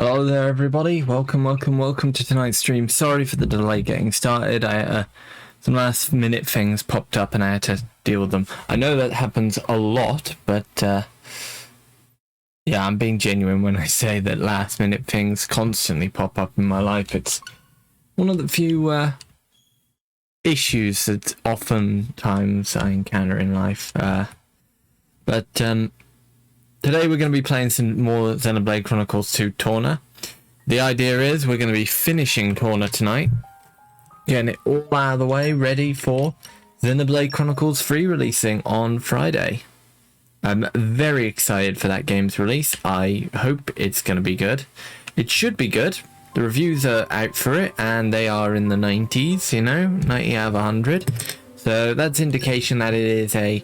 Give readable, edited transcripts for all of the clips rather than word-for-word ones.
Hello there everybody, welcome to tonight's stream. Sorry for the delay getting started. Some last minute things popped up and I had to deal with them. I know that happens a lot, but yeah, I'm being genuine when I say that last minute things constantly pop up in my life. It's one of the few issues that oftentimes I encounter in life. Today we're going to be playing some more Xenoblade Chronicles 2 Torna. The idea is we're going to be finishing Torna tonight, getting it all out of the way, ready for Xenoblade Chronicles 3 releasing on Friday. I'm very excited for that game's release. I hope it's going to be good. It should be good. The reviews are out for it and they are in the 90s, 90 out of 100. So that's indication that it is a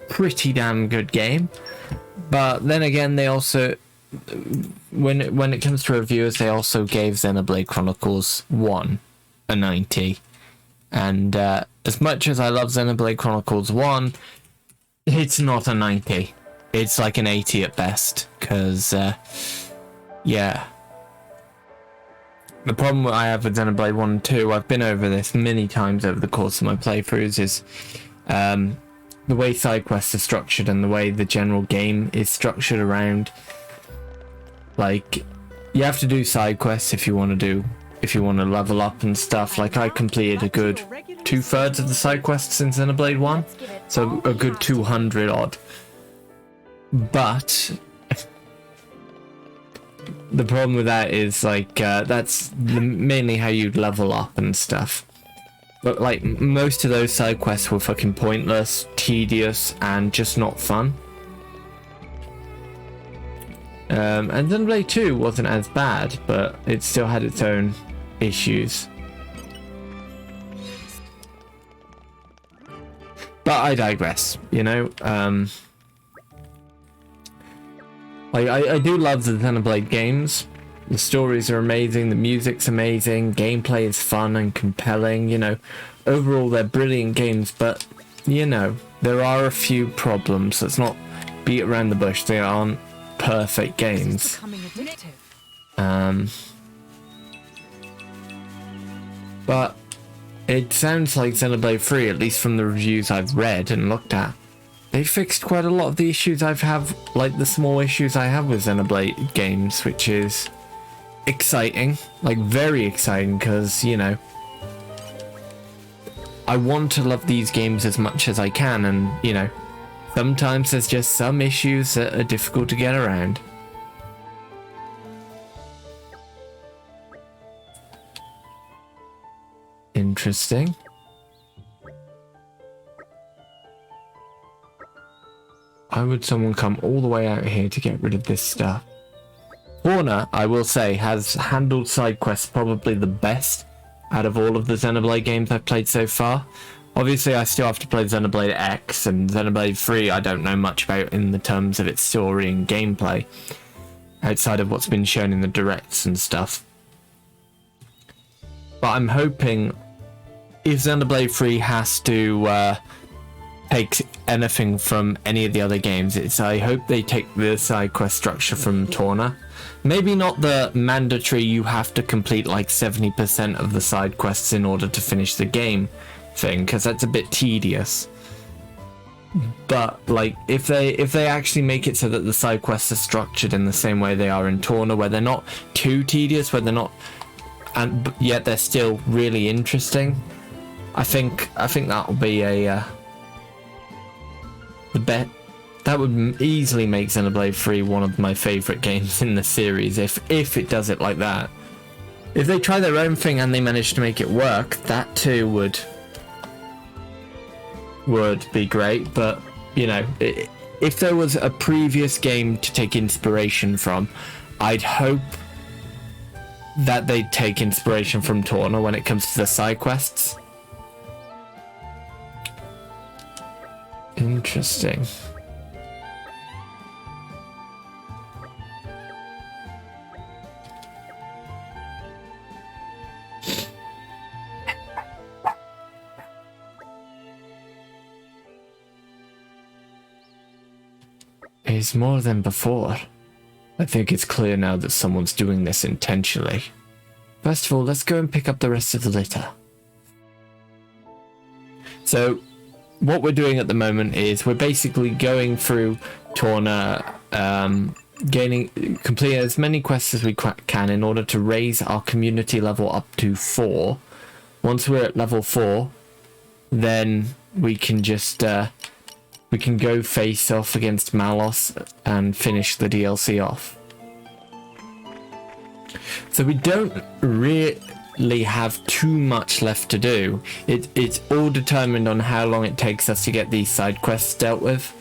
pretty damn good game. But then again, they also, when it comes to reviewers, they also gave Xenoblade Chronicles 1 a 90. And as much as I love Xenoblade Chronicles 1, it's not a 90. It's like an 80 at best. Because, yeah. The problem I have with Xenoblade 1 and 2, I've been over this many times over the course of my playthroughs, is the way side quests are structured and the way the general game is structured around, like, you have to do side quests if you want to level up and stuff. Like, I completed a good 2/3 of the side quests in Xenoblade 1, so a good 200 odd. But the problem with that is, like, that's mainly how you level up and stuff. But, like, most of those side quests were fucking pointless, tedious, and just not fun. And Xenoblade 2 wasn't as bad, but it still had its own issues. But I digress, I do love the Xenoblade games. The stories are amazing, the music's amazing, gameplay is fun and compelling, Overall, they're brilliant games, but, there are a few problems. Let's not beat around the bush. They aren't perfect games. But it sounds like Xenoblade 3, at least from the reviews I've read and looked at, they fixed quite a lot of the issues like the small issues I have with Xenoblade games, which is exciting, like very exciting, because I want to love these games as much as I can, and sometimes there's just some issues that are difficult to get around. Interesting. Why would someone come all the way out here to get rid of this stuff? Torna, I will say, has handled side quests probably the best out of all of the Xenoblade games I've played so far. Obviously, I still have to play Xenoblade X, and Xenoblade 3 I don't know much about in the terms of its story and gameplay, outside of what's been shown in the directs and stuff. But I'm hoping, if Xenoblade 3 has to take anything from any of the other games, I hope they take the side quest structure from Torna. Maybe not the mandatory you have to complete like 70% of the side quests in order to finish the game thing, because that's a bit tedious. But like, if they actually make it so that the side quests are structured in the same way they are in Torna, where they're not too tedious, where they're not, and yet they're still really interesting, I think that'll be that would easily make Xenoblade 3 one of my favourite games in the series, if it does it like that. If they try their own thing and they manage to make it work, that too would be great. But, if there was a previous game to take inspiration from, I'd hope that they'd take inspiration from Torna when it comes to the side quests. Interesting. It's more than before. I think it's clear now that someone's doing this intentionally. First of all, let's go and pick up the rest of the litter. So, what we're doing at the moment is we're basically going through Torna, completing as many quests as we can in order to raise our community level up to 4. Once we're at level 4, then we can just we can go face off against Malos and finish the DLC off. So we don't really have too much left to do. It's all determined on how long it takes us to get these side quests dealt with.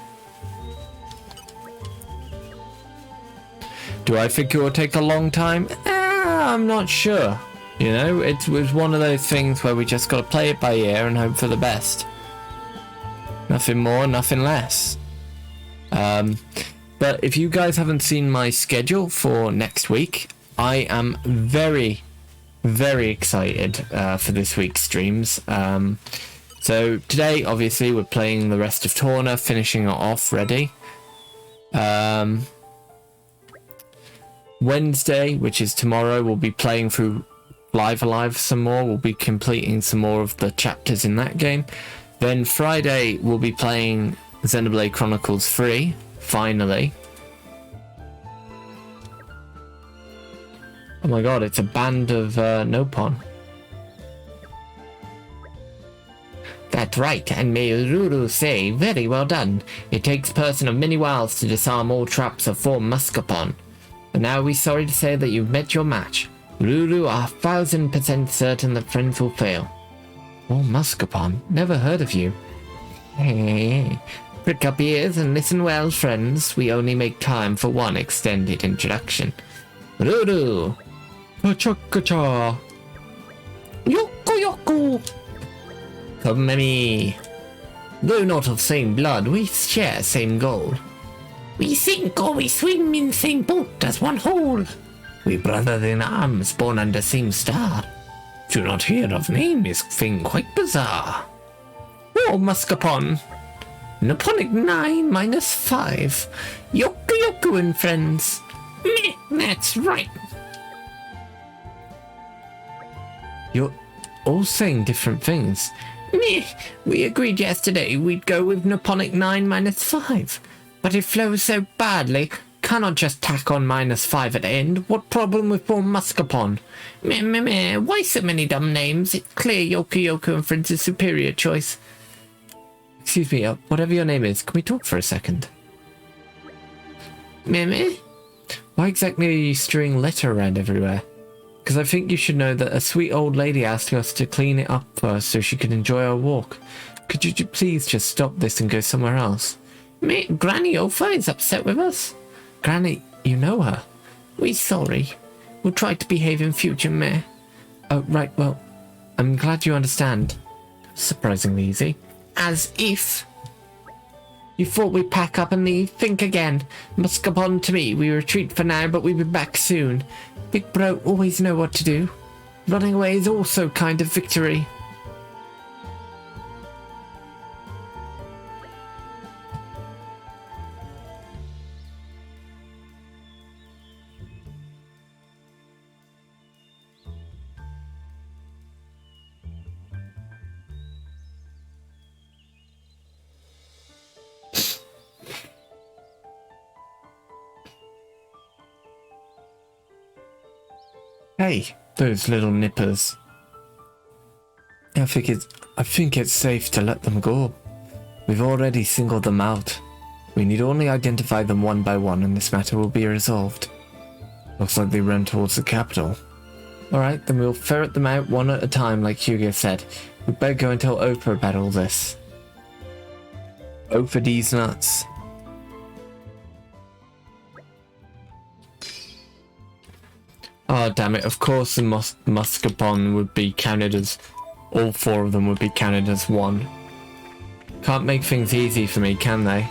Do I think it will take a long time? I'm not sure. You know, it was one of those things where we just got to play it by ear and hope for the best. Nothing more, nothing less. But if you guys haven't seen my schedule for next week, I am very, very excited for this week's streams. So today, obviously, we're playing the rest of Torna, finishing it off ready. Wednesday, which is tomorrow, we'll be playing through Live Alive some more. We'll be completing some more of the chapters in that game. Then Friday, we'll be playing Xenoblade Chronicles 3, finally. Oh my god, it's a band of Nopon. That's right, and may Ruru say, very well done. It takes person of many wiles to disarm all traps of 4 Muscapon. But now we're sorry to say that you've met your match. Ruru are 1000% certain that friends will fail. Oh, Muscapon, never heard of you. Hey, prick up ears and listen well, friends. We only make time for one extended introduction. Ruru! Pachakacha! Yoko yoko! Come me. Though not of same blood, we share same goal. We sink or we swim in same boat as one whole. We brothers in arms, born under same star. Do not hear of name is thing quite bizarre. Oh, Muscapon. Nipponic 9 minus 5. Yoku yoku and friends. Meh, that's right. You're all saying different things. Meh, we agreed yesterday we'd go with Nipponic 9 minus 5. But it flows so badly, cannot just tack on minus 5 at the end. What problem with poor Muscapon? Meh meh meh, why so many dumb names? It's clear Yoku Yoku and Friends is superior choice. Excuse me, whatever your name is, can we talk for a second? Meh meh? Why exactly are you strewing litter around everywhere? Because I think you should know that a sweet old lady asked us to clean it up first so she could enjoy our walk. Could you please just stop this and go somewhere else? Meh, Granny Ofa is upset with us. Granny, you know her. We sorry. We'll try to behave in future, meh. Oh, right, well, I'm glad you understand. Surprisingly easy. As if. You thought we'd pack up and leave? Think again. Muscapon to me. We retreat for now, but we'll be back soon. Big bro always know what to do. Running away is also kind of victory. Hey, those little nippers. I think it's safe to let them go. We've already singled them out. We need only identify them one by one and this matter will be resolved. Looks like they ran towards the capital. Alright, then we'll ferret them out one at a time like Hugo said. We'd better go and tell Oprah about all this. Oprah these nuts. Oh, damn it. Of course the Muscapon would be counted as... All 4 of them would be counted as 1. Can't make things easy for me, can they?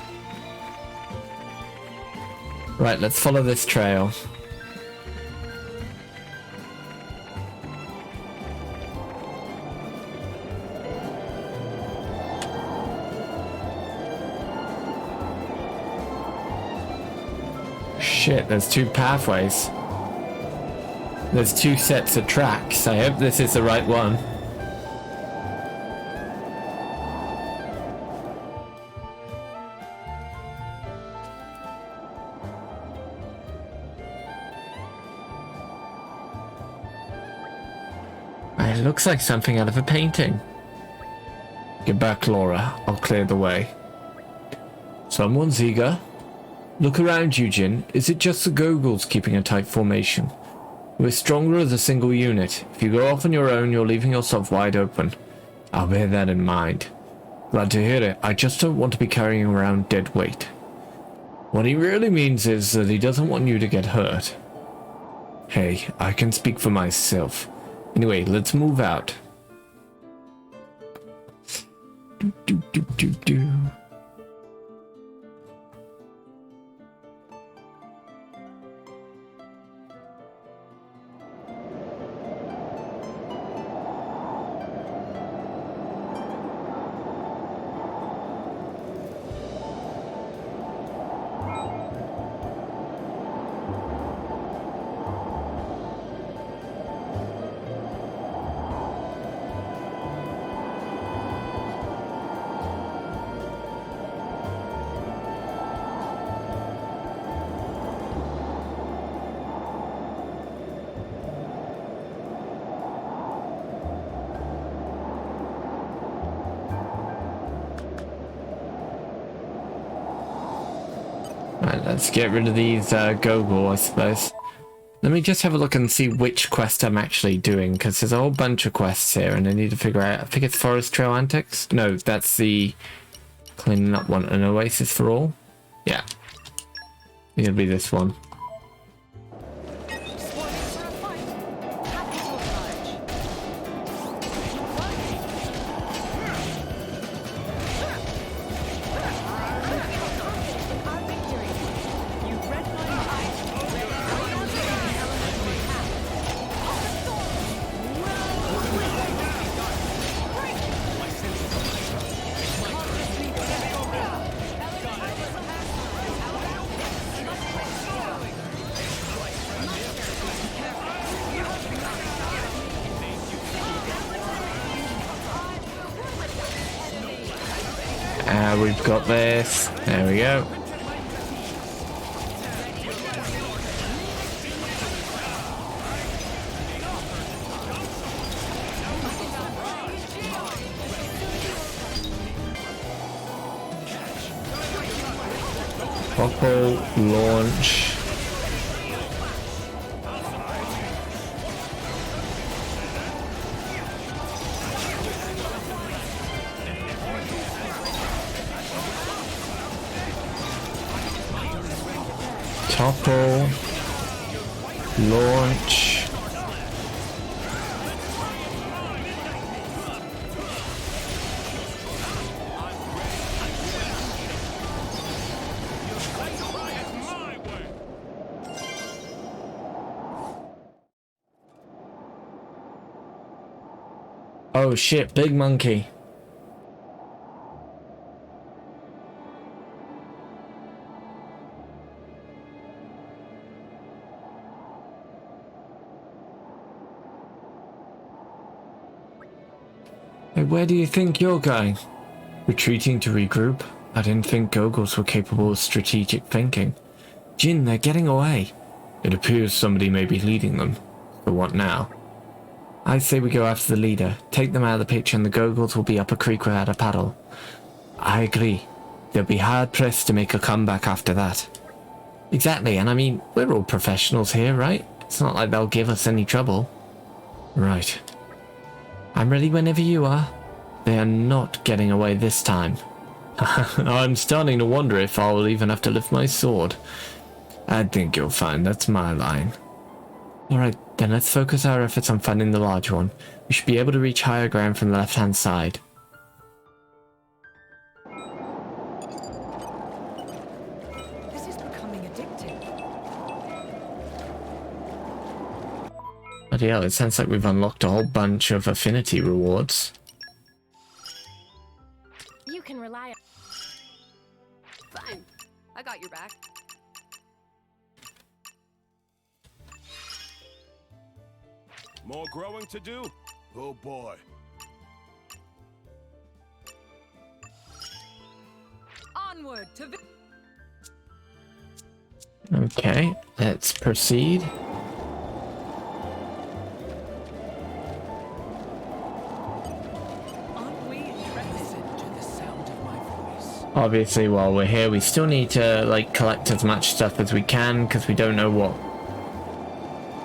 Right, let's follow this trail. shit, there's two pathways. There's two sets of tracks. I hope this is the right one. It looks like something out of a painting. Get back, Laura. I'll clear the way. Someone's eager. Look around you, Jin. Is it just the Gogol's keeping a tight formation? We're stronger as a single unit. If you go off on your own, you're leaving yourself wide open. I'll bear that in mind. Glad to hear it. I just don't want to be carrying around dead weight. What he really means is that he doesn't want you to get hurt. Hey, I can speak for myself. Anyway, let's move out. Do. Right, let's get rid of these Gogol, I suppose. Let me just have a look and see which quest I'm actually doing, because there's a whole bunch of quests here, and I need to figure out... I think it's Forest Trail Antics? No, that's the cleaning up one. An Oasis for All? Yeah. It'll be this one. We've got this. There we go. Popple launch. Topple, launch, oh shit, big monkey. Where do you think you're going? Retreating to regroup? I didn't think Gogols were capable of strategic thinking. Jin, they're getting away. It appears somebody may be leading them. But what now? I say we go after the leader, take them out of the picture, and the Gogols will be up a creek without a paddle. I agree. They'll be hard-pressed to make a comeback after that. Exactly, and I mean, we're all professionals here, right? It's not like they'll give us any trouble. Right. I'm ready whenever you are. They are not getting away this time. I'm starting to wonder if I will even have to lift my sword. I think you'll find that's my line. Alright, then let's focus our efforts on finding the large one. We should be able to reach higher ground from the left-hand side. This is becoming addictive. Bloody hell, it sounds like we've unlocked a whole bunch of affinity rewards. You can rely on... Fine. I got your back. More growing to do? Oh boy. Onward to Okay, let's proceed. Aren't we interested to the sound of my voice? Obviously, while we're here, we still need to like collect as much stuff as we can because we don't know what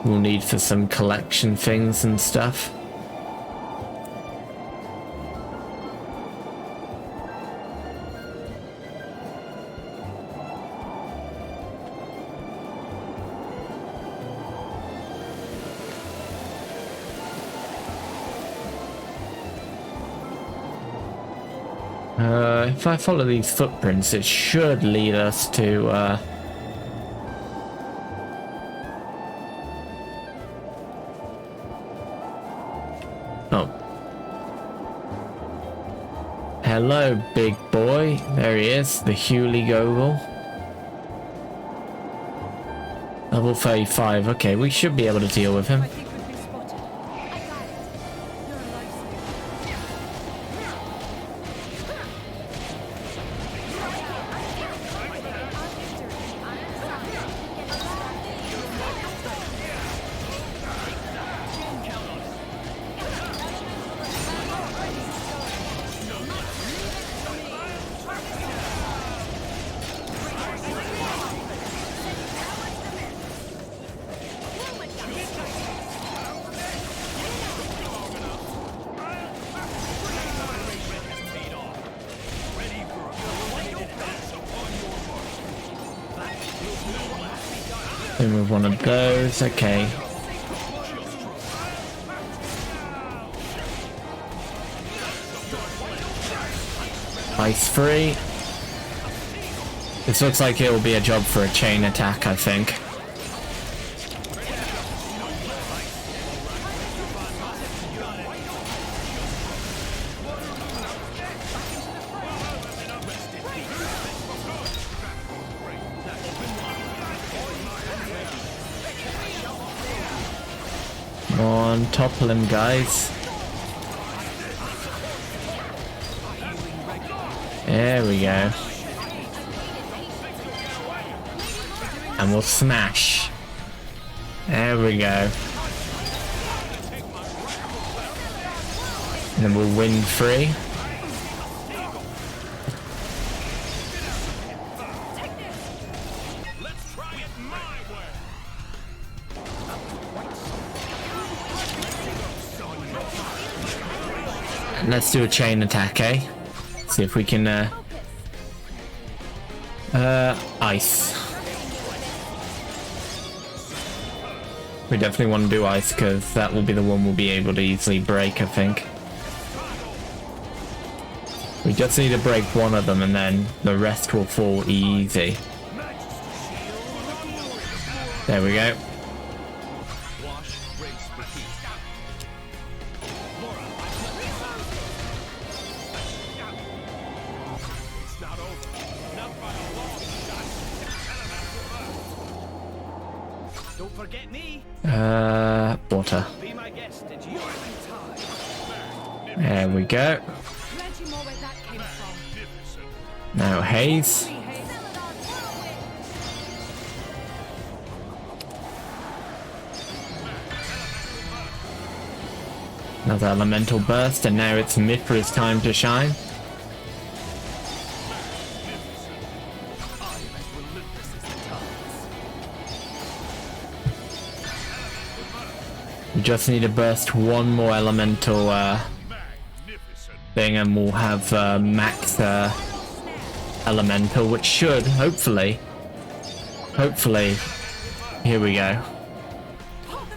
we'll need for some collection things and stuff. If I follow these footprints, it should lead us to oh. Hello, big boy. There he is, the Hewley Gogol. Level 35. Okay, we should be able to deal with him. I think we've been spotted. I got it. You're a lifesaver. Remove one of those. Okay. Ice free. This looks like it will be a job for a chain attack, I think. Come on, topple him, guys. There we go. And we'll smash. There we go. And then we'll win free. Let's try it my way. And let's do a chain attack, eh? See if we can ice. We definitely want to do ice because that will be the one we'll be able to easily break, I think. We just need to break one of them and then the rest will fall easy. There we go. Wash, rinse, repeat. It's not over. Not by a long shot. Don't forget me. Water. Be my guest at your time. There we go. Plenty more where that came from. Now haze. Another elemental burst, and now it's Mithra's time to shine. We just need to burst one more elemental thing and we'll have max elemental, which should hopefully, here we go,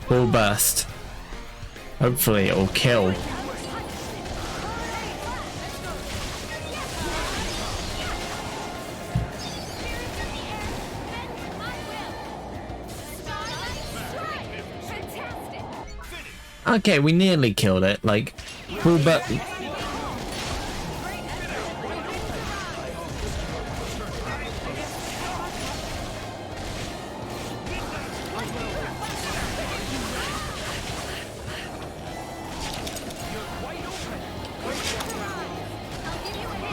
full burst. Hopefully it'll kill. Okay, we nearly killed it. Like, full burst.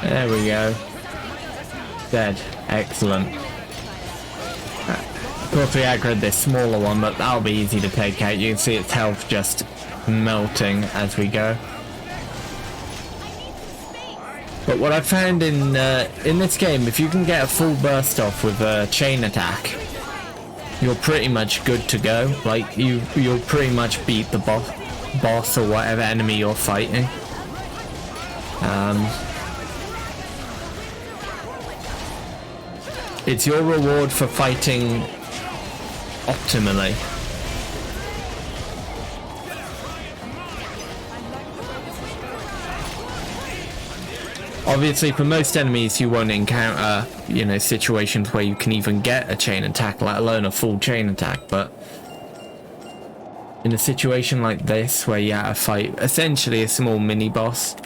There we go. Dead. Excellent. Of course we aggroed this smaller one, but that'll be easy to take out. You can see its health just melting as we go. But what I found in this game, if you can get a full burst off with a chain attack, you're pretty much good to go. Like you'll pretty much beat the boss or whatever enemy you're fighting. It's your reward for fighting optimally. Obviously, for most enemies, you won't encounter, you know, situations where you can even get a chain attack, let alone a full chain attack. But in a situation like this, where you have to fight essentially a small mini boss,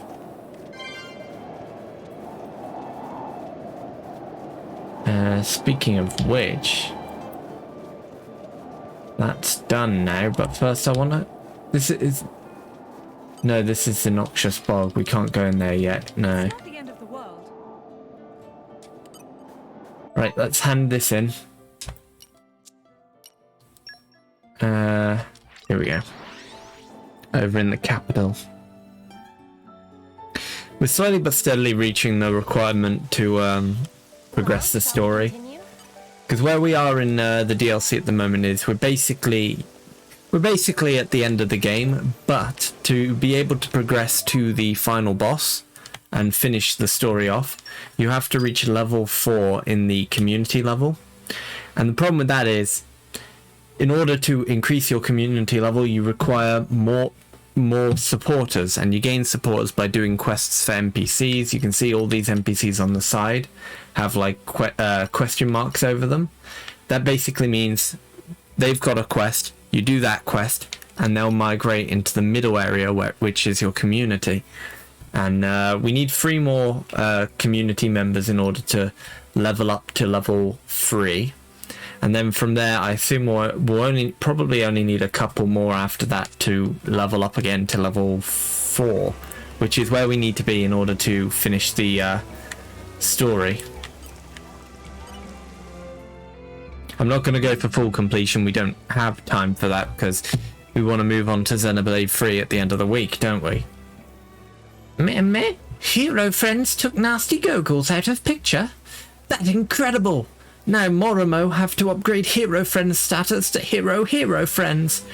speaking of which, that's done now. But first, I wanna. This is the noxious bog. We can't go in there yet. No. It's not the end of the world. Right, let's hand this in. Here we go. Over in the capital. We're slowly but steadily reaching the requirement to progress the story. Because where we are in the DLC at the moment is we're basically at the end of the game, but to be able to progress to the final boss and finish the story off, you have to reach level 4 in the community level. And the problem with that is, in order to increase your community level, you require more supporters, and you gain supporters by doing quests for NPCs. You can see all these NPCs on the side have like question marks over them. That basically means they've got a quest. You do that quest, and they'll migrate into the middle area, which is your community. And we need 3 more community members in order to level up to level 3. And then from there, I assume we'll probably only need a couple more after that to level up again to level 4, which is where we need to be in order to finish the story. I'm not going to go for full completion. We don't have time for that because we want to move on to Xenoblade 3 at the end of the week, don't we? Meh. Hero friends took nasty goggles out of picture? That's incredible! Now Moromo have to upgrade hero friends status to hero friends.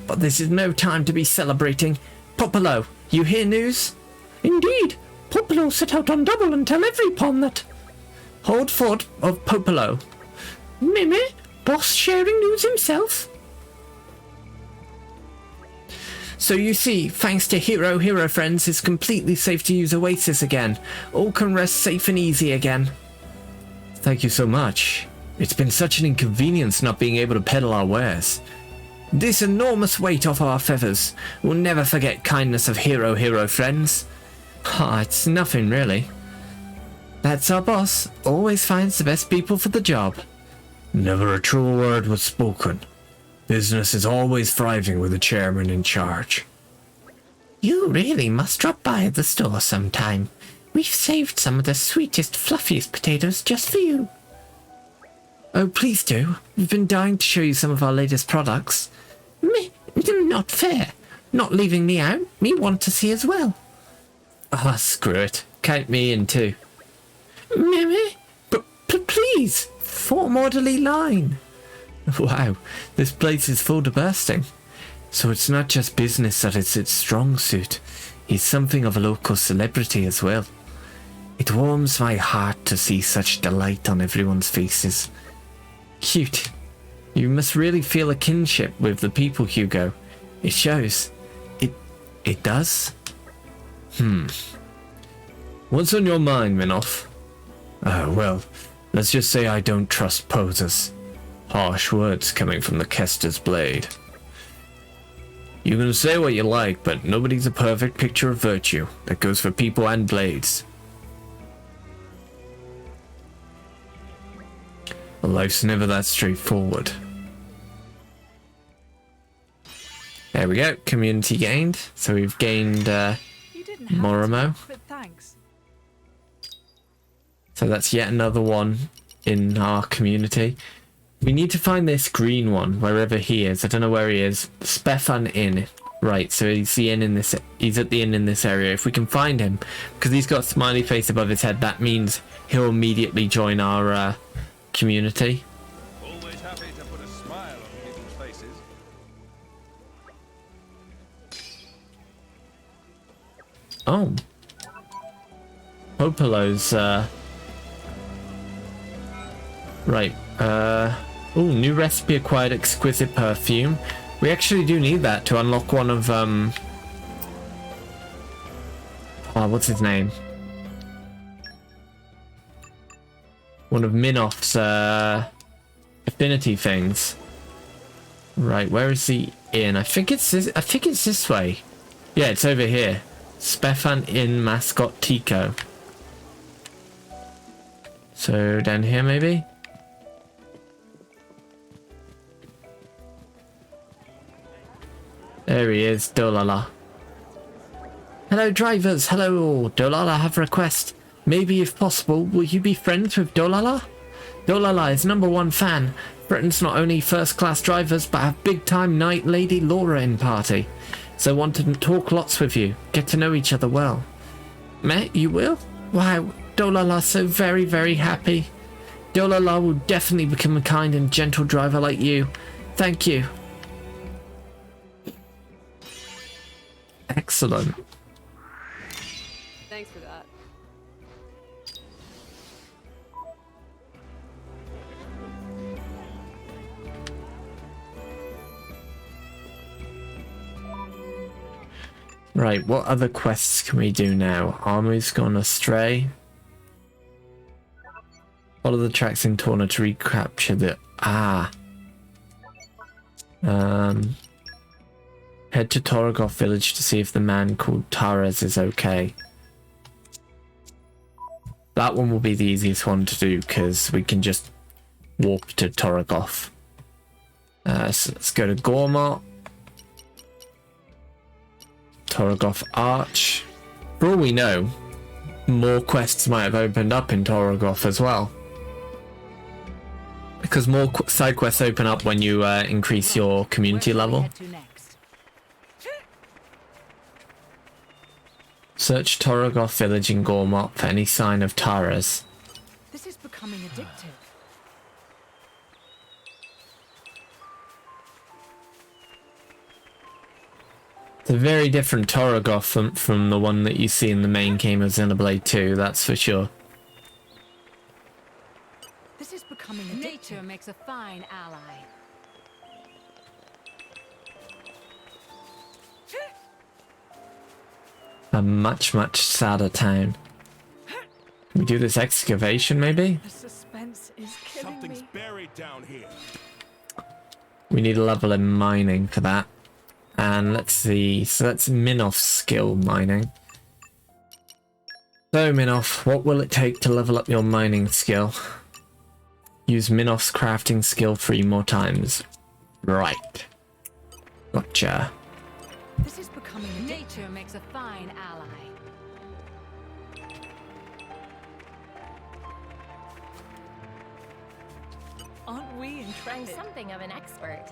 But this is no time to be celebrating. Popolo, you hear news? Indeed. Popolo set out on double and tell every pawn that. Hold fort of Popolo. Mimi? Boss sharing news himself? So you see, thanks to hero friends, it's completely safe to use Oasis again. All can rest safe and easy again. Thank you so much. It's been such an inconvenience not being able to peddle our wares. This enormous weight off our feathers. We'll never forget kindness of hero friends. It's nothing really. That's our boss. Always finds the best people for the job. Never a true word was spoken. Business is always thriving with the chairman in charge. You really must drop by at the store sometime. We've saved some of the sweetest, fluffiest potatoes just for you. Oh, please do. We've been dying to show you some of our latest products. Not fair. Not leaving me out. Me want to see as well. Ah, screw it. Count me in too. Mimi? But please, form orderly line. Wow, this place is full to bursting. So it's not just business that is its strong suit. He's something of a local celebrity as well. It warms my heart to see such delight on everyone's faces. Cute. You must really feel a kinship with the people, Hugo. It shows. It does? What's on your mind, Minoff? Well, let's just say I don't trust posers. Harsh words coming from the Kester's blade. You can say what you like, but nobody's a perfect picture of virtue. That goes for people and blades. Well, life's never that straightforward. There we go, community gained. So we've gained You didn't have Moromo. to, but thanks. So that's yet another one in our community. We need to find this green one, wherever he is. I don't know where he is. Stefan Inn. Right, so he's the inn in this. He's at the inn in this area. If we can find him, because he's got a smiley face above his head, that means he'll immediately join our community. Always happy to put a smile on people's faces. Oh. Hopolo's, right, oh, new recipe acquired, exquisite perfume. We actually do need that to unlock one of, oh, what's his name? One of Minoff's, affinity things. Right, where is the inn? I think it's this way. Yeah, it's over here. Stefan Inn Mascot Tico. So down here maybe? There he is, Dolala. Hello drivers, hello. Dolala have a request. Maybe if possible, will you be friends with Dolala? Dolala is #1 fan. Britain's not only first class drivers, but have big time night lady Laura in party. So want to talk lots with you, get to know each other well. Meh, you will? Wow, Dolala's so very, very happy. Dolala will definitely become a kind and gentle driver like you. Thank you. Excellent. Thanks for that. Right, what other quests can we do now? Armor's gone astray. Follow the tracks in Torna to recapture the... Ah. Head to Torgoth village to see if the man called Taras is okay. That one will be the easiest one to do because we can just warp to Torgoth. So let's go to Gormott. Torgoth Arch. For all we know, more quests might have opened up in Torgoth as well. Because more side quests open up when you increase your community level. Search Torgoth village in Gormott for any sign of Taras. This is becoming addictive. It's a very different Torgoth from the one that you see in the main game of Xenoblade 2, that's for sure. This is becoming addictive. Nature makes a fine ally. A much, much sadder town. Can we do this excavation, maybe? The suspense is killing Something's me. buried down here. We need a level in mining for that. And let's see, so that's Minoff's skill, mining. So Minoff, what will it take to level up your mining skill? Use Minoff's crafting skill 3 more times. Right. Gotcha. This is becoming addictive. Nature makes a fine ally. Aren't we intrepid? I'm something of an expert.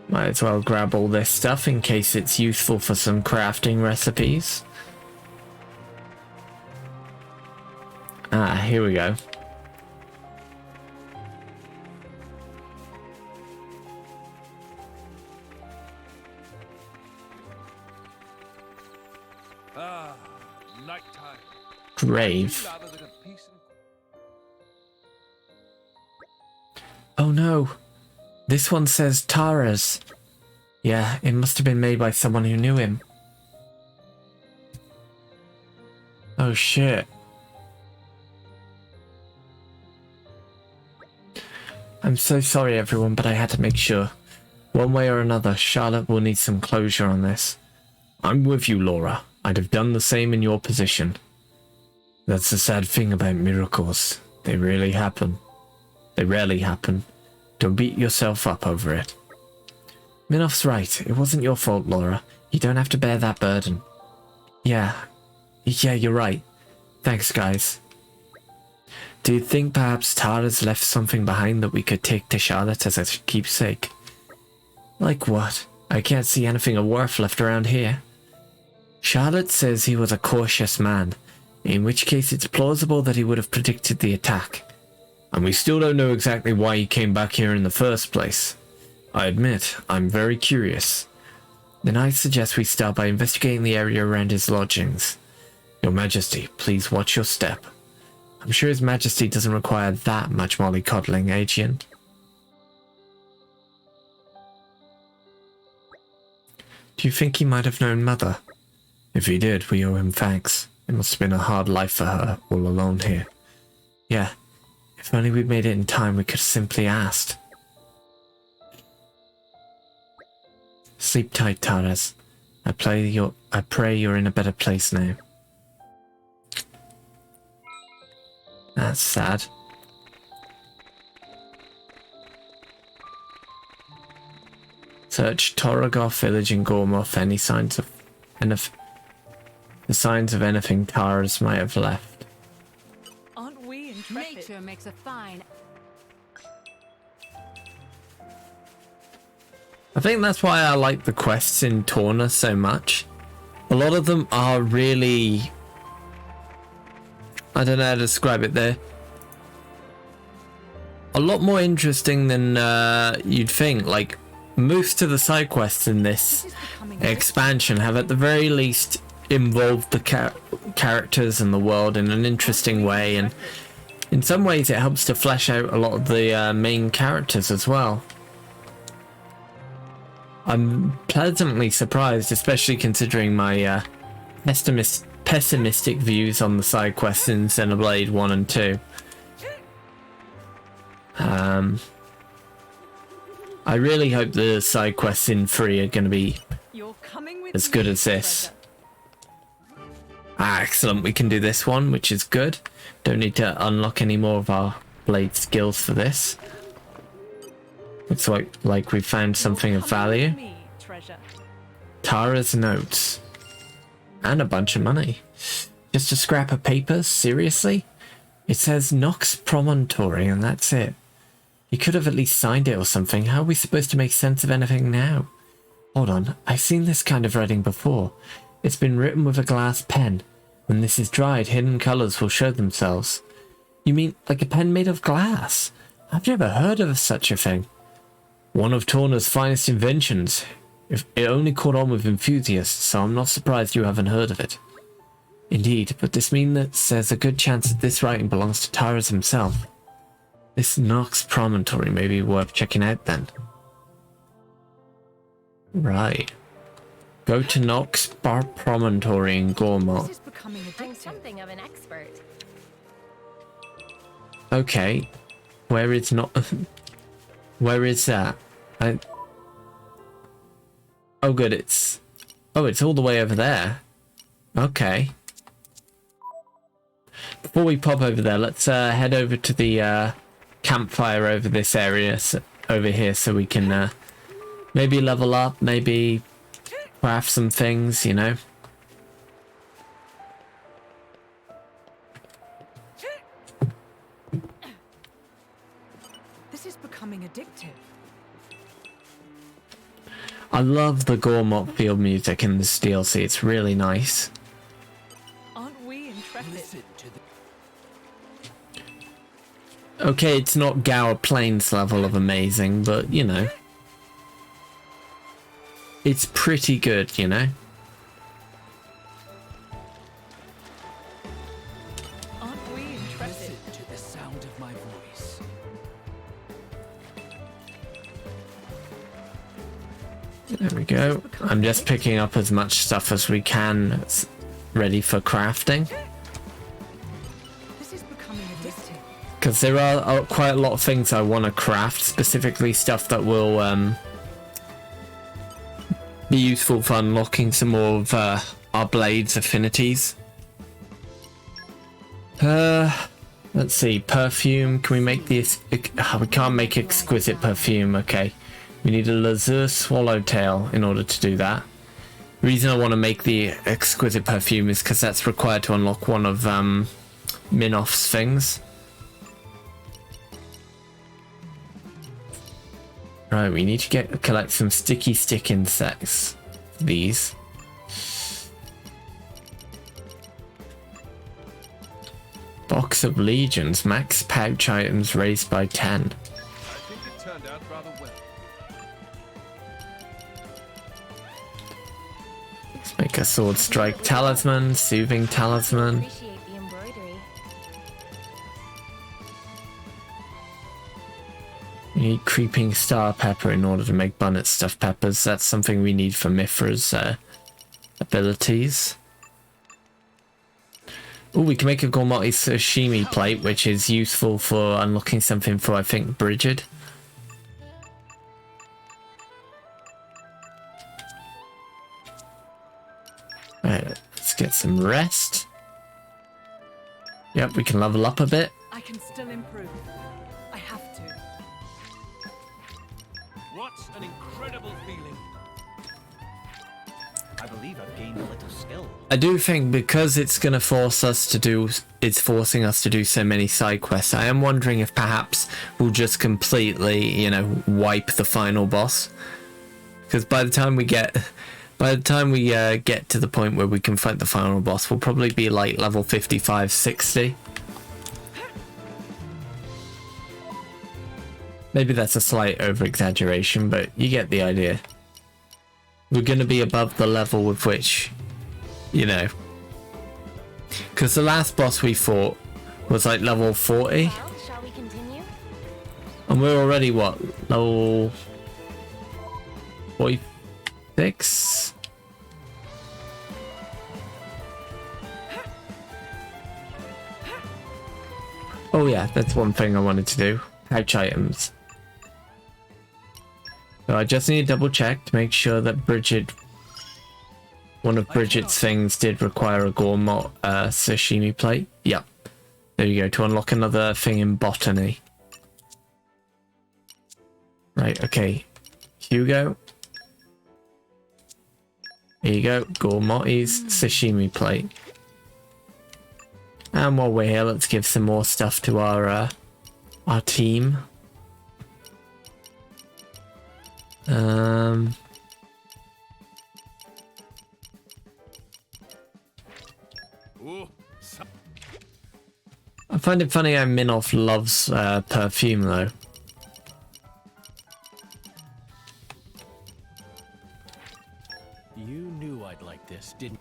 Might as well grab all this stuff in case it's useful for some crafting recipes. Ah, here we go. Ah, nighttime. Grave. Rather than a piece of... Oh no. This one says Taras. Yeah, it must have been made by someone who knew him. Oh shit. I'm so sorry everyone, but I had to make sure. One way or another, Charlotte will need some closure on this. I'm with you, Laura. I'd have done the same in your position. That's the sad thing about miracles. They really happen. They rarely happen. Don't beat yourself up over it. Minoff's right. It wasn't your fault, Laura. You don't have to bear that burden. Yeah, you're right. Thanks, guys. Do you think perhaps Tara's left something behind that we could take to Charlotte as a keepsake? Like what? I can't see anything of worth left around here. Charlotte says he was a cautious man, in which case it's plausible that he would have predicted the attack. And we still don't know exactly why he came back here in the first place. I admit, I'm very curious. Then I suggest we start by investigating the area around his lodgings. Your Majesty, please watch your step. I'm sure His Majesty doesn't require that much mollycoddling, Agent. Do you think he might have known Mother? If he did, we owe him thanks. It must have been a hard life for her, all alone here. Yeah, if only we'd made it in time, we could have simply asked. Sleep tight, Taras. I pray you're in a better place now. That's sad. Search Torragoth village in Gorma for any signs of anything Taras might have left. Aren't we intrepid? Nature makes a fine. I think that's why I like the quests in Torna so much. A lot of them are really... I don't know how to describe it there. A lot more interesting than you'd think. Like, most of the side quests in this expansion have at the very least involved the characters and the world in an interesting way, and in some ways it helps to flesh out a lot of the main characters as well. I'm pleasantly surprised, especially considering my pessimistic views on the side quests in Xenoblade 1 and 2. I really hope the side quests in 3 are going to be as good as this. Ah, excellent, we can do this one, which is good. Don't need to unlock any more of our blade skills for this. Looks like we found something of value. Tara's notes. And a bunch of money. Just a scrap of paper? Seriously? It says Nox Promontory and that's it. You could have at least signed it or something. How are we supposed to make sense of anything now? Hold on, I've seen this kind of writing before. It's been written with a glass pen. When this is dried, hidden colours will show themselves. You mean like a pen made of glass? I've never heard of such a thing. One of Torna's finest inventions. If it only caught on with enthusiasts, so I'm not surprised you haven't heard of it. Indeed, but this means that there's a good chance that this writing belongs to Taras himself. This Nox Promontory may be worth checking out then. Right. Go to Nox Promontory in Gorma. I'm something of an expert. Okay. Where is where is that? Oh good, it's all the way over there. Okay. Before we pop over there, let's head over to the campfire over this area, over here, so we can maybe level up, maybe craft some things, you know. This is becoming addictive. I love the Gormok field music in this DLC, it's really nice. Aren't we intrepid? Okay, it's not Gower Plains level of amazing, but you know. It's pretty good, you know. Aren't we intrepid? To the sound of my voice. There we go. I'm just picking up as much stuff as we can ready for crafting. This is becoming addictive. Because there are quite a lot of things I want to craft, specifically stuff that will be useful for unlocking some more of our blade's affinities. Let's see, perfume. Can we make this? We can't make exquisite perfume. Okay, we need a Lazur Swallowtail in order to do that. The reason I want to make the exquisite perfume is because that's required to unlock one of Minoff's things. Right, we need to collect some sticky stick insects. These. Box of legions. Max pouch items raised by 10. I think it turned out rather well. Let's make a sword strike talisman, soothing talisman. Appreciate the embroidery. We need creeping star pepper in order to make bunnet stuffed peppers. That's something we need for Mithra's abilities. Oh, we can make a Gormoti sashimi plate, which is useful for unlocking something for, I think, Bridget. Right, let's get some rest. Yep, we can level up a bit. I can still improve. I have to. What an incredible feeling. I believe I've gained a little skill. I do think because it's going to force us to do, it's forcing us to do so many side quests. I am wondering if perhaps we'll just completely, you know, wipe the final boss. Because by the time we get to the point where we can fight the final boss, we'll probably be like level 55, 60. Maybe that's a slight over-exaggeration, but you get the idea. We're going to be above the level with which, you know. Because the last boss we fought was like level 40. Well, shall we continue? And we're already, what, level 46? Oh yeah, that's one thing I wanted to do. Pouch items. So I just need to double check to make sure that one of Bridget's things did require a gourmet sashimi plate. Yep. There you go, to unlock another thing in botany. Right, okay. Hugo. Here you go, Gourmet's sashimi plate. And while we're here, let's give some more stuff to our team. Ooh, I find it funny how Minoff loves perfume though. You knew I'd like this, didn't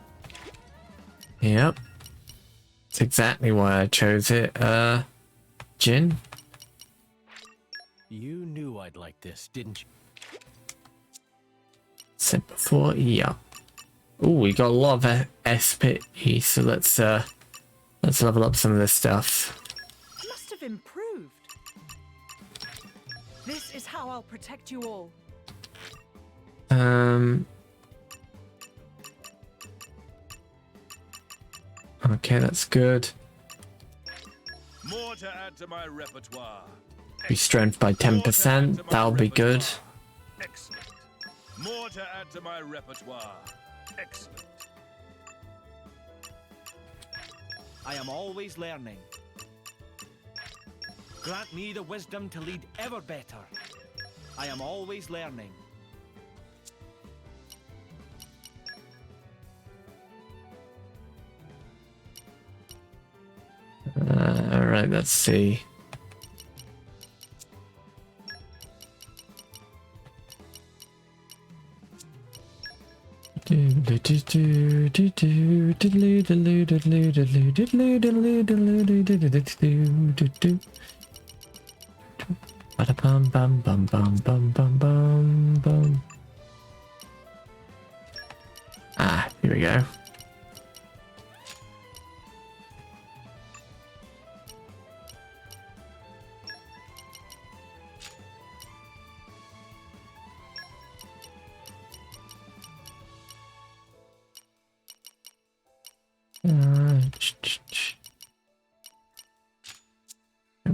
Yep. That's exactly why I chose it. Jin? you? Knew I'd like this, didn't you? Said before, yeah. Oh, we got a lot of SP, so let's level up some of this stuff. Must have improved. This is how I'll protect you all. Okay, that's good. more to add to my repertoire. Be strength by 10%. That'll be good. Excellent. More to add to my repertoire. Excellent. I am always learning. Grant me the wisdom to lead ever better. I am always learning. Alright, let's see. Ah, here we go.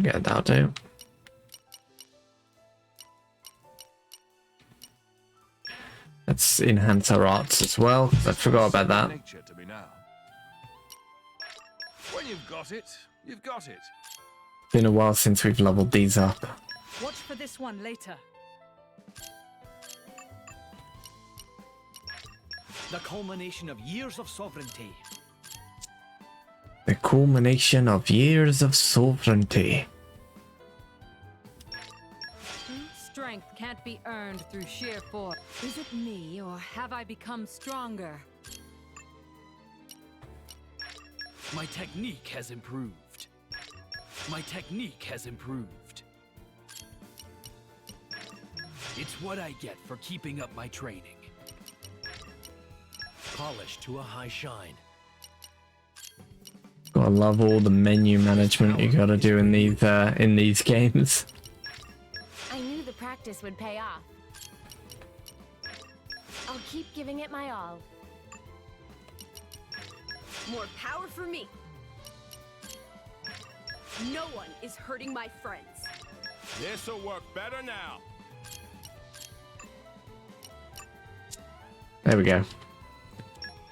Yeah, that'll do. Let's enhance our arts as well, 'cause I forgot about that. Nature to me now. When you've got it, you've got it. Been a while since we've leveled these up. Watch for this one later. The culmination of years of sovereignty. The culmination of years of sovereignty. Strength can't be earned through sheer force. Is it me, or have I become stronger? My technique has improved. My technique has improved. It's what I get for keeping up my training. Polished to a high shine. Gotta love all the menu management you gotta do in these games. I knew the practice would pay off. I'll keep giving it my all. More power for me. No one is hurting my friends. This'll work better now. There we go.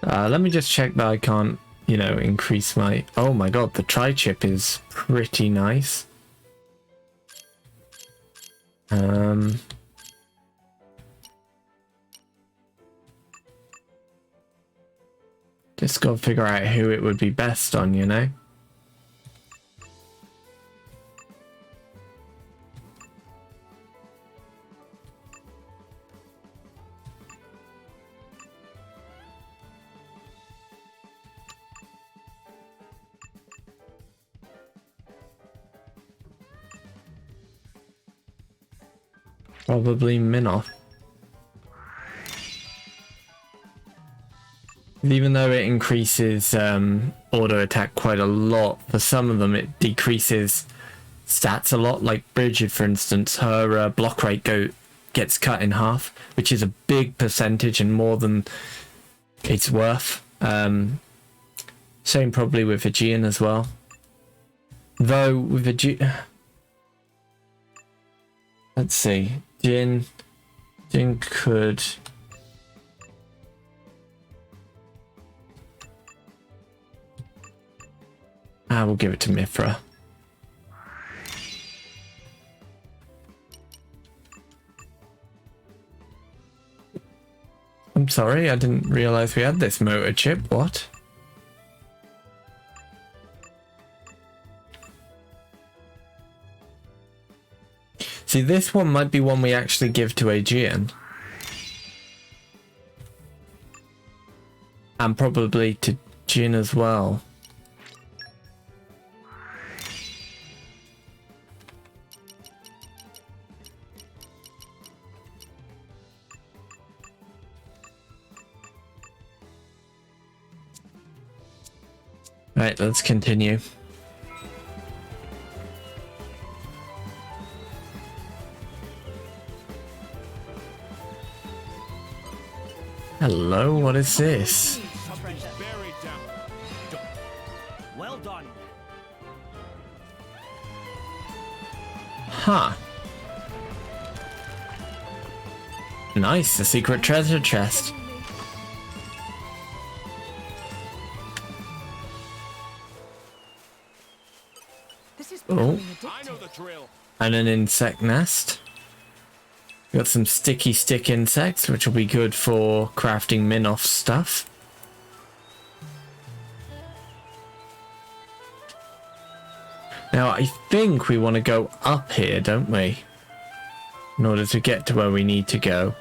Let me just check that I can't, you know, increase my... Oh my god, the tri-chip is pretty nice. Just gotta figure out who it would be best on, you know? Probably Minoff. Even though it increases auto attack quite a lot, for some of them it decreases stats a lot. Like Bridget, for instance, her block rate gets cut in half, which is a big percentage and more than it's worth. Same probably with Aegean as well. Though with Aegean... Let's see. Jin could... I will give it to Mithra. I'm sorry, I didn't realize we had this motor chip. What? See, this one might be one we actually give to Aegean. And probably to Jin as well. Right, let's continue. Hello, what is this? Something's buried down. Well done. Huh. Nice, a secret treasure chest. This is Oh. becoming I know addictive. the drill. And an insect nest. Got some sticky stick insects, which will be good for crafting Minoff stuff. Now, I think we want to go up here, don't we? In order to get to where we need to go.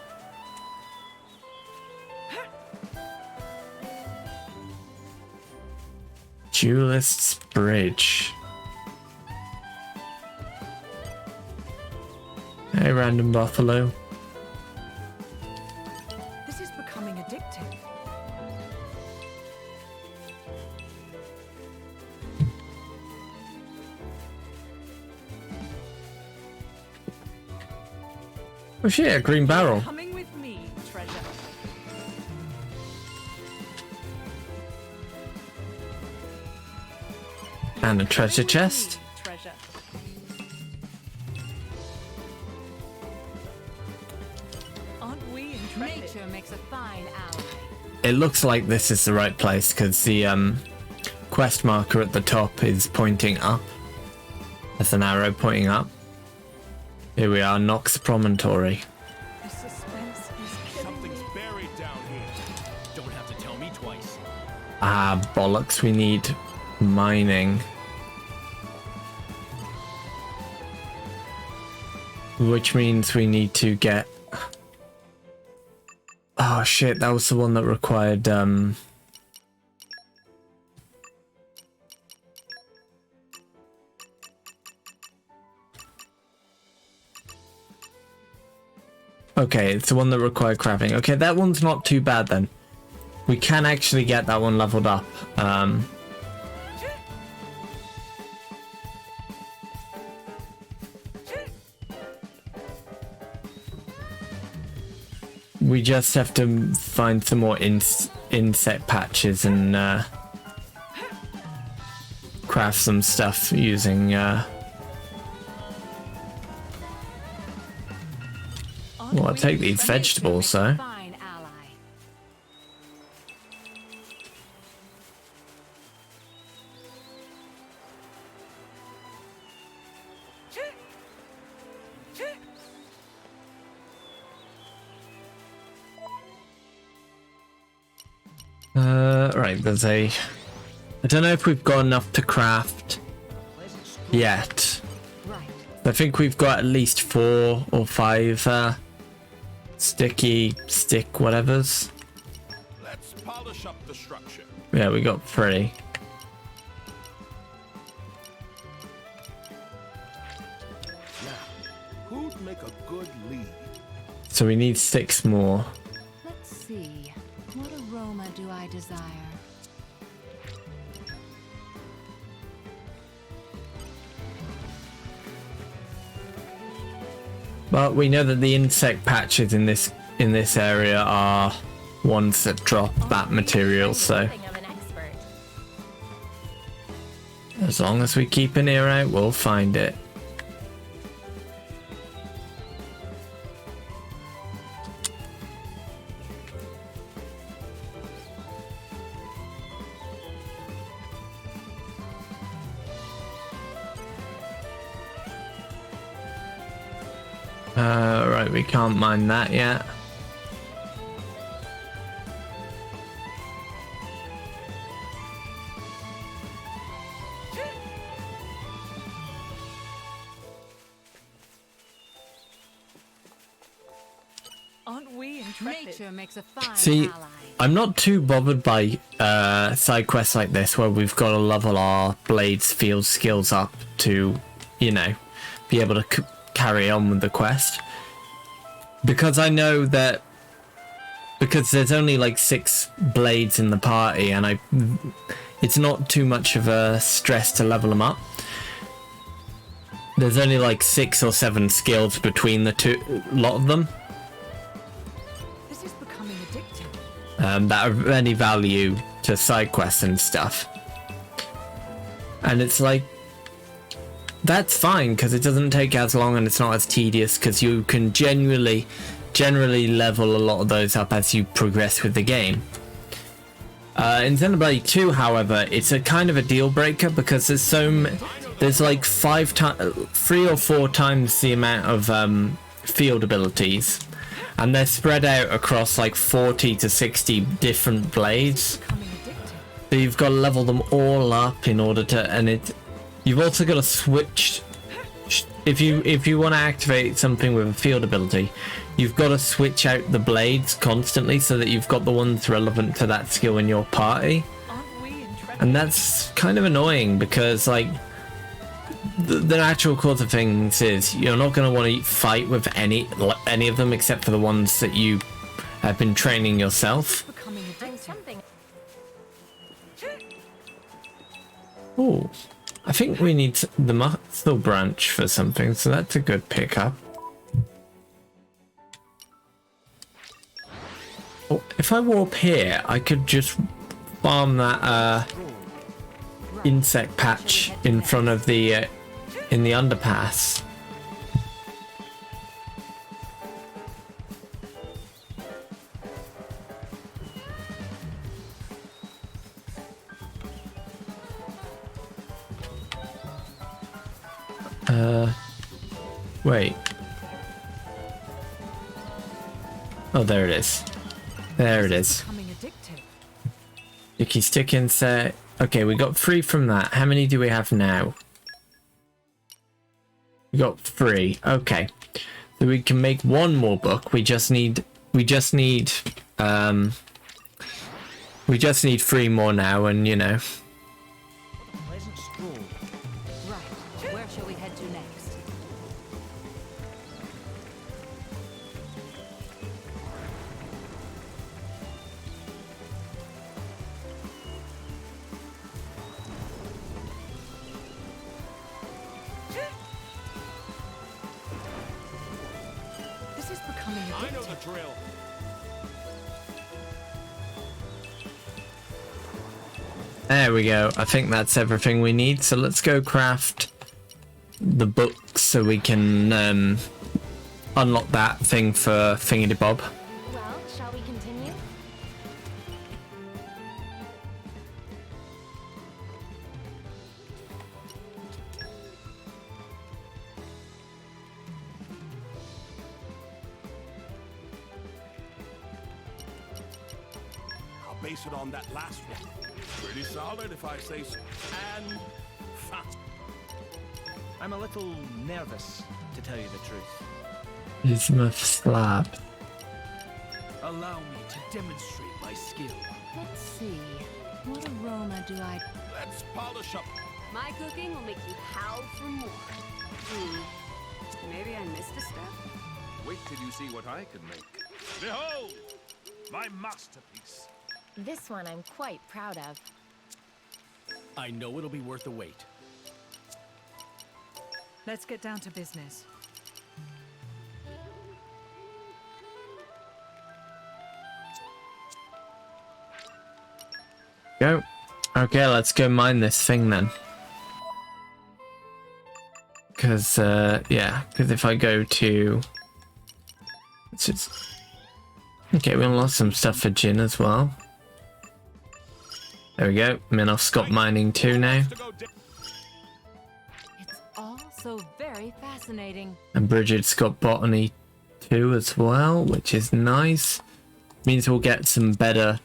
Duelist's Bridge. Hey, random buffalo. This is becoming addictive. Oh shit, a green barrel. Coming with me, treasure. And a treasure chest. Treasure. Aren't we intrepid? Nature makes a fine ally. It looks like this is the right place because the quest marker at the top is pointing up. There's an arrow pointing up. Here we are, Nox Promontory. The suspense Something's buried down here. Don't have to tell me twice. Ah, bollocks, we need mining. Which means we need to get... Oh shit, that was the one that required, Okay, it's the one that required crafting. Okay, that one's not too bad then. We can actually get that one leveled up. We just have to find some more insect patches and craft some stuff using... Well, I'll take these vegetables, though. Fine ally. Right, there's a... I don't know if we've got enough to craft yet. Right. I think we've got at least 4 or 5 stick whatevers. Let's polish up the structure. Yeah, we got 3. Now, who'd make a good lead? So we need 6 more. Let's see. What aroma do I desire? But we know that the insect patches in this area are ones that drop that material, so Something of an expert. as long as we keep an ear out, we'll find it. Right, we can't mine that yet. Aren't we intrepid? Nature makes a fine See, ally. I'm not too bothered by side quests like this where we've got to level our blades field skills up to, you know, be able to carry on with the quest. Because I know that because there's only like 6 blades in the party and it's not too much of a stress to level them up. There's only like 6 or 7 skills between the lot of them. This is becoming addictive. That are of any value to side quests and stuff. And it's like, that's fine because it doesn't take as long and it's not as tedious because you can generally level a lot of those up as you progress with the game. In Xenoblade 2, however, it's a kind of a deal breaker because there's like 3 or 4 times the amount of field abilities, and they're spread out across like 40 to 60 different blades. Becoming addictive. So you've got to level them all up in order to, and you've also got to switch. If you want to activate something with a field ability, you've got to switch out the blades constantly so that you've got the ones relevant to that skill in your party. Aren't we intrepid? And that's kind of annoying because, like, the natural course of things is you're not going to want to fight with any of them except for the ones that you have been training yourself. Becoming I'm addictive. something. Oh, I think we need the muscle branch for something, so that's a good pickup. Oh, if I warp here, I could just farm that insect patch in front of the in the underpass. Wait. Oh, there it is. There it is. Becoming addictive. Sticky stick insect. Okay, we got 3 from that. How many do we have now? We got 3. Okay. So we can make 1 more book. We just need 3 more now, and you know. What a pleasant stroll. Right. Where shall we head to next? This is becoming I know addictive. the drill. There we go. I think that's everything we need. So let's go craft the books so we can unlock that thing for Thingy-de-Bob. Well, shall we continue? I'll base it on that last one. Pretty solid if I say so. And fast. I'm a little nervous, to tell you the truth. Bismuth slab. Allow me to demonstrate my skill. Let's see. What aroma do I... Let's polish up. My cooking will make you howl for more. Maybe I missed a step. Wait till you see what I can make. Behold, my masterpiece. This one I'm quite proud of. I know it'll be worth the wait. Let's get down to business. Go. Okay, let's go mine this thing then. Because, yeah, because if I go to... It's just... Okay, we unlocked some stuff for Jin as well. There we go. Minoff's got mining too now. It's all so very fascinating. And Bridget's got botany too as well, which is nice. Means we'll get some better...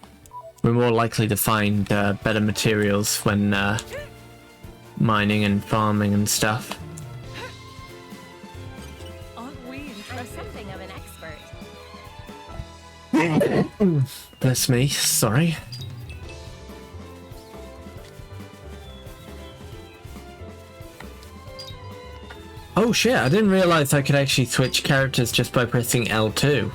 We're more likely to find better materials when mining and farming and stuff. Aren't we I'm interested? something of an expert. Bless me, sorry. Oh shit, I didn't realize I could actually switch characters just by pressing L2.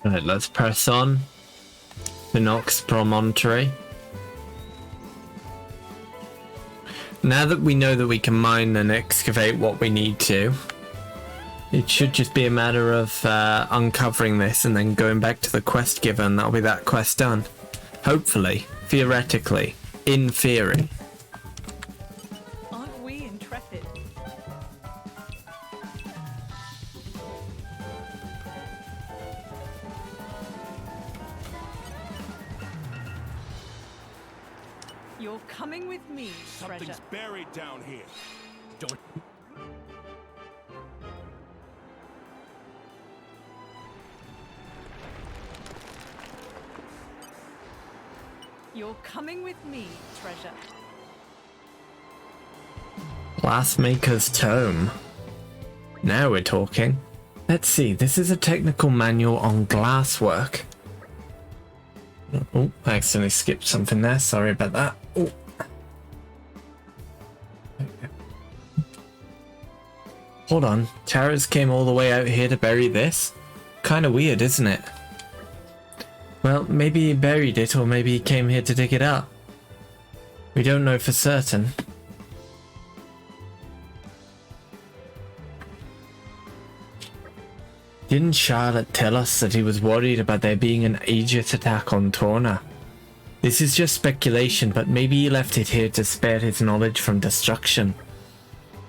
Right, let's press on. Pinox Promontory. Now that we know that we can mine and excavate what we need to, it should just be a matter of uncovering this and then going back to the quest giver, and that'll be that quest done. Hopefully, theoretically, in theory. Aren't we intrepid? You're coming with me, treasure. Something's buried down here. Don't... You're coming with me, treasure. Glassmaker's Tome. Now we're talking. Let's see, this is a technical manual on glasswork. Oh, I accidentally skipped something there, sorry about that. Oh. Hold on, Tara's came all the way out here to bury this? Kinda weird, isn't it? Well, maybe he buried it, or maybe he came here to dig it up. We don't know for certain. Didn't Charlotte tell us that he was worried about there being an Aegis attack on Torna? This is just speculation, but maybe he left it here to spare his knowledge from destruction.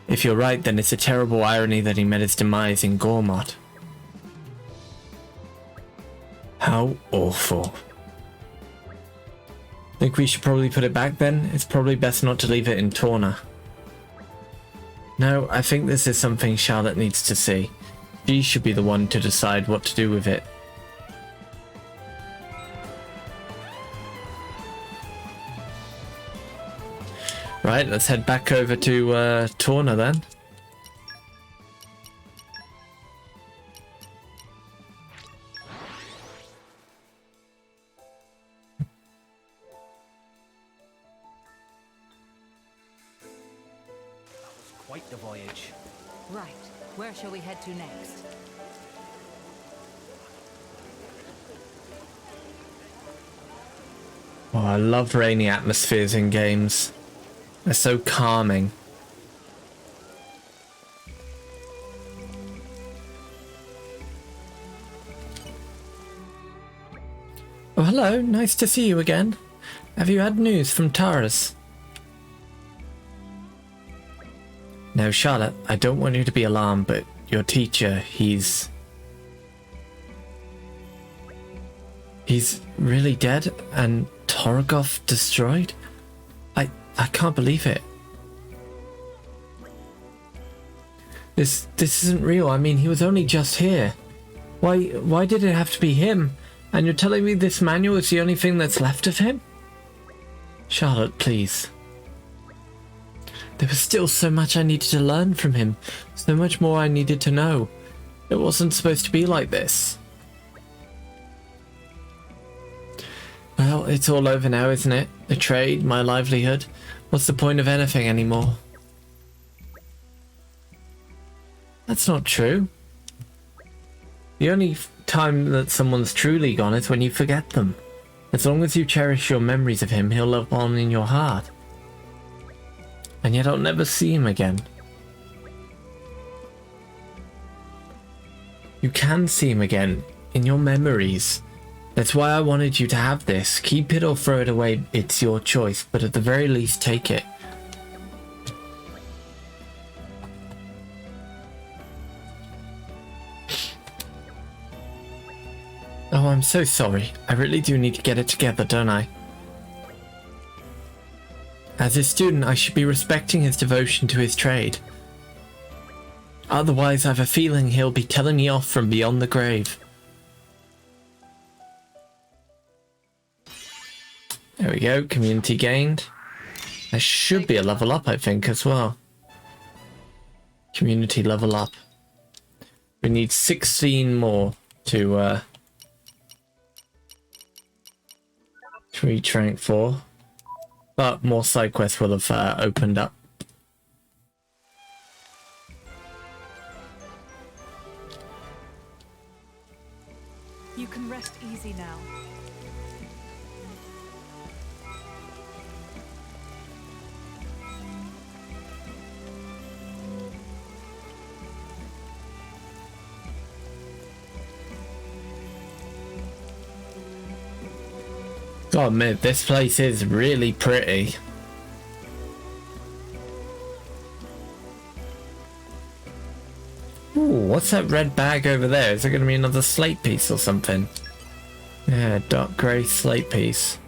If you're right, then it's a terrible irony that he met his demise in Gormott. How awful. Think we should probably put it back then? It's probably best not to leave it in Torna. No, I think this is something Charlotte needs to see. She should be the one to decide what to do with it. Right, let's head back over to Torna then. Quite the voyage. Right. Where shall we head to next? Oh, I love rainy atmospheres in games. They're so calming. Oh, hello. Nice to see you again. Have you had news from Taras? Now, Charlotte, I don't want you to be alarmed, but your teacher, he's really dead and Torgoth destroyed? I can't believe it. This isn't real. I mean, he was only just here. Why did it have to be him? And you're telling me this manual is the only thing that's left of him? Charlotte, please. There was still so much I needed to learn from him. So much more I needed to know. It wasn't supposed to be like this. Well, it's all over now, isn't it? The trade, my livelihood. What's the point of anything anymore? That's not true. The only time that someone's truly gone is when you forget them. As long as you cherish your memories of him, he'll live on in your heart. And yet I'll never see him again. You can see him again, in your memories. That's why I wanted you to have this. Keep it or throw it away, it's your choice, but at the very least take it. Oh, I'm so sorry. I really do need to get it together, don't I? As a student, I should be respecting his devotion to his trade. Otherwise, I have a feeling he'll be telling me off from beyond the grave. There we go, community gained. There should be a level up, I think, as well. Community level up. We need 16 more to reach rank 4. But more side quests will have opened up. You can rest easy now. Gotta admit, this place is really pretty. Ooh, what's that red bag over there? Is there going to be another slate piece or something? Yeah, dark grey slate piece.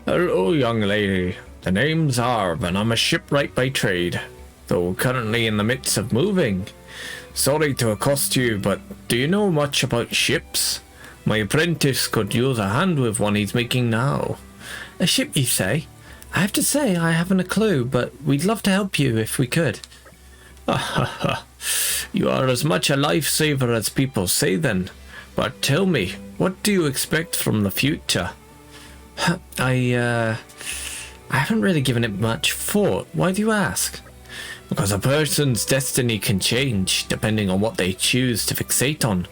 Hello, young lady. The name's Arv, and I'm a shipwright by trade, though currently in the midst of moving. Sorry to accost you, but do you know much about ships? My apprentice could use a hand with one he's making now. A ship, you say? I have to say I haven't a clue, but we'd love to help you if we could. Ha ha ha. You are as much a lifesaver as people say then. But tell me, what do you expect from the future? I haven't really given it much thought. Why do you ask? Because a person's destiny can change depending on what they choose to fixate on.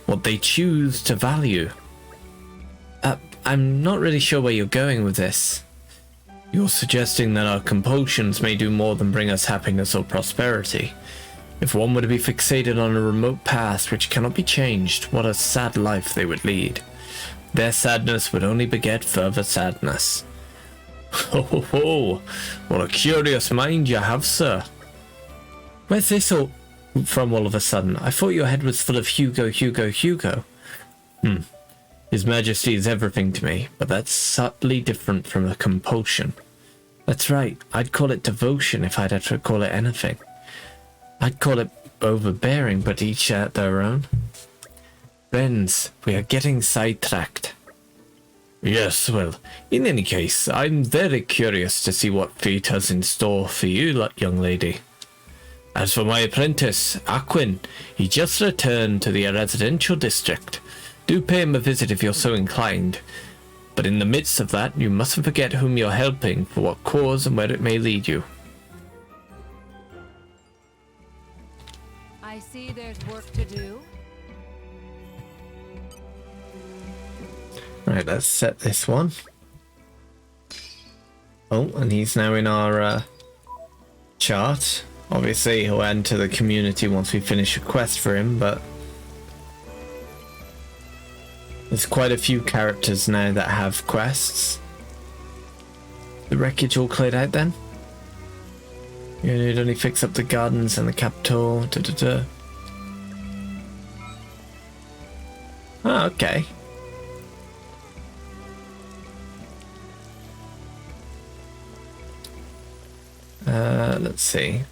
What they choose to value. I'm not really sure where you're going with this. You're suggesting that our compulsions may do more than bring us happiness or prosperity. If one were to be fixated on a remote past which cannot be changed, what a sad life they would lead. Their sadness would only beget further sadness. Ho ho ho! What a curious mind you have, sir. Where's this all from all of a sudden? I thought your head was full of Hugo. His Majesty is everything to me, but that's subtly different from a compulsion. That's right, I'd call it devotion if I'd had to call it anything. I'd call it overbearing, but each at their own. Friends, we are getting sidetracked. Yes, well, in any case, I'm very curious to see what fate has in store for you, young lady. As for my apprentice, Aquin, he just returned to the residential district. Do pay him a visit if you're so inclined. But in the midst of that, you mustn't forget whom you're helping, for what cause and where it may lead you. I see there's work to do. Right, let's set this one. Oh, and he's now in our chart. Obviously, he'll add to the community once we finish a quest for him, but there's quite a few characters now that have quests. The wreckage all cleared out then? You'd only fix up the gardens and the capital. Oh, okay. Let's see.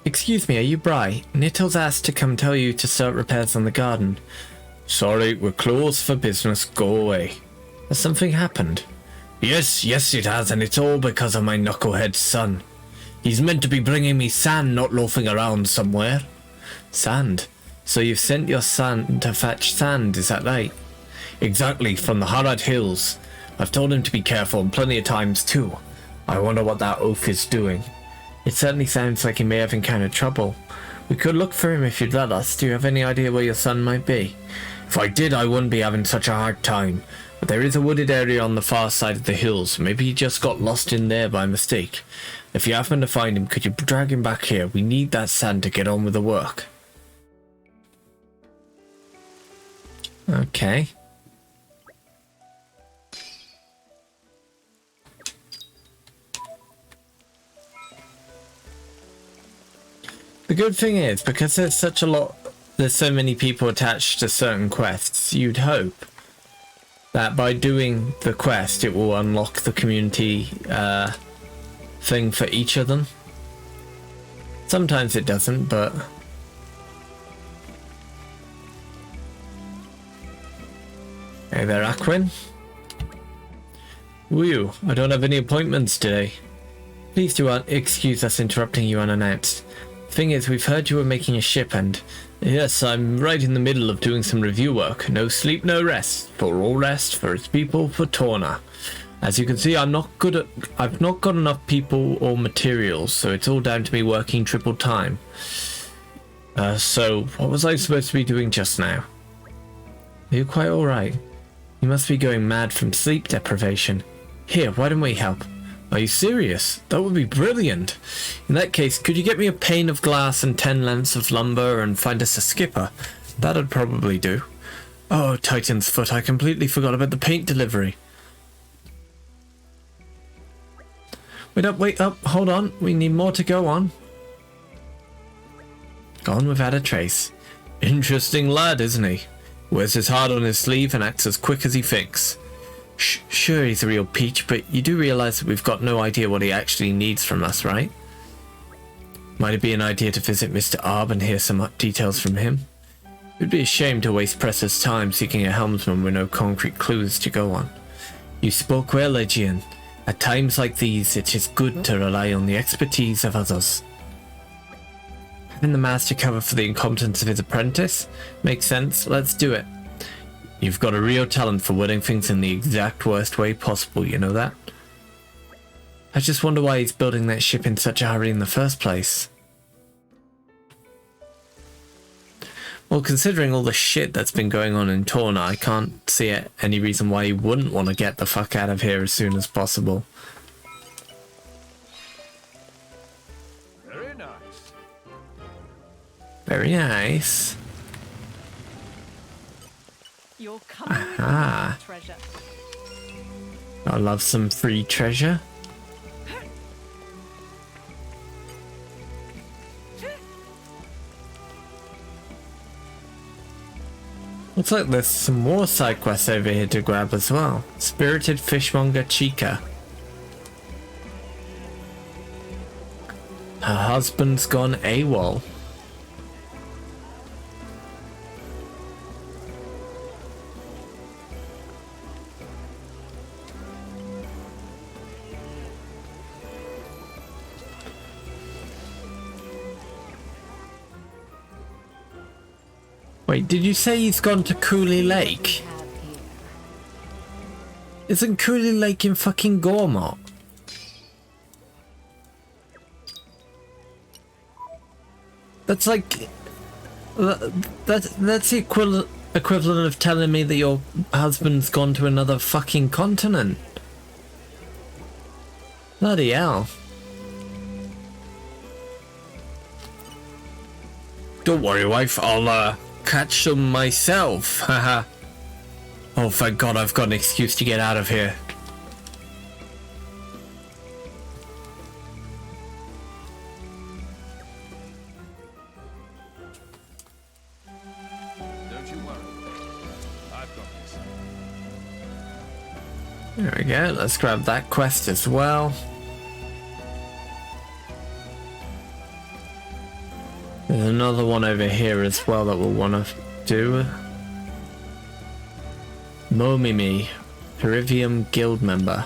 Excuse me, are you Bry? Nittle's asked to come tell you to start repairs on the garden. Sorry, we're closed for business. Go away. Has something happened? Yes, it has, and it's all because of my knucklehead son. He's meant to be bringing me sand, not loafing around somewhere. Sand? So you've sent your son to fetch sand, is that right? Exactly, from the Harad Hills. I've told him to be careful, and plenty of times too. I wonder what that oaf is doing. It certainly sounds like he may have encountered trouble. We could look for him if you'd let us. Do you have any idea where your son might be? If I did, I wouldn't be having such a hard time. But there is a wooded area on the far side of the hills. Maybe he just got lost in there by mistake. If you happen to find him, could you drag him back here? We need that sand to get on with the work. Okay. The good thing is, because there's so many people attached to certain quests, you'd hope that by doing the quest it will unlock the community thing for each of them. Sometimes it doesn't, but hey there, Aquin. Woo, I don't have any appointments today. Please do excuse us interrupting you unannounced. Thing is, we've heard you were making a ship, and yes, I'm right in the middle of doing some review work. No sleep, no rest. For all rest, for its people, for Torna. As you can see, I've not got enough people or materials, so it's all down to me working triple time. So what was I supposed to be doing just now? Are you quite alright? You must be going mad from sleep deprivation. Here, why don't we help? Are you serious? That would be brilliant. In that case, could you get me a pane of glass and 10 lengths of lumber and find us a skipper? That'd probably do. Oh, Titan's foot, I completely forgot about the paint delivery. Wait up, hold on. We need more to go on. Gone without a trace. Interesting lad, isn't he? Wears his heart on his sleeve and acts as quick as he thinks. Sure, he's a real peach, but you do realise that we've got no idea what he actually needs from us, right? Might it be an idea to visit Mr. Arb and hear some details from him? It would be a shame to waste precious time seeking a helmsman with no concrete clues to go on. You spoke well, Aegean. At times like these, it is good to rely on the expertise of others. Having the master cover for the incompetence of his apprentice? Makes sense, let's do it. You've got a real talent for wording things in the exact worst way possible, you know that? I just wonder why he's building that ship in such a hurry in the first place. Well, considering all the shit that's been going on in Torna, I can't see any reason why you wouldn't want to get the fuck out of here as soon as possible. Very nice. Very nice. You're coming with Ah. me, treasure. I love some free treasure. Looks like there's some more side quests over here to grab as well. Spirited Fishmonger Chica. Her husband's gone AWOL. Wait, did you say he's gone to Cooley Lake? Isn't Cooley Lake in fucking Gormott? That's like... That's the equivalent of telling me that your husband's gone to another fucking continent. Bloody hell. Don't worry, wife, I'll catch some myself. Haha. Oh, thank God I've got an excuse to get out of here. Don't you worry. I've got this. There we go, let's grab that quest as well. There's another one over here as well that we'll want to do. Momimi, Perivium Guild member.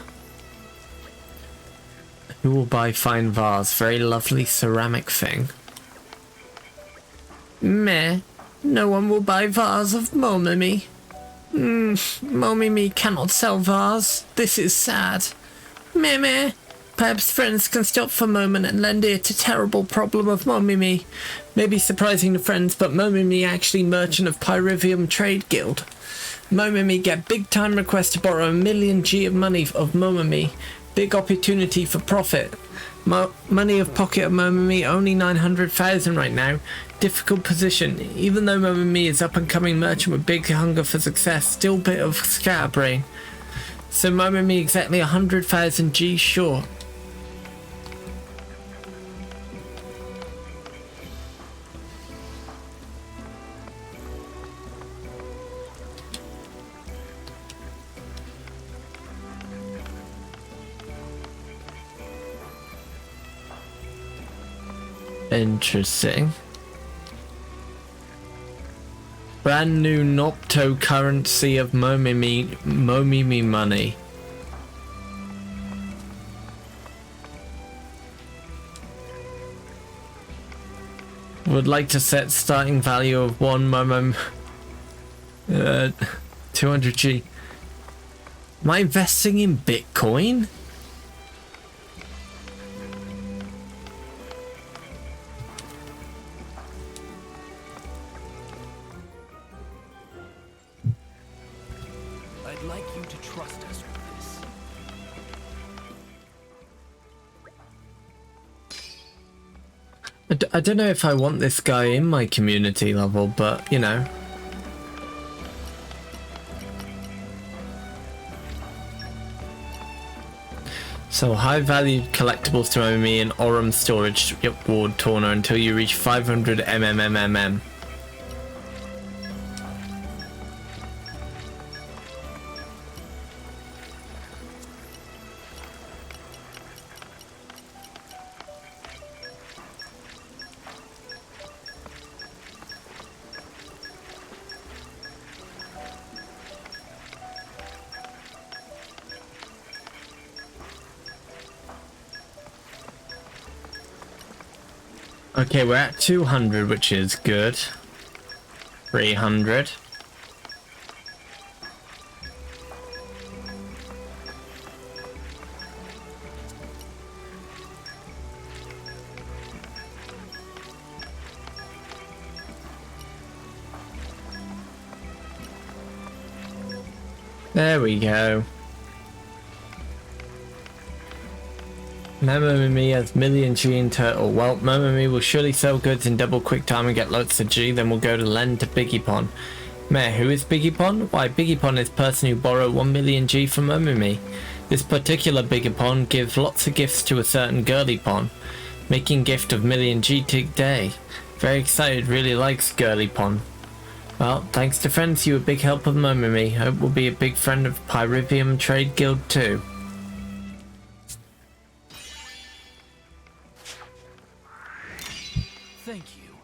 Who will buy fine vase? Very lovely ceramic thing. Meh. No one will buy vase of Momimi. Momimi cannot sell vase. This is sad. Meh meh. Perhaps friends can stop for a moment and lend ear to terrible problem of Momimi. Maybe surprising to friends, but Momimi actually merchant of Pyrivium Trade Guild. Momimi get big time request to borrow 1 million G of money of Momimi. Big opportunity for profit. Money of pocket of Momimi only 900,000 right now. Difficult position. Even though Momimi is up and coming merchant with big hunger for success, still bit of scatterbrain. So Momimi exactly 100,000 G short. Interesting. Brand new Nocto currency of Momimi money. Would like to set starting value of 1 200G. Am I investing in Bitcoin? I'd like you to trust us with this. I don't know if I want this guy in my community level, but you know. So high valued collectibles to me in Aurum storage ward Torna until you reach 500 MMMMM. Okay, we're at 200, which is good. 300. There we go. Mamami has million G in turtle. Well, Mamami will surely sell goods in double quick time and get lots of G, then we'll go to lend to Biggie Pon. Meh, who is Biggie Pon? Why, Biggie Pon is person who borrowed 1 million G from Mamami. This particular Biggie Pon gives lots of gifts to a certain girly pon. Making gift of million G tick day. Very excited, really likes girly pon. Well, thanks to friends, you a big help of Mamami. Hope we'll be a big friend of Pyrivium Trade Guild too. Thank you.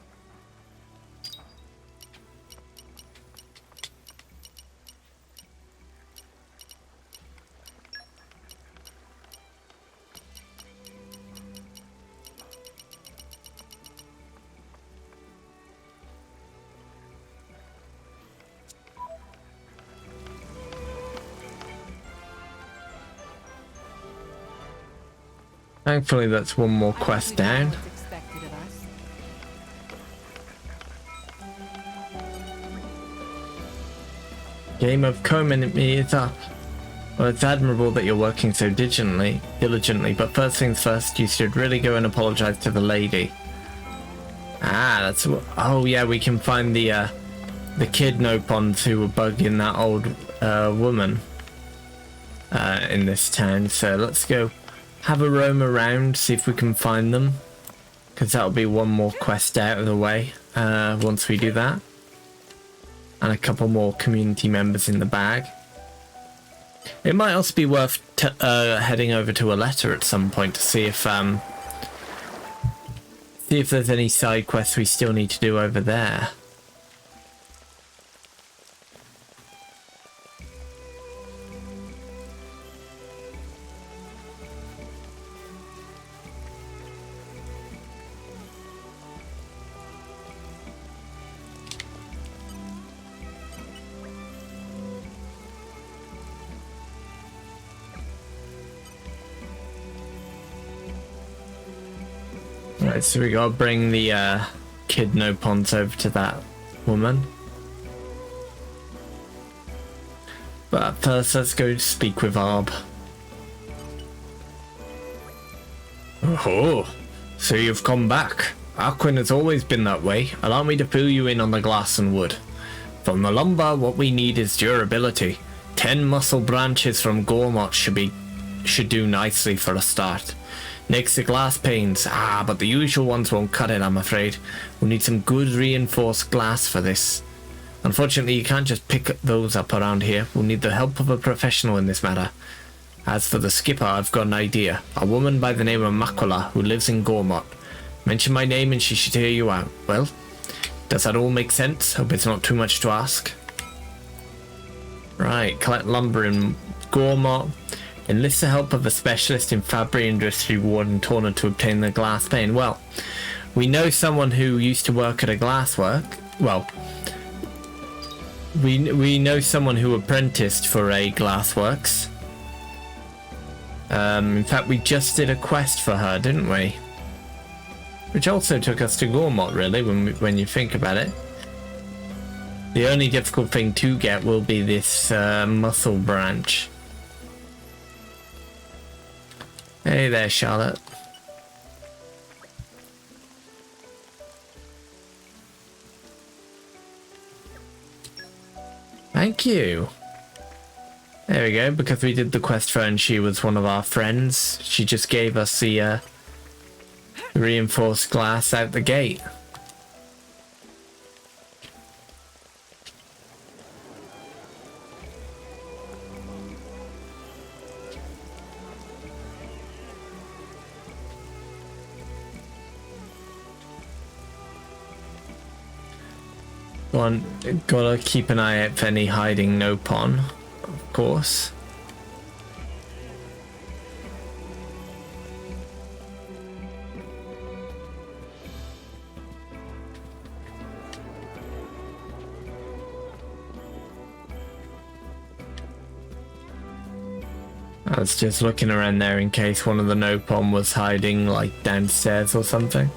Thankfully that's one more quest down. What's expected of us. Game of Co-Mini is up. Well, it's admirable that you're working so diligently, but first things first, you should really go and apologize to the lady. Ah, that's what. Oh yeah, we can find the kid Nopons who were bugging that old woman in this town. So let's go have a roam around, see if we can find them, because that'll be one more quest out of the way once we do that, and a couple more community members in the bag. It might also be worth heading over to a letter at some point to see if there's any side quests we still need to do over there. Right, so we gotta bring the kid Nopons over to that woman. But first, let's go speak with Arb. Oh, so you've come back. Aquin has always been that way. Allow me to fill you in on the glass and wood. From the lumber, what we need is durability. 10 muscle branches from Gormot should do nicely for a start. Next, the glass panes. But the usual ones won't cut it, I'm afraid. We'll need some good reinforced glass for this. Unfortunately, you can't just pick those up around here. We'll need the help of a professional in this matter. As for the skipper, I've got an idea. A woman by the name of Makula, who lives in Gormot. Mention my name and she should hear you out. Well, does that all make sense? Hope it's not too much to ask. Right, collect lumber in Gormot. Enlist the help of a specialist in fabric industry ward in Torna to obtain the glass pane. Well, we know someone who used to work at a glasswork. Well, we know someone who apprenticed for a glassworks. In fact, we just did a quest for her, didn't we? Which also took us to Gormot, really, when you think about it. The only difficult thing to get will be this muscle branch. Hey there, Charlotte. Thank you. There we go, because we did the quest for her and she was one of our friends. She just gave us the reinforced glass out the gate. Gotta keep an eye out for any hiding Nopon, of course. I was just looking around there in case one of the Nopon was hiding like downstairs or something.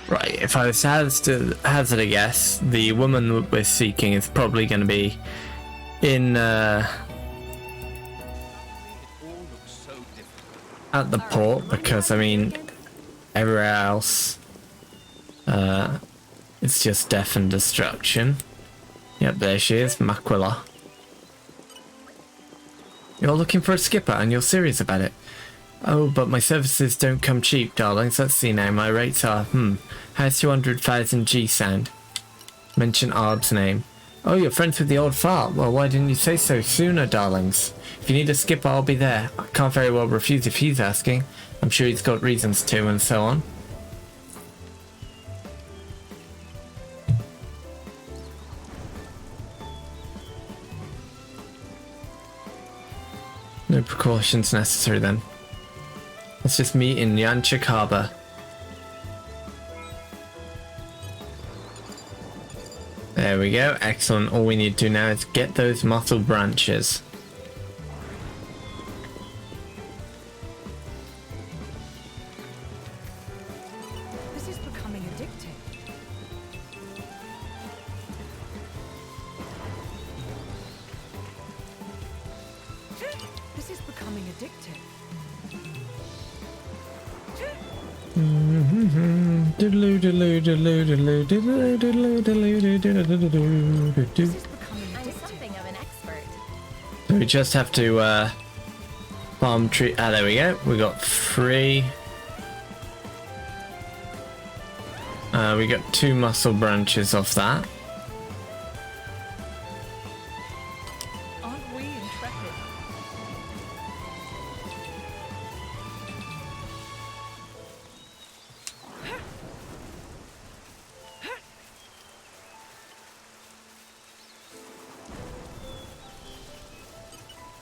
Right, if I was to hazard a guess, the woman we're seeking is probably going to be in at the port, because I mean everywhere else it's just death and destruction. Yep, there she is, Maquilla. You're looking for a skipper and you're serious about it. Oh, but my services don't come cheap, darlings. Let's see now. My rates are, how's 200,000 G sound? Mention Arb's name. Oh, you're friends with the old fart. Well, why didn't you say so sooner, darlings? If you need a skipper, I'll be there. I can't very well refuse if he's asking. I'm sure he's got reasons to, and so on. No precautions necessary then. Let's just meet in Yanchik Harbor. There we go, excellent. All we need to do now is get those muscle branches. This is becoming addictive. This is becoming addictive. This is becoming I'm addictive. something of an expert. So we just have to farm tree. Ah, there we go. We got 3. We got 2 muscle branches off that. Aren't we intrepid?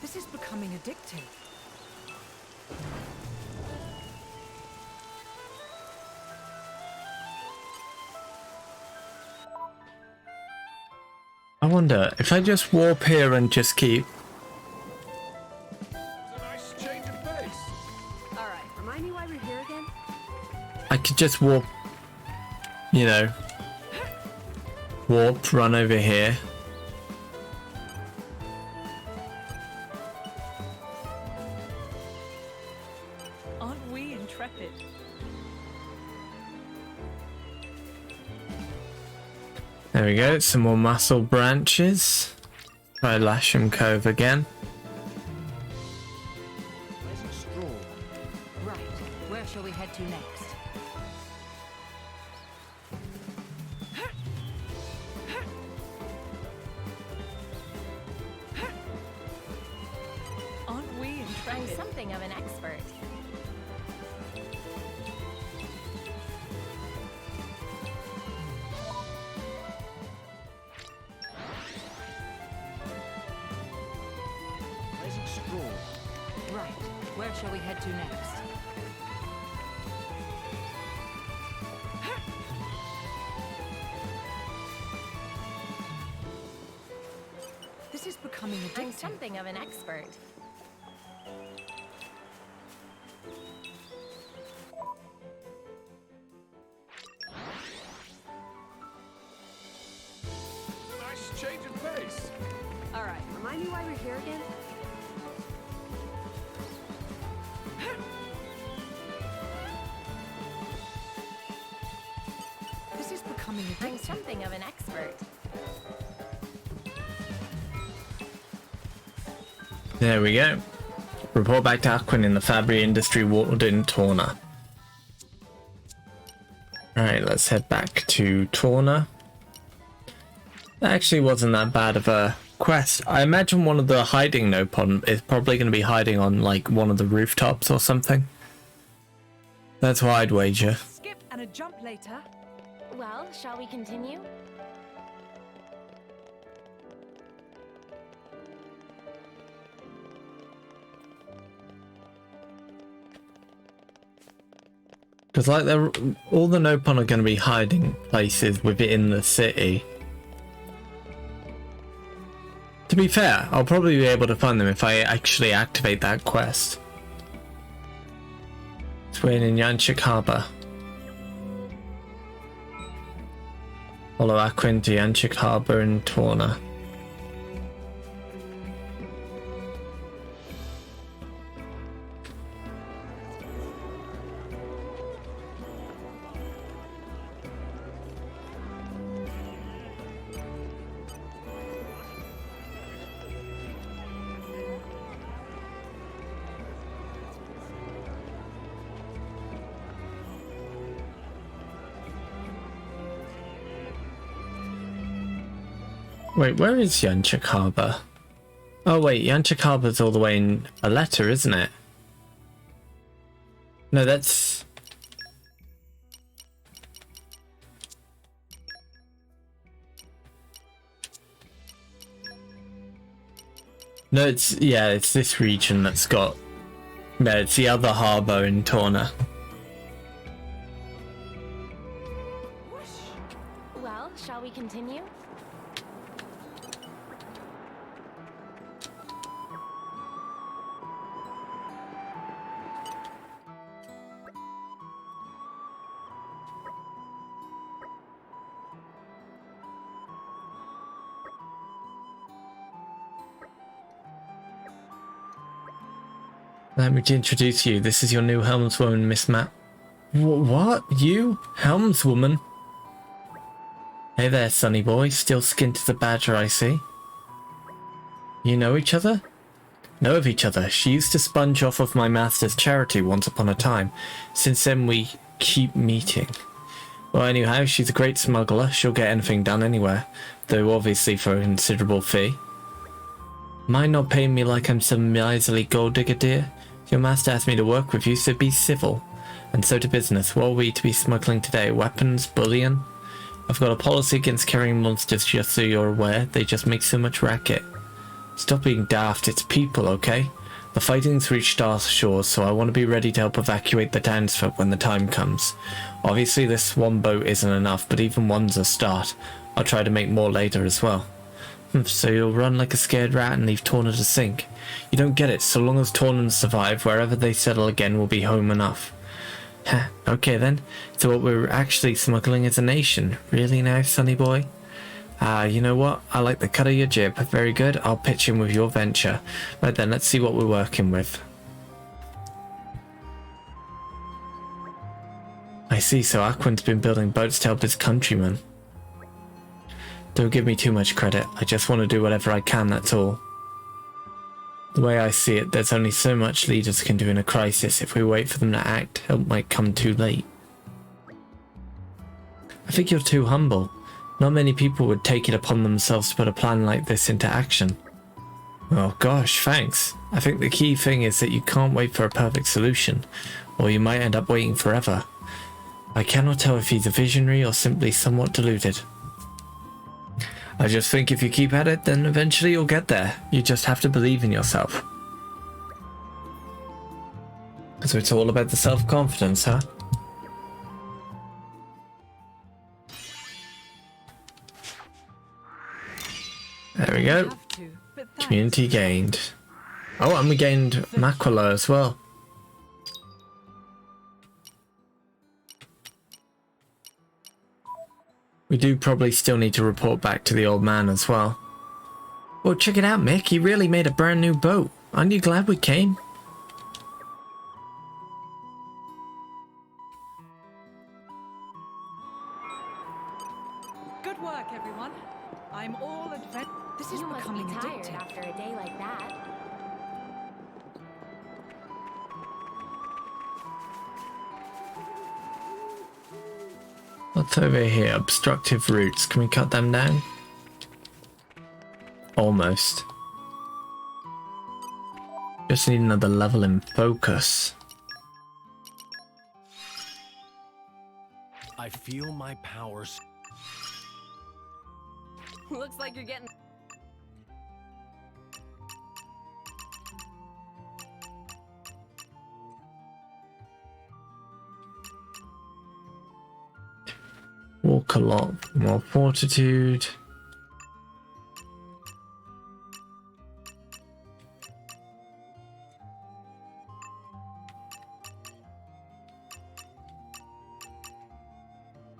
This is becoming addictive. I wonder if I just warp here and just keep. It's a nice change of pace. Alright, remind me why we're here again? I could just warp, you know, run over here. Aren't we intrepid? There we go, some more muscle branches. Try Lasham Cove again. Right. Where shall we head to next? Aren't we I'm intrepid? something of an expert. Pleasant stroll. Right. Where shall we head to next? This is becoming I'm addictive. something of an expert. It's a nice change of pace. Alright, remind me why we're here again? This is becoming I'm addictive. something of an expert. There we go. Report back to Aquin in the Fabry Industry Ward in Torna. Alright, let's head back to Torna. That actually wasn't that bad of a quest. I imagine one of the hiding Nopon is probably going to be hiding on like one of the rooftops or something. That's what I'd wager. Skip and a jump later. Well, shall we continue? Because like all the Nopon are going to be hiding places within the city. To be fair, I'll probably be able to find them if I actually activate that quest. It's waiting in Yanchik Harbor. Follow Aquin to Yanchik Harbour in Torna. Wait, where is Yanchik Harbour? Oh wait, Yanchik Harbour's all the way in a letter, isn't it? No, that's... No, it's... yeah, it's this region that's got... No, it's the other harbour in Torna. Well, shall we continue? Let me introduce you. This is your new helmswoman, Miss Matt. What? You? Helmswoman? Hey there, sonny boy. Still skinned to the badger, I see. You know each other? Know of each other. She used to sponge off of my master's charity once upon a time. Since then, we keep meeting. Well, anyhow, she's a great smuggler. She'll get anything done anywhere, though obviously for a considerable fee. Mind not paying me like I'm some miserly gold digger, dear? Your master asked me to work with you, so be civil. And so to business. What are we to be smuggling today? Weapons? Bullion? I've got a policy against carrying monsters, just so you're aware. They just make so much racket. Stop being daft. It's people, okay? The fighting's reached our shores, so I want to be ready to help evacuate the townsfolk when the time comes. Obviously, this one boat isn't enough, but even one's a start. I'll try to make more later as well. So you'll run like a scared rat and leave Torna to sink. You don't get it. So long as Tornans survive, wherever they settle again will be home enough. Heh, okay then. So what we're actually smuggling is a nation. Really now, sonny boy? You know what? I like the cut of your jib. Very good. I'll pitch in with your venture. Right then, let's see what we're working with. I see, so Aquin's been building boats to help his countrymen. Don't give me too much credit. I just want to do whatever I can, that's all. The way I see it, there's only so much leaders can do in a crisis. If we wait for them to act, help might come too late. I think you're too humble. Not many people would take it upon themselves to put a plan like this into action. Oh gosh, thanks. I think the key thing is that you can't wait for a perfect solution, or you might end up waiting forever. I cannot tell if he's a visionary or simply somewhat deluded. I just think if you keep at it, then eventually you'll get there. You just have to believe in yourself. So it's all about the self-confidence, huh? There we go. Have to, but thanks. Community gained. Oh, and we gained Makula as well. We do probably still need to report back to the old man as well. Well, check it out, Mick. He really made a brand new boat. Aren't you glad we came? Good work, everyone. I'm all advent. This is You must be becoming tired addictive. after a day like that. What's over here? Obstructive routes. Can we cut them down? Almost. Just need another level in focus. I feel my powers. Looks like you're getting... Walk a lot more fortitude.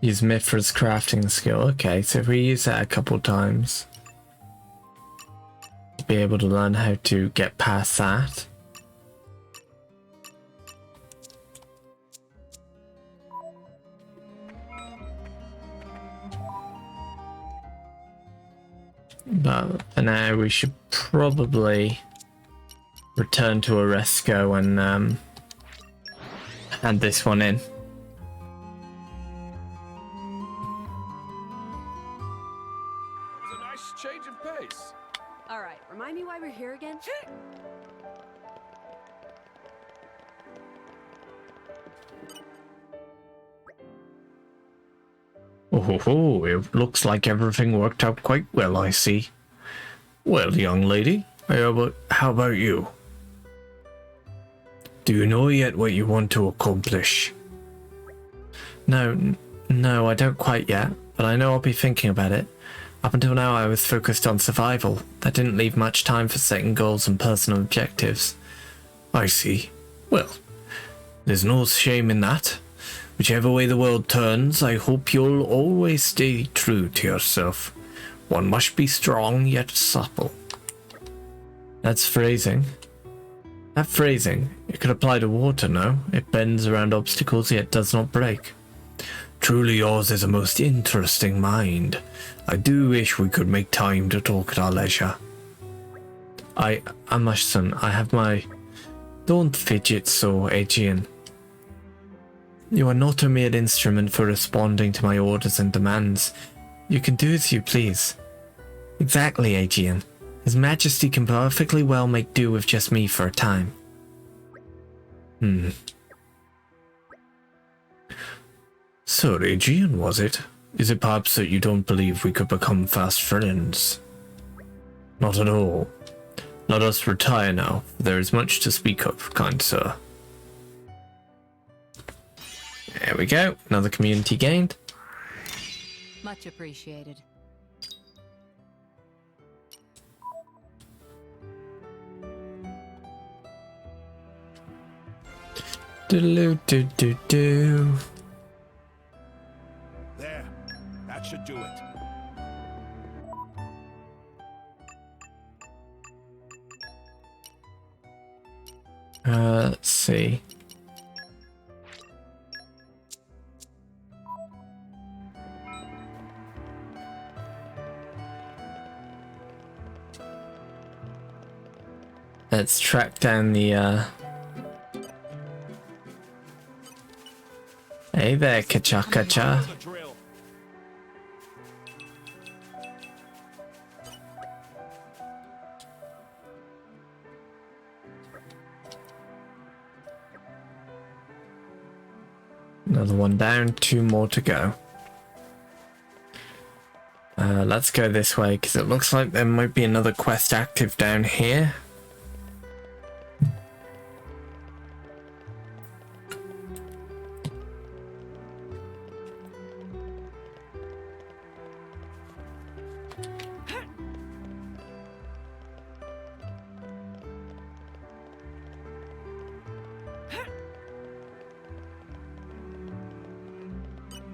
Use Mithra's crafting skill. Okay, so if we use that a couple times, be able to learn how to get past that. But for now, we should probably return to Oresco and add this one in. It's a nice change of pace. All right, remind me why we're here again? Oh, it looks like everything worked out quite well, I see. Well, young lady, how about you? Do you know yet what you want to accomplish? No, I don't quite yet, but I know I'll be thinking about it. Up until now, I was focused on survival. That didn't leave much time for setting goals and personal objectives. I see. Well, there's no shame in that. Whichever way the world turns, I hope you'll always stay true to yourself. One must be strong yet supple. That's phrasing. That phrasing, it could apply to water, no? It bends around obstacles yet does not break. Truly yours is a most interesting mind. I do wish we could make time to talk at our leisure. I mustn't. I have my... Don't fidget so, Aegean. You are not a mere instrument for responding to my orders and demands. You can do as you please. Exactly, Aegean. His Majesty can perfectly well make do with just me for a time. So, Aegean, was it? Is it perhaps that you don't believe we could become fast friends? Not at all. Let us retire now, for there is much to speak of, kind sir. There we go, another community gained. Much appreciated. Do. There. That should do it. Let's see. Let's track down the Hey there, Kacha. The drill. Another one down, 2 more to go. Let's go this way, because it looks like there might be another quest active down here.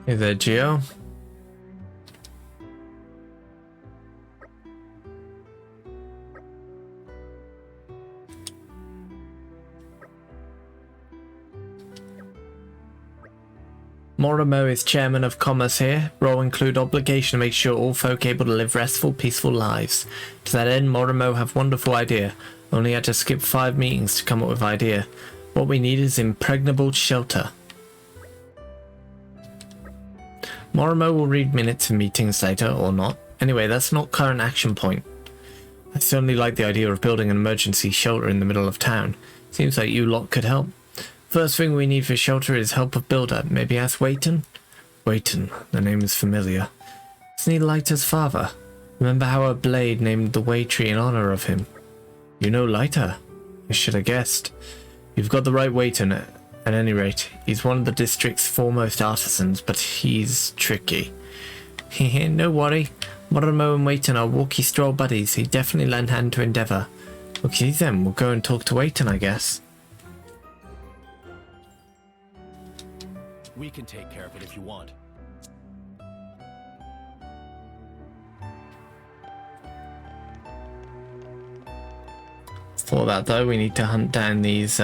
Hey there, Geo. Morimo is chairman of commerce here. Role include obligation to make sure all folk able to live restful, peaceful lives. To that end, Morimo have wonderful idea. Only had to skip 5 meetings to come up with idea. What we need is impregnable shelter. Morimo will read minutes of meetings later, or not. Anyway, that's not current action point. I certainly like the idea of building an emergency shelter in the middle of town. Seems like you lot could help. First thing we need for shelter is help of builder. Maybe ask Wayton? Wayton, the name is familiar. Isn't he Lyta's father? Remember how a blade named the Way Tree in honor of him? You know Lyta? I should have guessed. You've got the right Wayton. At any rate, he's one of the district's foremost artisans, but he's tricky. Hehe, no worry. Morimo and Wayton are walkie stroll buddies. He definitely lend hand to endeavour. Okay then, we'll go and talk to Wayton, I guess. We can take care of it if you want. before that though, we need to hunt down these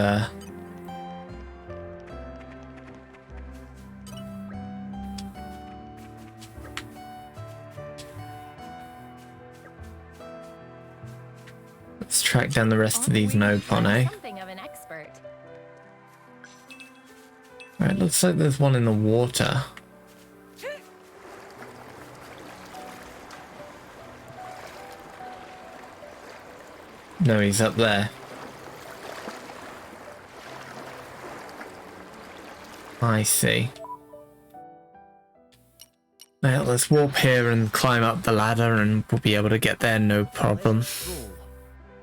let's track down the rest of these Nopon, eh? Something of an expert. Right, looks like there's one in the water. No, he's up there. I see. Well, let's warp here and climb up the ladder and we'll be able to get there no problem.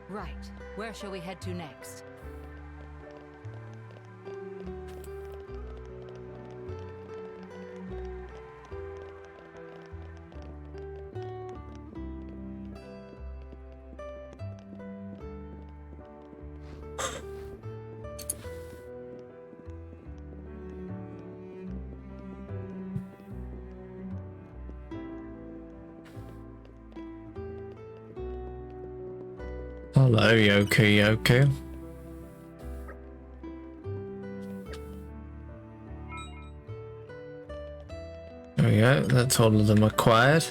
Right. Where shall we head to next? Hello, Yoku Yoku. There we go, that's all of them acquired.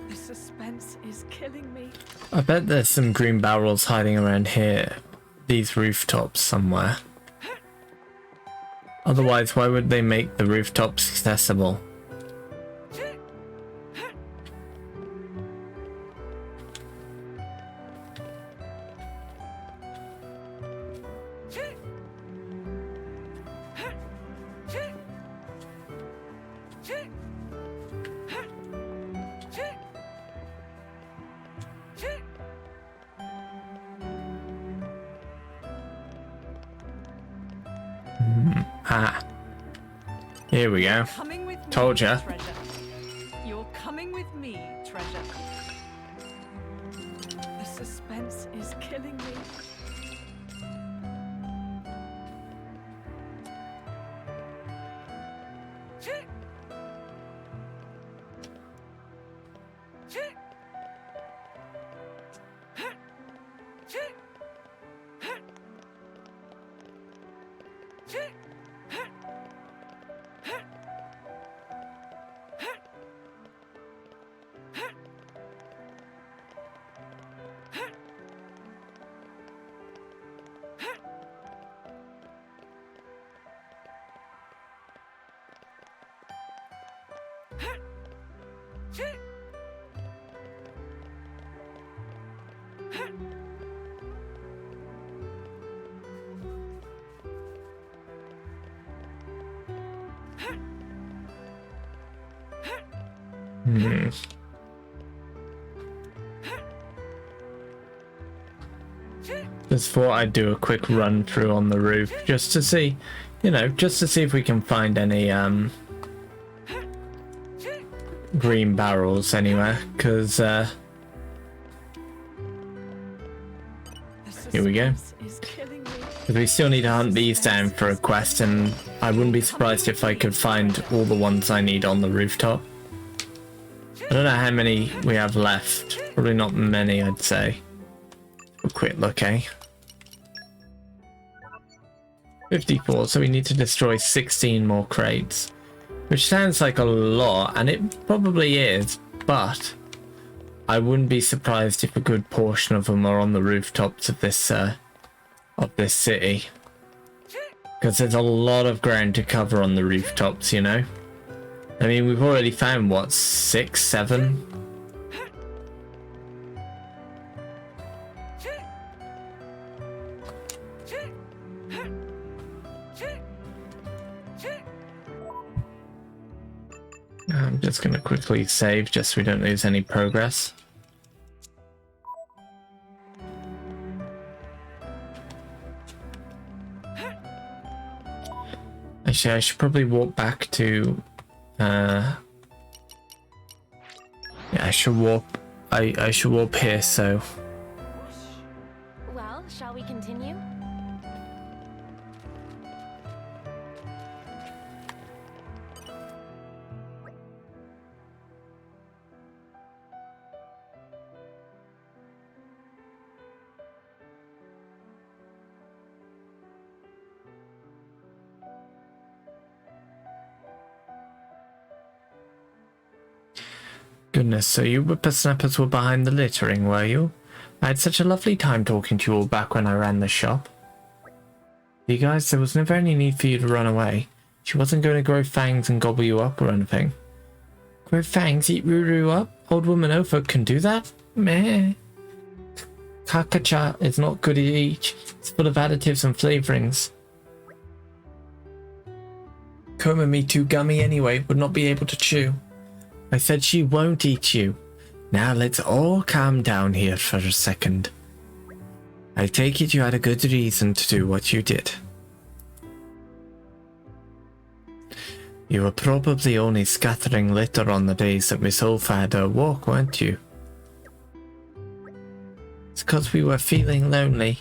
The suspense is killing me. I bet there's some green barrels hiding around here. These rooftops somewhere. Otherwise, why would they make the rooftops accessible? Ah. Here we go. Coming with me, Told ya. treasure. You're coming with me, treasure. The suspense is killing me. Just thought I'd do a quick run through on the roof just to see, you know, just to see if we can find any green barrels anywhere, because here we go. Because we still need to hunt these down for a quest, and I wouldn't be surprised if I could find all the ones I need on the rooftop. I don't know how many we have left. Probably not many, I'd say. A quick look, eh? 54, so we need to destroy 16 more crates. Which sounds like a lot, and it probably is, but I wouldn't be surprised if a good portion of them are on the rooftops of this city. Because there's a lot of ground to cover on the rooftops, you know? I mean, we've already found, what, 6, 7? I'm just going to quickly save just so we don't lose any progress. Actually, I should probably walk back to... yeah, I should warp. I should warp here, so... Well, shall we continue? Goodness, so you whippersnappers were behind the littering, were you? I had such a lovely time talking to you all back when I ran the shop. You guys, there was never any need for you to run away. She wasn't going to grow fangs and gobble you up or anything. Grow fangs, eat Ruru up? Old woman Opha can do that? Meh. Kakacha is not good to eat. It's full of additives and flavorings. Koma me too gummy anyway, would not be able to chew. I said she won't eat you. Now let's all calm down here for a second. I take it you had a good reason to do what you did. You were probably only scattering litter on the days that Miss Olfa had her walk, weren't you? It's 'cause we were feeling lonely.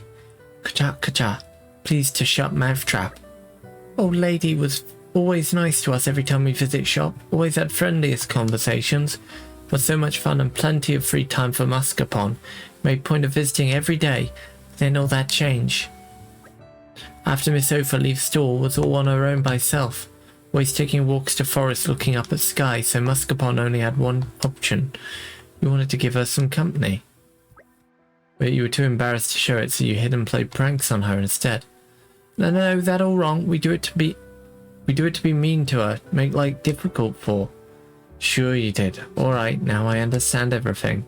Kacha kacha, please to shut mouthtrap. Old lady was always nice to us every time we visit shop. Always had friendliest conversations. Was so much fun and plenty of free time for Muscapon. Made point of visiting every day. Then all that change. After Miss Opha leaves store, was all on her own by herself. Always taking walks to forest looking up at sky, so Muscapon only had one option. You wanted to give her some company. But you were too embarrassed to show it, so you hid and played pranks on her instead. No, that all wrong. We do it to be mean to her, make life difficult for. Sure you did. Alright, now I understand everything.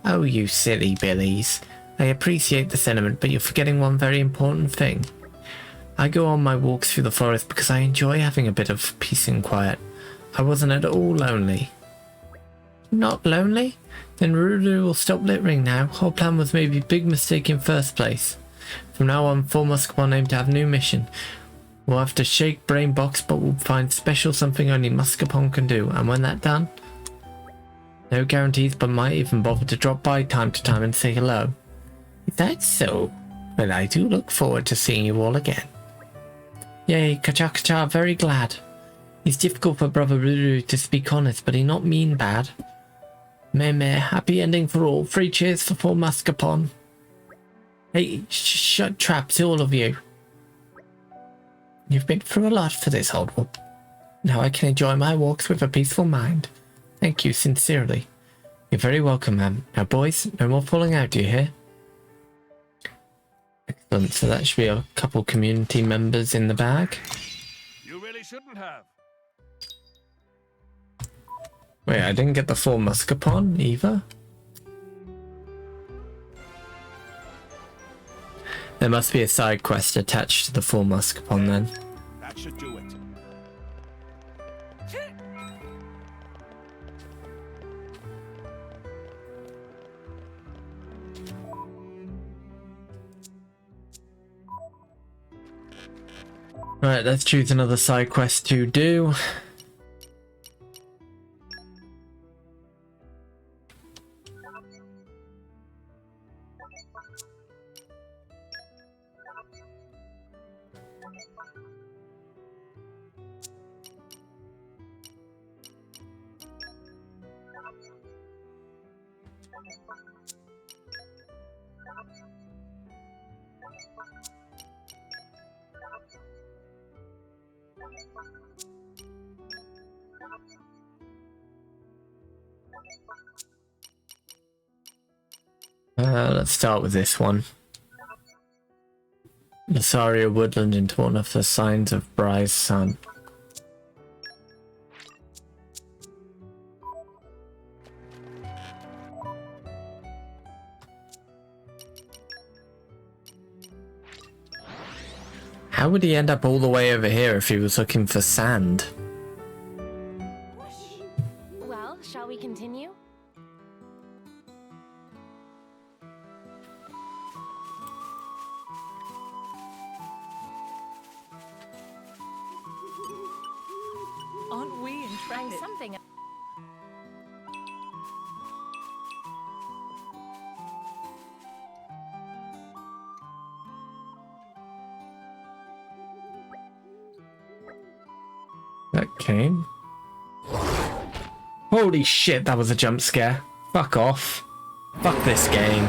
Oh, you silly billies. I appreciate the sentiment, but you're forgetting one very important thing. I go on my walks through the forest because I enjoy having a bit of peace and quiet. I wasn't at all lonely. Not lonely? Then Ruru will stop littering now. Whole plan was maybe a big mistake in first place. From now on, 4 Muscapon aim to have new mission. We'll have to shake brain box, but we'll find special something only Muscapon can do. And when that's done, no guarantees, but might even bother to drop by time to time and say hello. If that's so, well, I do look forward to seeing you all again. Yay, Kacha, very glad. It's difficult for Brother Ruru to speak honest, but he not mean bad. Meh, happy ending for all. 3 cheers for poor Muscapon. Hey, shut traps, all of you. You've been through a lot for this, old one. Now I can enjoy my walks with a peaceful mind. Thank you sincerely. You're very welcome, ma'am. Now, boys, no more falling out, do you hear? Excellent. So that should be a couple community members in the bag. You really shouldn't have. Wait, I didn't get the 4 Muscapon either. There must be a side quest attached to the 4 Muscapon then. That should do it. Right, let's choose another side quest to do. Let's start with this one. Lasaria Woodland in Torna for signs of Bry's son. How would he end up all the way over here if he was looking for sand? Well, shall we continue? Aren't we I'm intrepid? something. That came. Holy shit, that was a jump scare. Fuck off. Fuck this game.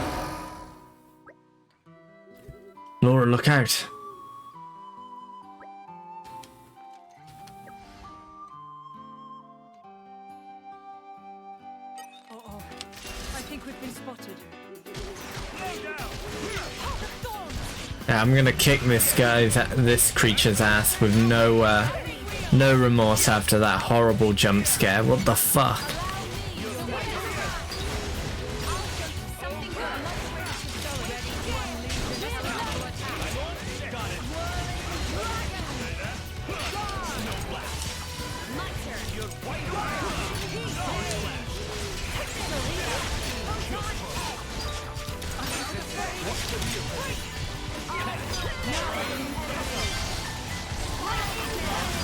Laura, look out. Uh-oh. I think we've been spotted. Yeah, I'm gonna kick this creature's ass with no remorse after that horrible jump scare. What the fuck?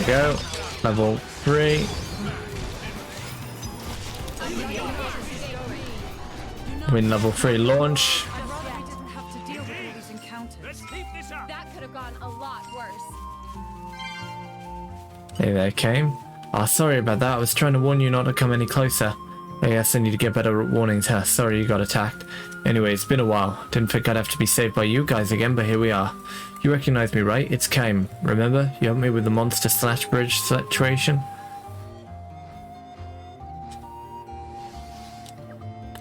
Go. Level 3. Win level 3 launch. I'd rather we didn't have to deal with all these encounters. That could have gone a lot worse. Hey there, came. Oh, sorry about that. I was trying to warn you not to come any closer. I guess I need to get better warnings, huh? Sorry you got attacked. Anyway, it's been a while. Didn't think I'd have to be saved by you guys again, but here we are. You recognize me, right? It's Kame. Remember? You helped me with the monster slash bridge situation?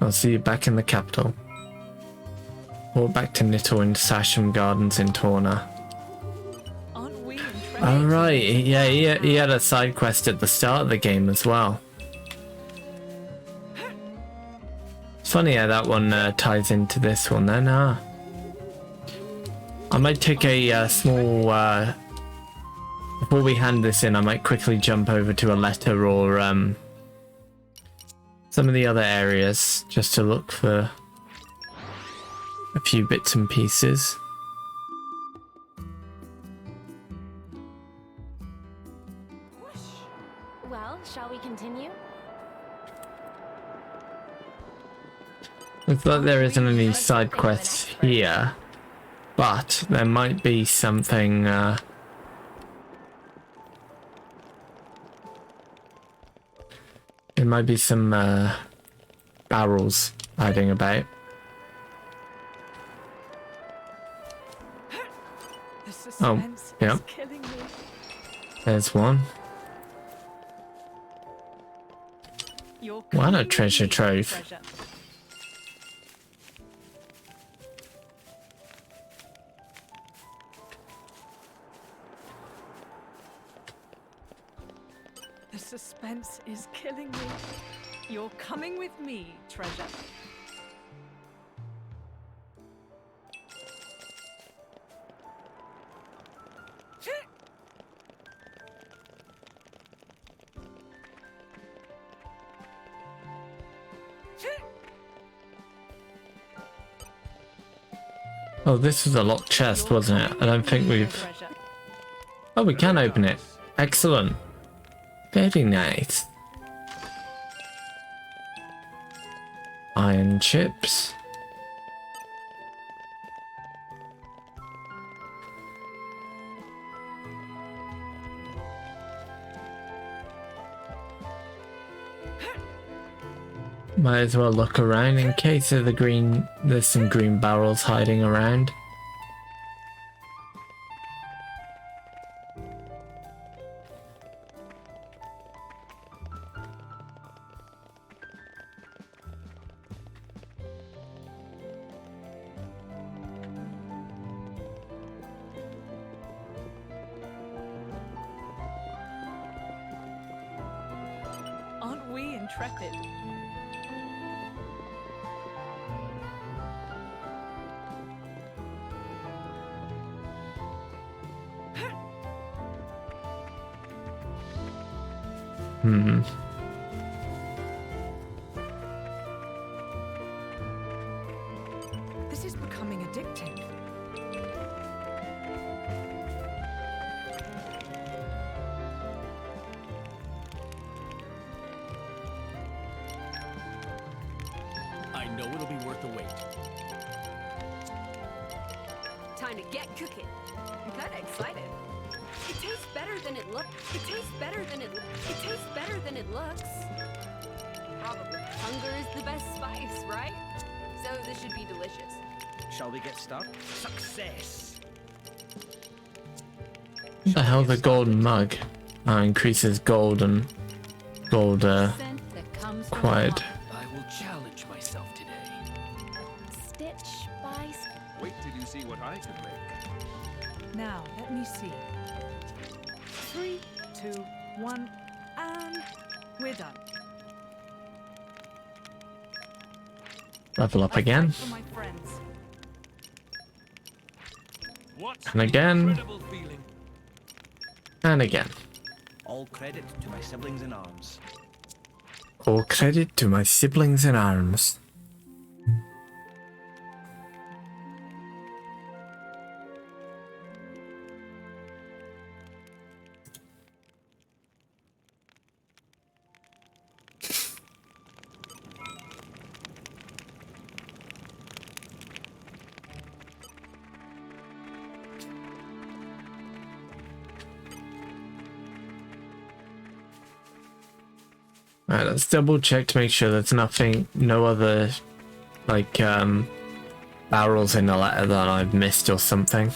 I'll see you back in the capital. Or back to Nitto and Sasham Gardens in Torna. Aren't we intrepid? Alright, yeah, he had a side quest at the start of the game as well. It's funny how that one ties into this one then, huh? I might take a small... before we hand this in, I might quickly jump over to a letter or some of the other areas just to look for a few bits and pieces. Well, shall we continue? Looks like there isn't any side quests here, but there might be something. There might be some barrels hiding about. The suspense yeah. is killing me. There's one. You're What a coming with treasure me, trove. treasure. The suspense is killing me. You're coming with me, treasure. Oh, this was a locked chest, wasn't it? I don't think we've... Treasure. Oh, we can open it. Excellent. Very nice. Iron chips. Might as well look around in case of there's some green barrels hiding around. Aren't we intrepid? Hmm. This is becoming addictive. I know it'll be worth the wait. Time to get cooking. I'm kinda excited. It tastes better than it looks. It tastes better than it tastes better than it looks. Probably. Hunger is the best spice, right? So this should be delicious. Shall we get started? Success! What the hell, the golden mug? Increases gold and gold Scent that comes from quiet. I will challenge myself today. Stitch by Wait till you see what I can make. Now, let me see. 3, 2, 1, and we're done. Level up A again. fight for my friends. What's And again. incredible feeling? And again. All credit to my siblings in arms. All credit to my siblings in arms. Alright, let's double check to make sure there's nothing, no other, like, barrels in the letter that I've missed or something.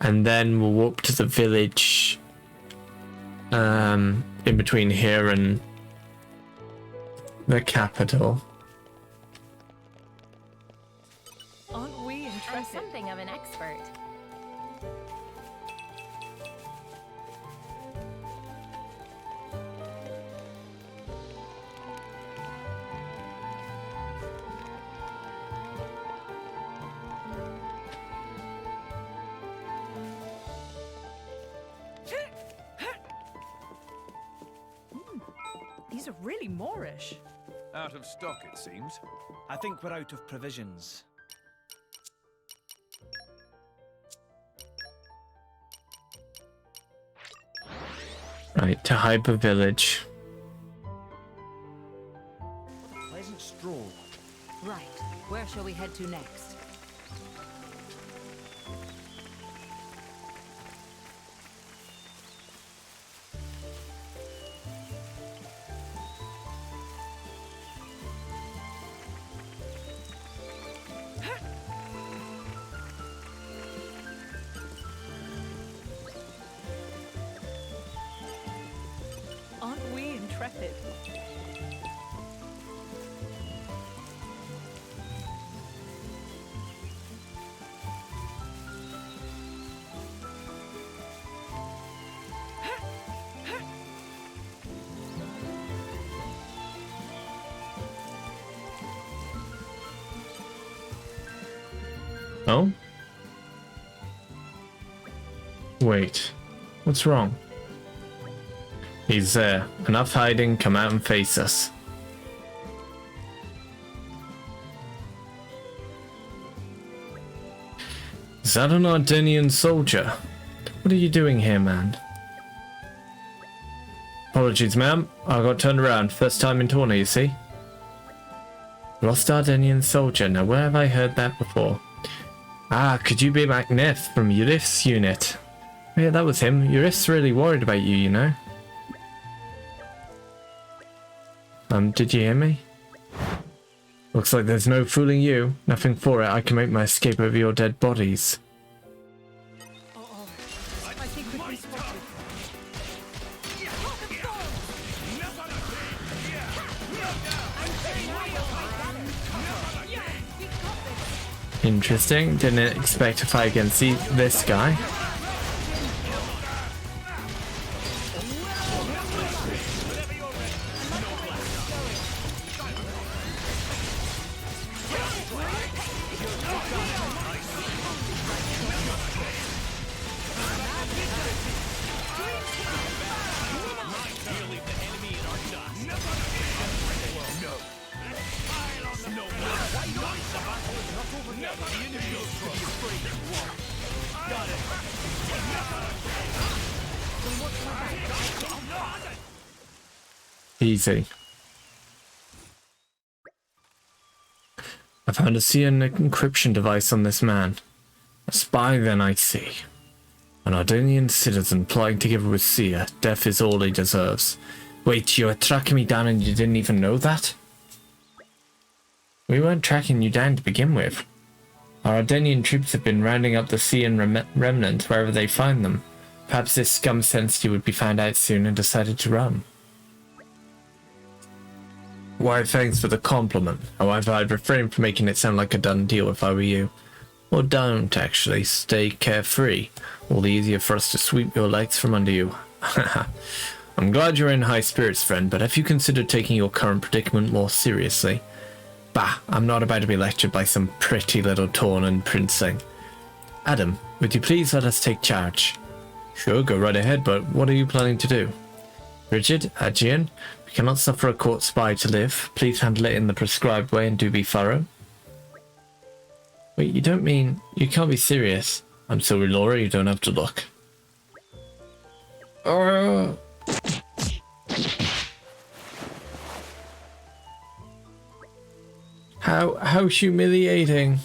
And then we'll walk to the village, in between here and the capital. Aren't we I'm intrepid? something of an expert. These are really Moorish. Out of stock, it seems. I think we're out of provisions. Right, to Hyper Village. Pleasant stroll. Right. Where shall we head to next? Aren't we intrepid? Oh? Wait. What's wrong? He's there. Enough hiding, come out and face us. Is that an Ardenian soldier? What are you doing here, man? Apologies, ma'am. I got turned around. First time in Torna, you see? Lost Ardenian soldier. Now, where have I heard that before? Ah, could you be MacNiff from Yurif's unit? Yeah, that was him. Yurif's really worried about you, you know? Did you hear me? Looks like there's no fooling you. Nothing for it. I can make my escape over your dead bodies. I think we've been spotted. Interesting. Didn't expect to fight against this guy. Easy. I found a CN encryption device on this man. A spy then, I see. An Ardenian citizen plotting together with Sia. Death is all he deserves. Wait, you were tracking me down and you didn't even know that? We weren't tracking you down to begin with. Our Ardenian troops have been rounding up the Sian remnants wherever they find them. Perhaps this scum sensed you would be found out soon and decided to run. Why, thanks for the compliment. However, I'd refrain from making it sound like a done deal if I were you. Or don't, actually. Stay carefree. All the easier for us to sweep your legs from under you. I'm glad you're in high spirits, friend, but have you considered taking your current predicament more seriously? Bah, I'm not about to be lectured by some pretty little Torna princing. Adam, would you please let us take charge? Sure, go right ahead, but what are you planning to do? Bridget, Aegean, we cannot suffer a court spy to live. Please handle it in the prescribed way and do be thorough. Wait, you don't mean... You can't be serious. I'm sorry, Laura, you don't have to look. How humiliating.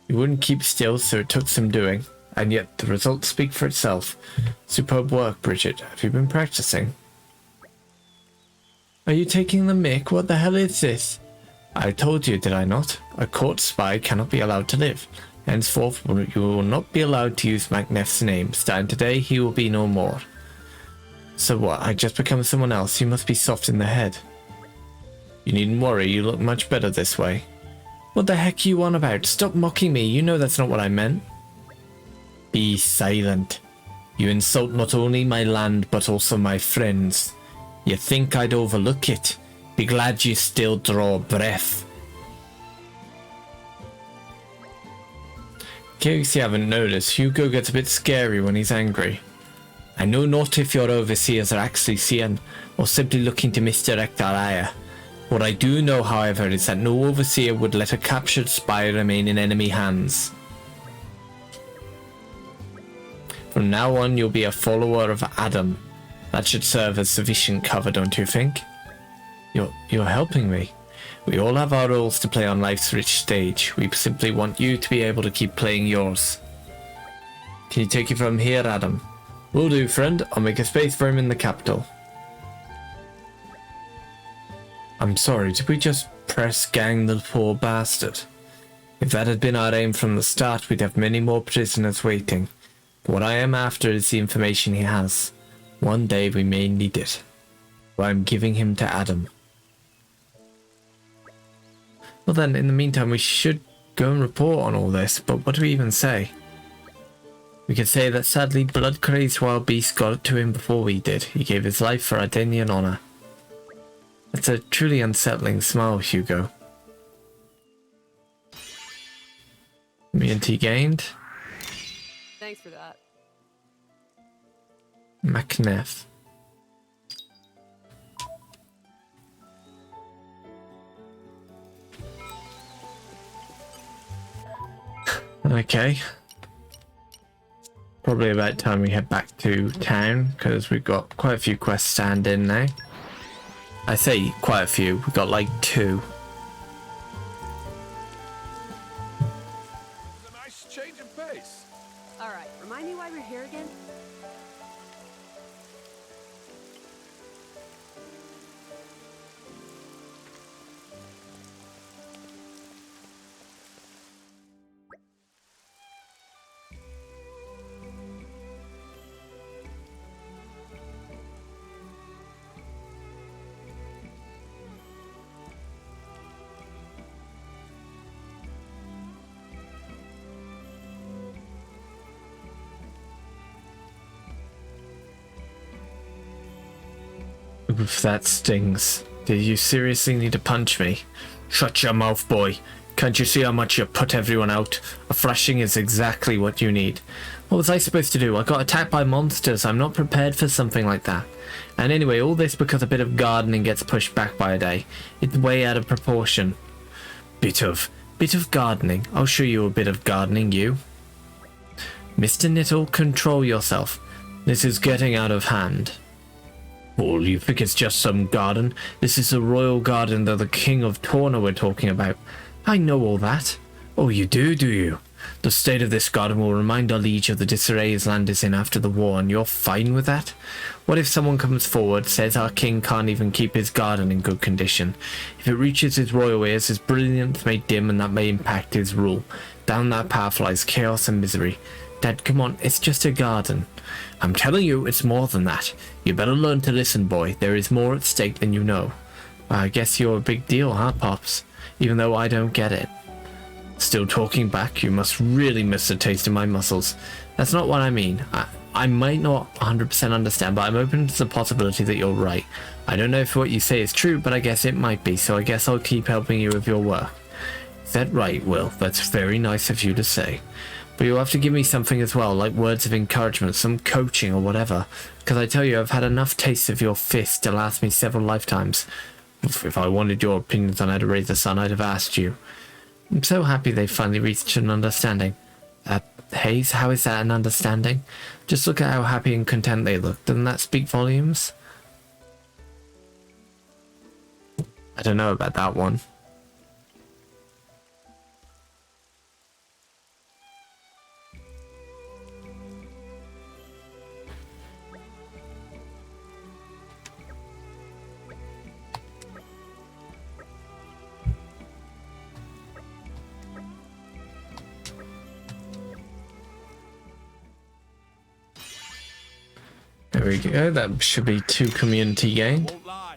You wouldn't keep still, so it took some doing. And yet the results speak for itself. Superb work, Bridget. Have you been practicing? Are you taking the mick? What the hell is this? I told you, did I not? A court spy cannot be allowed to live. Henceforth, you will not be allowed to use Macneff's name. Starting today, he will be no more. So what? I just become someone else? You must be soft in the head. You needn't worry, you look much better this way. What the heck are you on about? Stop mocking me, you know that's not what I meant. Be silent. You insult not only my land, but also my friends. You think I'd overlook it? Be glad you still draw breath. In case you haven't noticed, Hugo gets a bit scary when he's angry. I know not if your overseers are actually Sian, or simply looking to misdirect our ire. What I do know, however, is that no overseer would let a captured spy remain in enemy hands. From now on, you'll be a follower of Adam. That should serve as sufficient cover, don't you think? You're helping me. We all have our roles to play on life's rich stage. We simply want you to be able to keep playing yours. Can you take it from here, Adam? Will do, friend. I'll make a space for him in the capital. I'm sorry, did we just press gang the poor bastard? If that had been our aim from the start, we'd have many more prisoners waiting. But what I am after is the information he has. One day we may need it. So I'm giving him to Adam. Well then, in the meantime, we should go and report on all this, but what do we even say? We could say that sadly, blood-crazed wild beast got it to him before we did. He gave his life for Ardenian honor. That's a truly unsettling smile, Hugo. Immunity gained. Thanks for that. Macneff. Okay. Probably about time we head back to town, because we've got quite a few quests stand in now. I say quite a few, we've got like 2. It's a nice change of pace. Alright, remind me why we're here again? Oof, that stings. Did you seriously need to punch me? Shut your mouth, boy. Can't you see how much you put everyone out? A thrashing is exactly what you need. What was I supposed to do? I got attacked by monsters. I'm not prepared for something like that. And anyway, all this because a bit of gardening gets pushed back by a day. It's way out of proportion. Bit of gardening. I'll show you a bit of gardening, you. Mr. Nittle, control yourself. This is getting out of hand. Oh, you think it's just some garden? This is the royal garden of the King of Torna we're talking about. I know all that. Oh, you do you? The state of this garden will remind our liege of the disarray his land is in after the war, and you're fine with that? What if someone comes forward, says our king can't even keep his garden in good condition? If it reaches his royal ears, his brilliance may dim and that may impact his rule. Down that path lies chaos and misery. Dad, come on, it's just a garden. I'm telling you, it's more than that. You better learn to listen, boy. There is more at stake than you know. I guess you're a big deal, huh, Pops? Even though I don't get it. Still talking back? You must really miss the taste of my muscles. That's not what I mean. I might not 100% understand, but I'm open to the possibility that you're right. I don't know if what you say is true, but I guess it might be, so I guess I'll keep helping you with your work. Is that right, Will? That's very nice of you to say. But you'll have to give me something as well, like words of encouragement, some coaching or whatever. Because I tell you, I've had enough tastes of your fist to last me several lifetimes. If I wanted your opinions on how to raise a son, I'd have asked you. I'm so happy they finally reached an understanding. Hayes, how is that an understanding? Just look at how happy and content they look. Doesn't that speak volumes? I don't know about that one. There we go, that should be 2 community gained. Won't lie.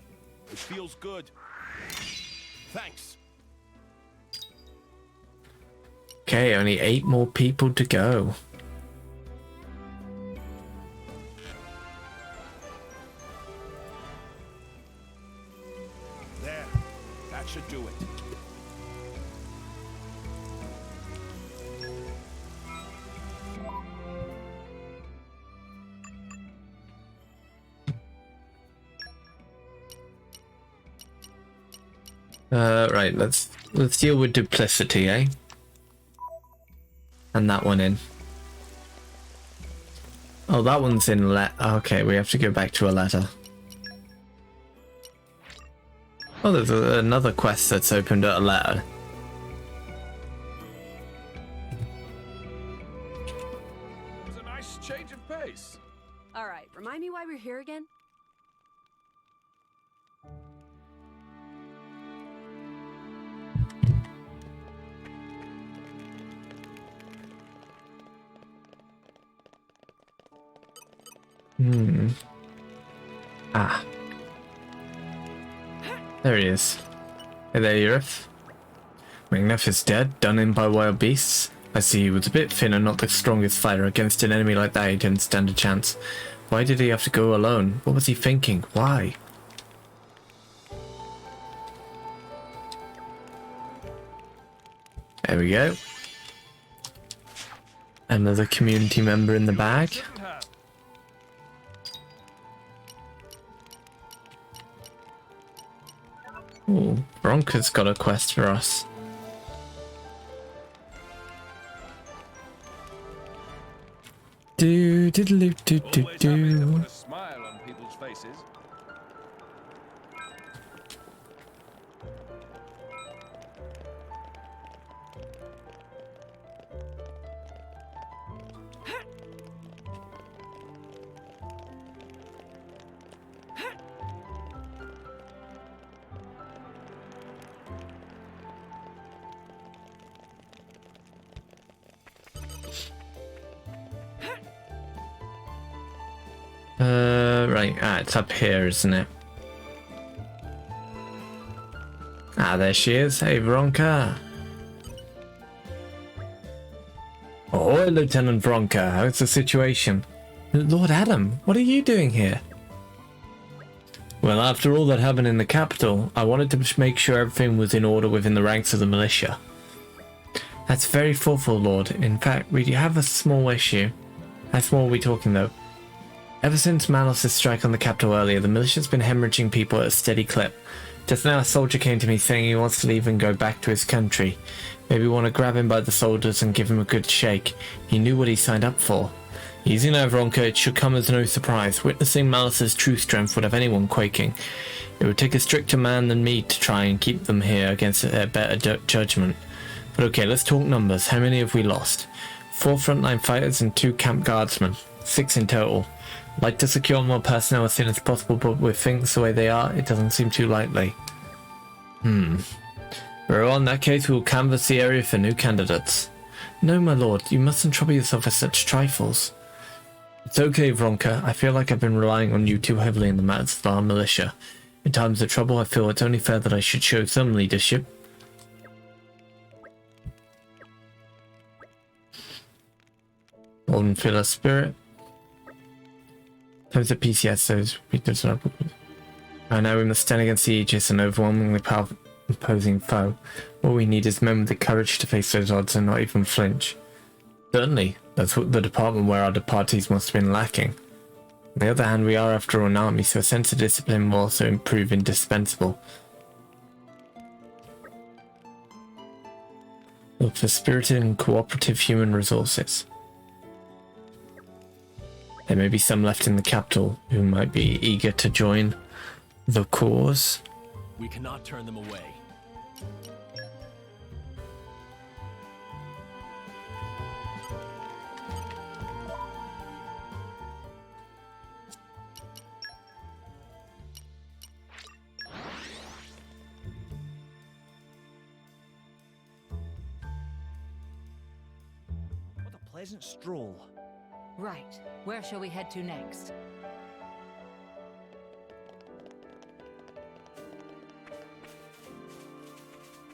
It feels good. Thanks. Okay, only 8 more people to go. There. That should do it. Right, let's deal with duplicity, eh? And that one in. Oh, that one's in okay, we have to go back to a letter. Oh, there's another quest that's opened at a letter. It was a nice change of pace. All right, remind me why we're here again? Ah. There he is. Hey there, Yurif. Magnef is dead, done in by wild beasts. I see he was a bit thin and not the strongest fighter. Against an enemy like that, he didn't stand a chance. Why did he have to go alone? What was he thinking? Why? There we go. Another community member in the bag. Ooh, Bronca's got a quest for us. Do do do do do Always happy to do. put a smile on people's faces. Right, it's up here, isn't it? Ah, there she is. Hey, Veronica. Oh, Lieutenant Veronica, how's the situation? Lord Adam, what are you doing here? Well, after all that happened in the capital, I wanted to make sure everything was in order within the ranks of the militia. That's very thoughtful, Lord. In fact, we have a small issue. How small are we talking, though? Ever since Manos' strike on the capital earlier, the militia's been hemorrhaging people at a steady clip. Just now a soldier came to me saying he wants to leave and go back to his country. Maybe we want to grab him by the shoulders and give him a good shake. He knew what he signed up for. Easy now, Veronica, it should come as no surprise. Witnessing Manos' true strength would have anyone quaking. It would take a stricter man than me to try and keep them here against their better judgment. But okay, let's talk numbers. How many have we lost? 4 frontline fighters and 2 camp guardsmen. 6 in total. Like to secure more personnel as soon as possible, but with things the way they are, it doesn't seem too likely. Very well, in that case, we will canvass the area for new candidates. No, my lord, you mustn't trouble yourself with such trifles. It's okay, Vronka. I feel like I've been relying on you too heavily in the matters of our militia. In times of trouble, I feel it's only fair that I should show some leadership. Golden Filler Spirit. Times of PCS, those we deserve. Now we must stand against the Aegis, an overwhelmingly powerful, imposing foe. All we need is men with the courage to face those odds and not even flinch. Certainly, that's what the department where other parties must have been lacking. On the other hand, we are after all an army, so a sense of discipline will also prove indispensable. Look for spirited and cooperative human resources. There may be some left in the capital who might be eager to join the cause. We cannot turn them away. What a pleasant stroll. Right. Where shall we head to next?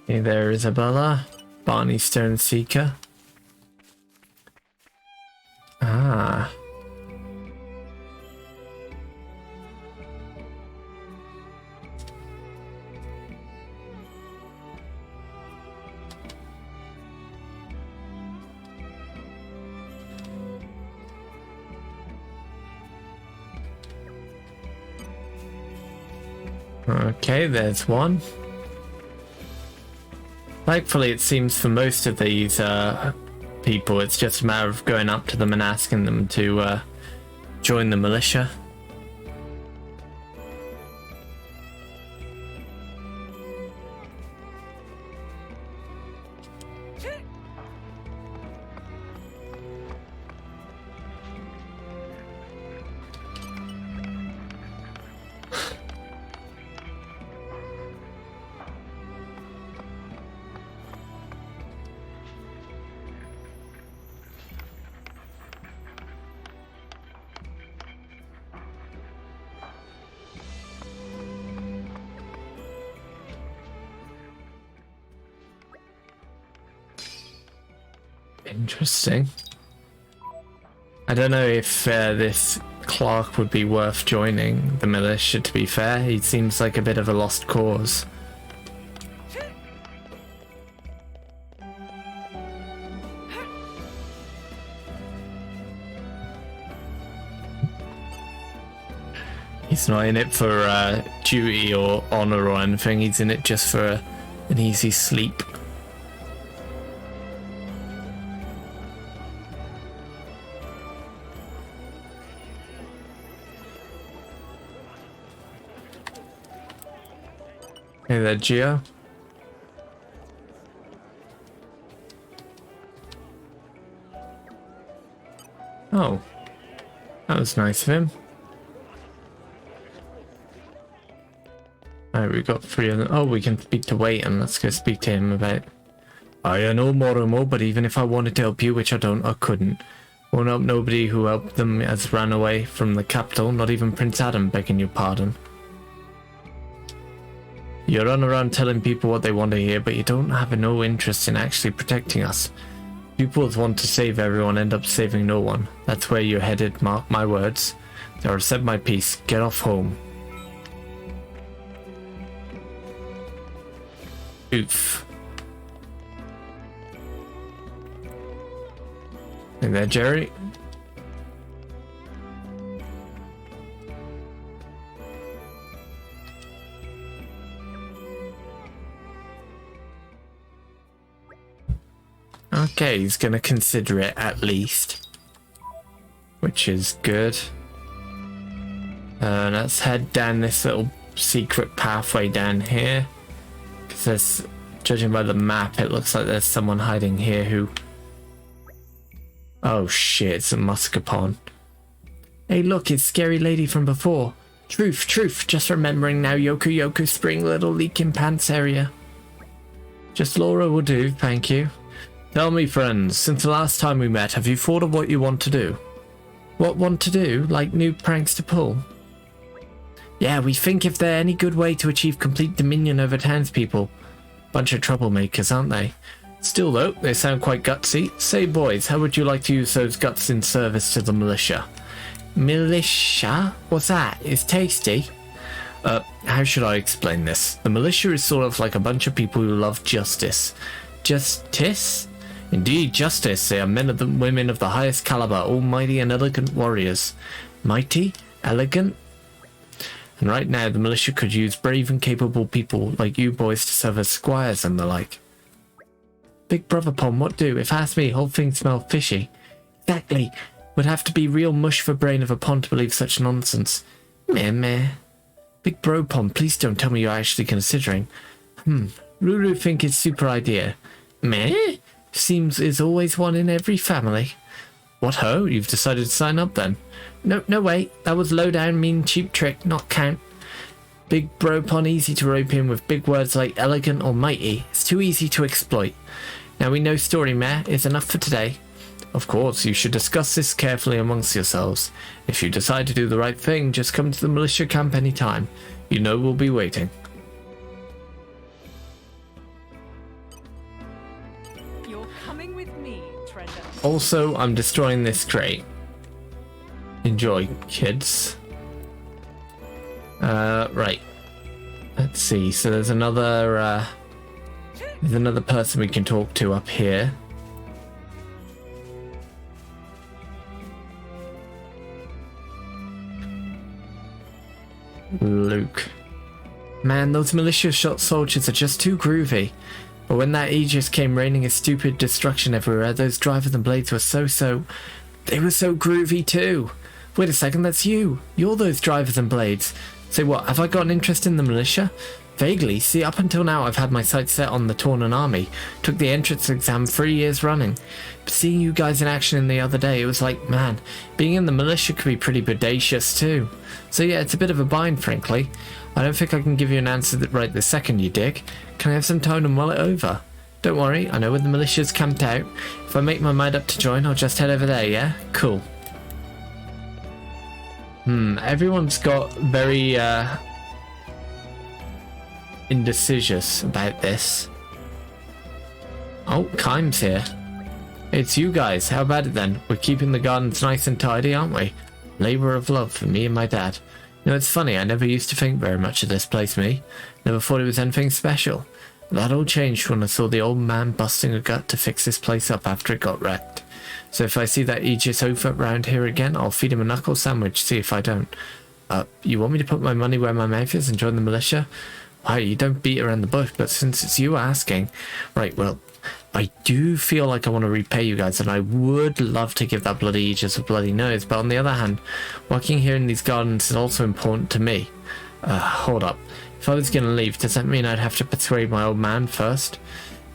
Hey there, Isabella. Barney Stone Seeker. Ah. Okay, there's one. Thankfully, it seems for most of these people, it's just a matter of going up to them and asking them to join the militia. Interesting. I don't know if this Clark would be worth joining the militia, to be fair. He seems like a bit of a lost cause. He's not in it for duty or honor or anything. He's in it just for an easy sleep. Hey there, Gio. Oh, that was nice of him. Alright, we've got 3 of them. Oh, we can speak to Wayton. Let's go speak to him about... I know Moromo, but even if I wanted to help you, which I don't, I couldn't. Won't help nobody who helped them has ran away from the capital, not even Prince Adam, begging your pardon. You run around telling people what they want to hear, but you don't have no interest in actually protecting us. People that want to save everyone end up saving no one. That's where you're headed, mark my words. So I've said my piece. Get off home. Oof. Hey there, Jerry. Okay, he's gonna consider it at least, which is good. Let's head down this little secret pathway down here, because there's judging by the map, it looks like there's someone hiding here who... Oh shit, it's a Muscapon. Hey look, it's Scary Lady from before. Truth, just remembering now, Yoku Spring Little Leaking Pants area. Just Laura will do, thank you. Tell me, friends, since the last time we met, have you thought of what you want to do? What want to do? Like new pranks to pull? Yeah, we think if there's any good way to achieve complete dominion over townspeople. Bunch of troublemakers, aren't they? Still though, they sound quite gutsy. Say boys, how would you like to use those guts in service to the militia? Militia? What's that? It's tasty. How should I explain this? The militia is sort of like a bunch of people who love justice. Justice? Indeed, justice. They are men and women of the highest caliber, almighty and elegant warriors. Mighty? Elegant? And right now, the militia could use brave and capable people like you boys to serve as squires and the like. Big brother Pom, what do? If asked me, whole thing smell fishy. Exactly. Would have to be real mush for brain of a pond to believe such nonsense. Meh. Big bro Pom, please don't tell me you're actually considering. Ruru think it's super idea. Meh? Seems there's always one in every family. What ho? You've decided to sign up then? No wait. That was low down, mean, cheap trick, not count. Big bro Pon easy to rope in with big words like elegant or mighty. It's too easy to exploit. Now we know story, meh, is enough for today. Of course, you should discuss this carefully amongst yourselves. If you decide to do the right thing, just come to the militia camp anytime. You know we'll be waiting. You're coming with me, treasure. Also, I'm destroying this crate. Enjoy, kids. Right. Let's see. So there's another person we can talk to up here. Luke. Man, those militia shot soldiers are just too groovy. But when that Aegis came raining his stupid destruction everywhere, those drivers and blades were they were so groovy too. Wait a second, that's you. You're those drivers and blades. Say what, have I got an interest in the militia? Vaguely. See, up until now I've had my sights set on the Torna army. Took the entrance exam 3 years running. But seeing you guys in action the other day, it was like, man, being in the militia could be pretty bodacious too. So yeah, it's a bit of a bind, frankly. I don't think I can give you an answer right this second, you dig. Can I have some time to mull it over? Don't worry, I know when the militia's camped out. If I make my mind up to join, I'll just head over there, yeah? Cool. Everyone's got very, indecisious about this. Oh, Kime's here. It's you guys. How about it then? We're keeping the gardens nice and tidy, aren't we? Labor of love for me and my dad. You know, it's funny, I never used to think very much of this place, me. Never thought it was anything special. That all changed when I saw the old man busting a gut to fix this place up after it got wrecked. So if I see that Aegis over round here again, I'll feed him a knuckle sandwich, see if I don't. You want me to put my money where my mouth is and join the militia? Why, you don't beat around the bush, but since it's you asking... Right, well, I do feel like I want to repay you guys, and I would love to give that bloody Aegis a bloody nose, but on the other hand, working here in these gardens is also important to me. Hold up. If I was going to leave, does that mean I'd have to persuade my old man first?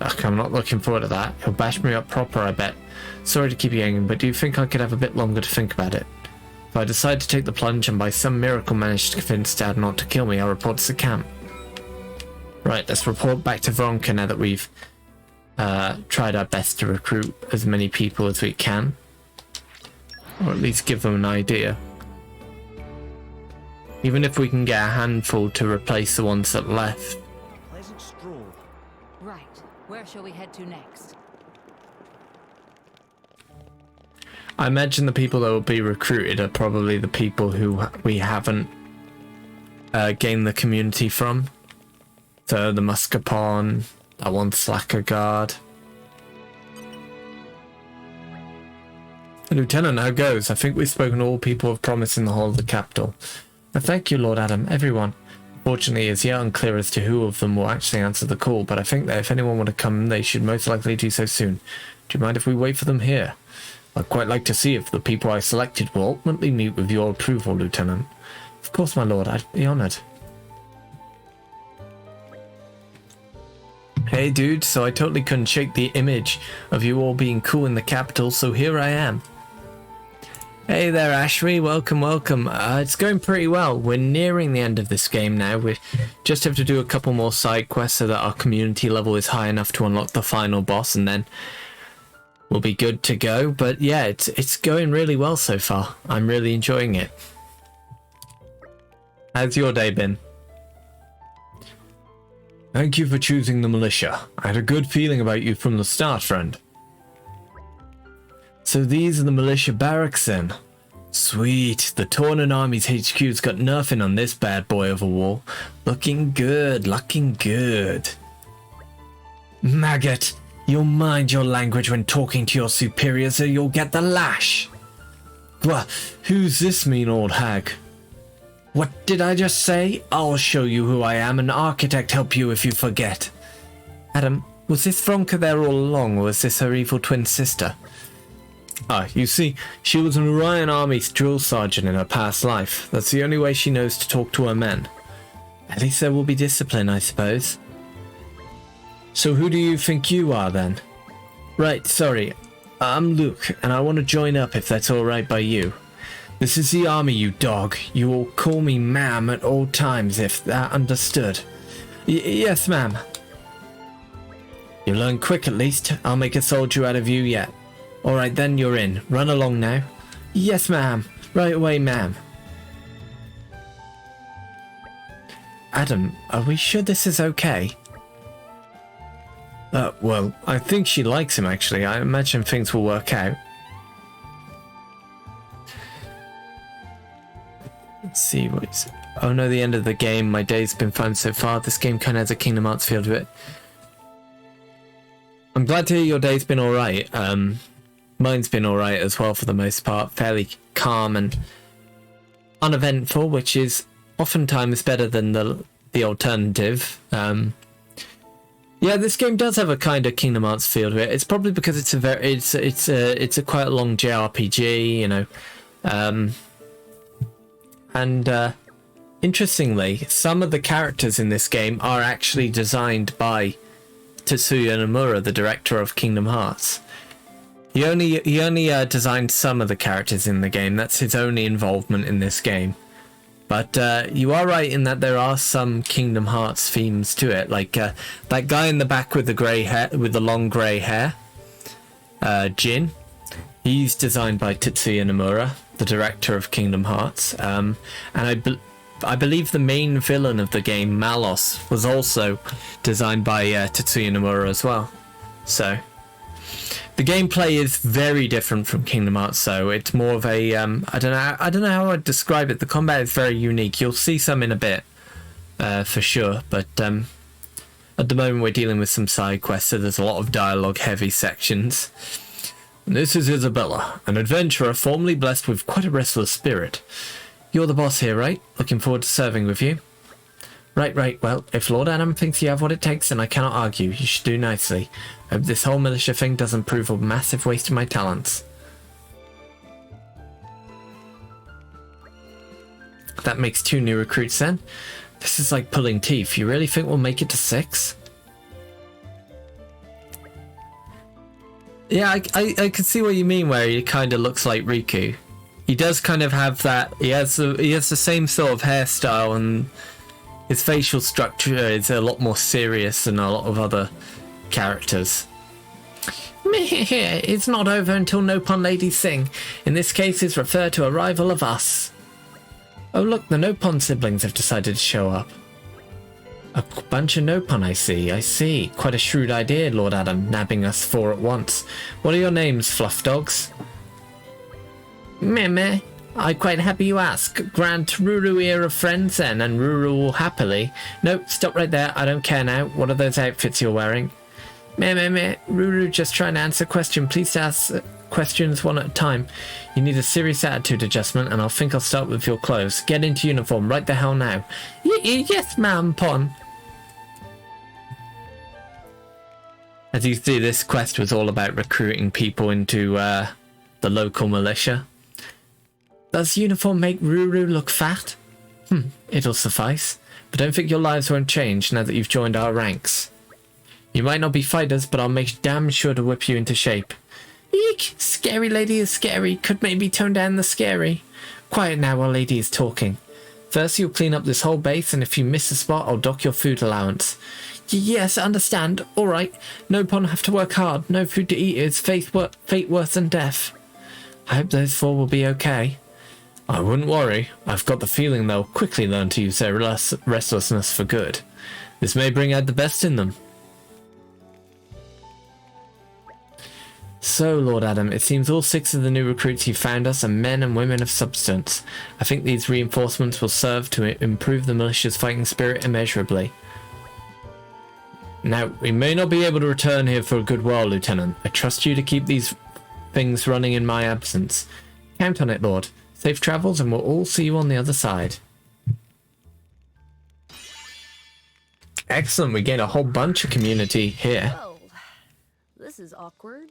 Ugh, I'm not looking forward to that. He'll bash me up proper, I bet. Sorry to keep you hanging, but do you think I could have a bit longer to think about it? If I decide to take the plunge and by some miracle manage to convince Dad not to kill me, I'll report to the camp. Right, let's report back to Veronica now that we've tried our best to recruit as many people as we can. Or at least give them an idea. Even if we can get a handful to replace the ones that left. Pleasant stroll. Right. Where shall we head to next? I imagine the people that will be recruited are probably the people who we haven't gained the community from. So the Muscapon, that one Slacker Guard. Lieutenant, how goes? I think we've spoken to all people of promise in the whole of the capital. Thank you, Lord Adam, everyone. Fortunately, it's yet unclear as to who of them will actually answer the call, but I think that if anyone were to come, they should most likely do so soon. Do you mind if we wait for them here? I'd quite like to see if the people I selected will ultimately meet with your approval, Lieutenant. Of course, my lord, I'd be honoured. Hey dude, so I totally couldn't shake the image of you all being cool in the capital, so here I am. Hey there, Ashby. Welcome, welcome. It's going pretty well. We're nearing the end of this game now. We just have to do a couple more side quests so that our community level is high enough to unlock the final boss, and then we'll be good to go. But yeah, it's going really well so far. I'm really enjoying it. How's your day been? Thank you for choosing the militia. I had a good feeling about you from the start, friend. So these are the militia barracks then. Sweet, the Torna Army's HQ's got nothing on this bad boy of a wall. Looking good, looking good. Maggot, you'll mind your language when talking to your superiors or you'll get the lash. Well, who's this mean old hag? What did I just say? I'll show you who I am, an architect help you if you forget. Adam, was this Vronka there all along, or was this her evil twin sister? Ah, you see, she was an Orion Army drill sergeant in her past life. That's the only way she knows to talk to her men. At least there will be discipline, I suppose. So who do you think you are, then? Right, sorry. I'm Luke, and I want to join up if that's alright by you. This is the army, you dog. You will call me ma'am at all times, if that understood. Yes, ma'am. You learn quick, at least. I'll make a soldier out of you yet. Alright then, you're in. Run along now. Yes, ma'am. Right away, ma'am. Adam, are we sure this is okay? Well, I think she likes him, actually. I imagine things will work out. Let's see what's... Oh no, the end of the game. My day's been fun so far. This game kind of has a Kingdom Hearts feel to it. I'm glad to hear your day's been alright. Mine's been alright as well for the most part. Fairly calm and uneventful, which is oftentimes better than the alternative. Yeah, this game does have a kind of Kingdom Hearts feel to it. It's probably because it's a quite a long JRPG, you know. Interestingly, some of the characters in this game are actually designed by Tetsuya Nomura, the director of Kingdom Hearts. He only designed some of the characters in the game. That's his only involvement in this game. But you are right in that there are some Kingdom Hearts themes to it, like that guy in the back with the grey hair, with the long grey hair, Jin. He's designed by Tetsuya Nomura, the director of Kingdom Hearts, and I believe the main villain of the game, Malos, was also designed by Tetsuya Nomura as well. So the gameplay is very different from Kingdom Hearts, so it's more of a I don't know how I'd describe it. The combat is very unique. You'll see some in a bit, for sure, but at the moment we're dealing with some side quests, so there's a lot of dialogue heavy sections. This is Isabella, an adventurer formerly blessed with quite a restless spirit. You're the boss here, right? Looking forward to serving with you. Right. Well, if Lord Adam thinks you have what it takes, then I cannot argue. You should do nicely. Hope this whole militia thing doesn't prove a massive waste of my talents. That makes 2 new recruits then. This is like pulling teeth. You really think we'll make it to 6? Yeah, I can see what you mean, where he kind of looks like Riku. He does kind of have that. He has the same sort of hairstyle, and his facial structure is a lot more serious than a lot of other characters. It's not over until Nopon ladies sing. In this case, it's referred to a rival of us. Oh look, the Nopon siblings have decided to show up. A bunch of Nopon, I see. Quite a shrewd idea, Lord Adam, nabbing us 4 at once. What are your names, fluff dogs? Meh. I'm quite happy you ask. Grant Ruru here of friends then, and Ruru will happily... No, stop right there, I don't care now. What are those outfits you're wearing? Meh. Ruru, just trying to answer a question. Please ask questions one at a time. You need a serious attitude adjustment, and I think I'll start with your clothes. Get into uniform right the hell now. Yes, ma'am, Pon. As you see, this quest was all about recruiting people into the local militia. Does uniform make Ruru look fat? It'll suffice. But don't think your lives won't change now that you've joined our ranks. You might not be fighters, but I'll make damn sure to whip you into shape. Eek! Scary lady is scary. Could maybe tone down the scary. Quiet now while lady is talking. First, you'll clean up this whole base, and if you miss a spot, I'll dock your food allowance. Yes, understand. All right. No pawn have to work hard. No food to eat is fate worse than death. I hope those four will be okay. I wouldn't worry. I've got the feeling they'll quickly learn to use their restlessness for good. This may bring out the best in them. So, Lord Adam, it seems all 6 of the new recruits you found us are men and women of substance. I think these reinforcements will serve to improve the militia's fighting spirit immeasurably. Now, we may not be able to return here for a good while, Lieutenant. I trust you to keep these things running in my absence. Count on it, Lord. Safe travels, and we'll all see you on the other side. Excellent, we gained a whole bunch of community here. Oh, this is awkward.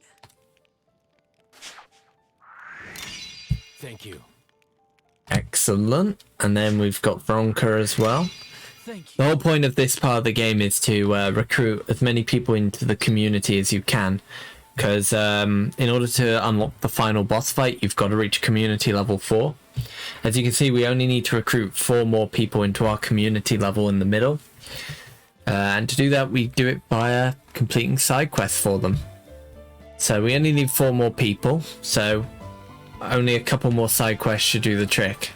Thank you. Excellent. And then we've got Veronica as well. Thank you. The whole point of this part of the game is to recruit as many people into the community as you can. Because in order to unlock the final boss fight, you've got to reach community level 4. As you can see, we only need to recruit 4 more people into our community level in the middle. And to do that, we do it via completing side quests for them. So we only need 4 more people, so only a couple more side quests should do the trick.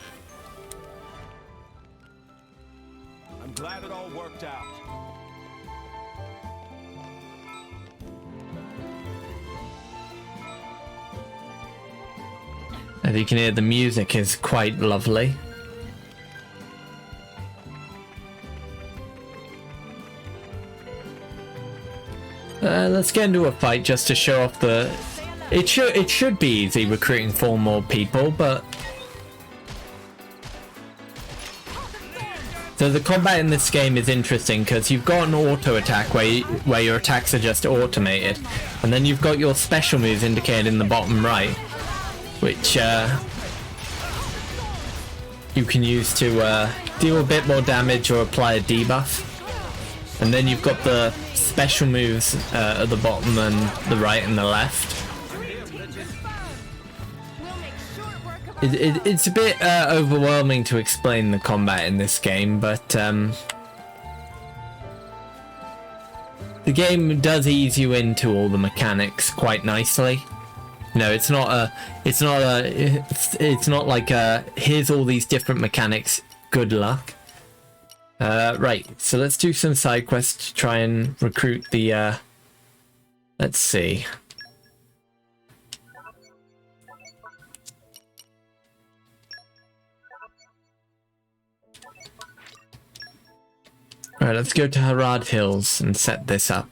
I'm glad it all worked out. As you can hear, the music is quite lovely. Let's get into a fight just to show off the... It should be easy recruiting 4 more people, but... So the combat in this game is interesting because you've got an auto attack where your attacks are just automated, and then you've got your special moves indicated in the bottom right, which you can use to deal a bit more damage or apply a debuff. And then you've got the special moves at the bottom and the right and the left. It's a bit overwhelming to explain the combat in this game, but the game does ease you into all the mechanics quite nicely. No, it's not like here's all these different mechanics, good luck. Right, so let's do some side quests to try and recruit the, let's see. Right, let's go to Harad Hills and set this up.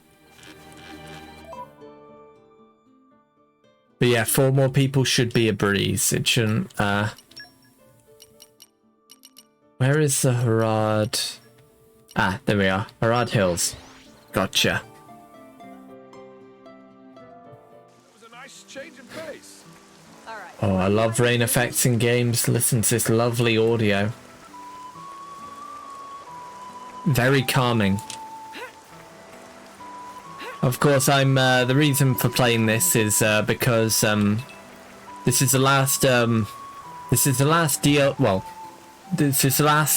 But yeah, 4 more people should be a breeze. It shouldn't, where is the Harad? Ah, there we are. Harad Hills. Gotcha. It was a nice change of pace. Oh, I love rain effects in games. Listen to this lovely audio. Very calming. Of course, I'm the reason for playing this is because this is the last this is the last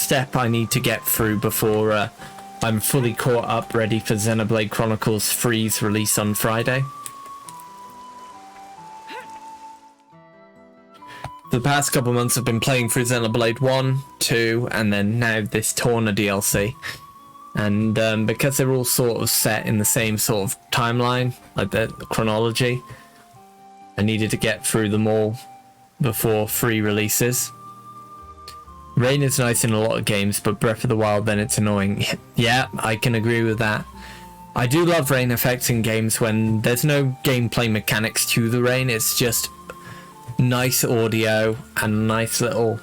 step I need to get through before I'm fully caught up, ready for Xenoblade Chronicles 3's release on Friday. For the past couple months I've been playing through Xenoblade 1, 2, and then now this Torna DLC. And because they're all sort of set in the same sort of timeline, like the chronology, I needed to get through them all before 3 releases. Rain is nice in a lot of games, but Breath of the Wild, then it's annoying. Yeah, I can agree with that. I do love rain effects in games when there's no gameplay mechanics to the rain, it's just nice audio and nice little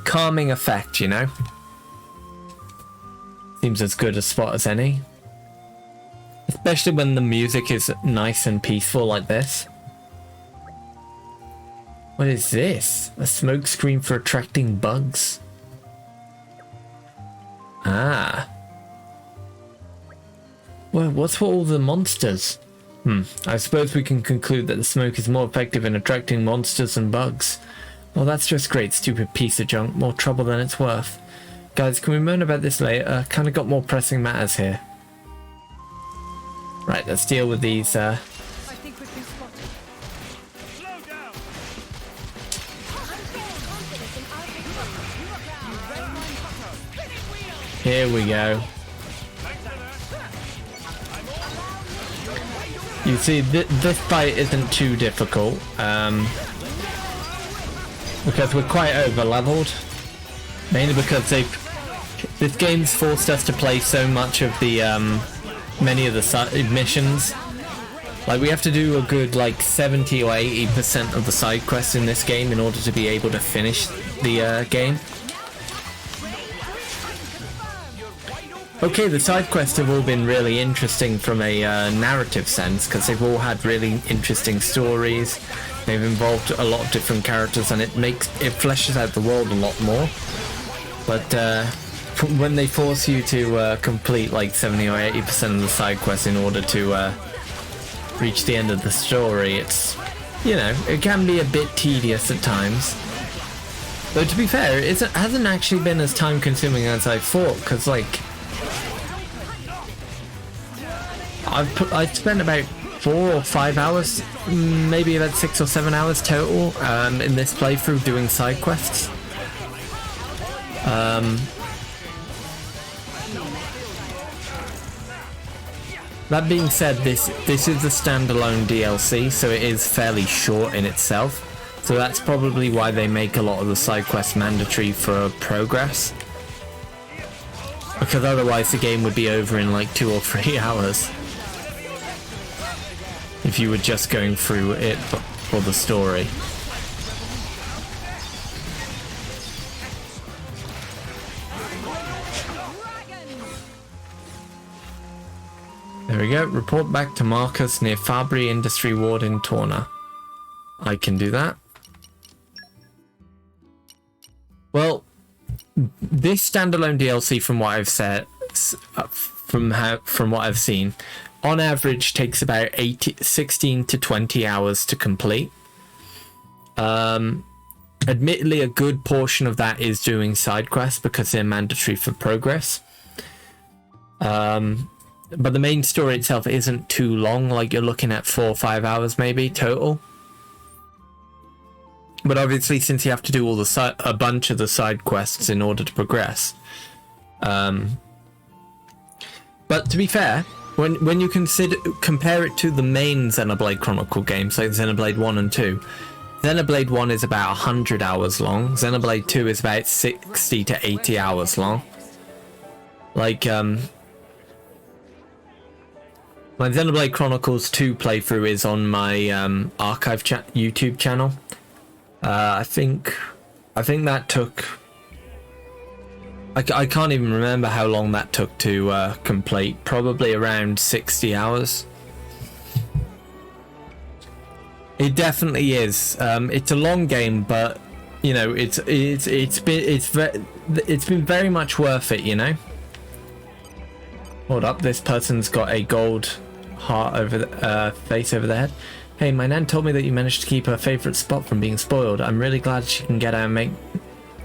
calming effect, you know? Seems as good a spot as any. Especially when the music is nice and peaceful like this. What is this? A smoke screen for attracting bugs? Ah. Well, what's for all the monsters? I suppose we can conclude that the smoke is more effective in attracting monsters and bugs. Well, that's just great, stupid piece of junk. More trouble than it's worth. Guys, can we moan about this later? Kind of got more pressing matters here. Right, let's deal with these. I think we've been spotted. Slow down. Here we go. You see, this fight isn't too difficult, because we're quite over-leveled. Mainly because this game's forced us to play so much of the, many of the missions. Like, we have to do a good, like, 70 or 80% of the side quests in this game in order to be able to finish the, game. Okay, the side quests have all been really interesting from a narrative sense, because they've all had really interesting stories. They've involved a lot of different characters, and it fleshes out the world a lot more. But when they force you to complete like 70 or 80% of the side quests in order to reach the end of the story, it's, you know, it can be a bit tedious at times. But to be fair, it hasn't actually been as time consuming as I thought, because like I've spent about 4 or 5 hours, maybe about 6 or 7 hours total in this playthrough doing side quests. That being said, this is a standalone DLC, so it is fairly short in itself. So that's probably why they make a lot of the side quests mandatory for progress. Because otherwise the game would be over in like 2 or 3 hours. If you were just going through it for the story. There we go. Report back to Marcus near Fabry Industry Ward in Torna. I can do that. Well, this standalone DLC, from what I've said, from what I've seen, on average takes about 16 to 20 hours to complete. Admittedly, a good portion of that is doing side quests because they're mandatory for progress. But the main story itself isn't too long, like you're looking at 4 or 5 hours maybe total. But obviously, since you have to do all a bunch of the side quests in order to progress. But to be fair, when you compare it to the main Xenoblade Chronicle games, like Xenoblade 1 and 2, Xenoblade 1 is about 100 hours long, Xenoblade 2 is about 60 to 80 hours long. Like, my Xenoblade Chronicles 2 playthrough is on my archive YouTube channel. I think that took... I can't even remember how long that took to complete. Probably around 60 hours. It definitely is. It's a long game, but you know, it's been very much worth it. You know. Hold up, this person's got a gold heart over the face over their head. Hey, my nan told me that you managed to keep her favourite spot from being spoiled. I'm really glad she can get out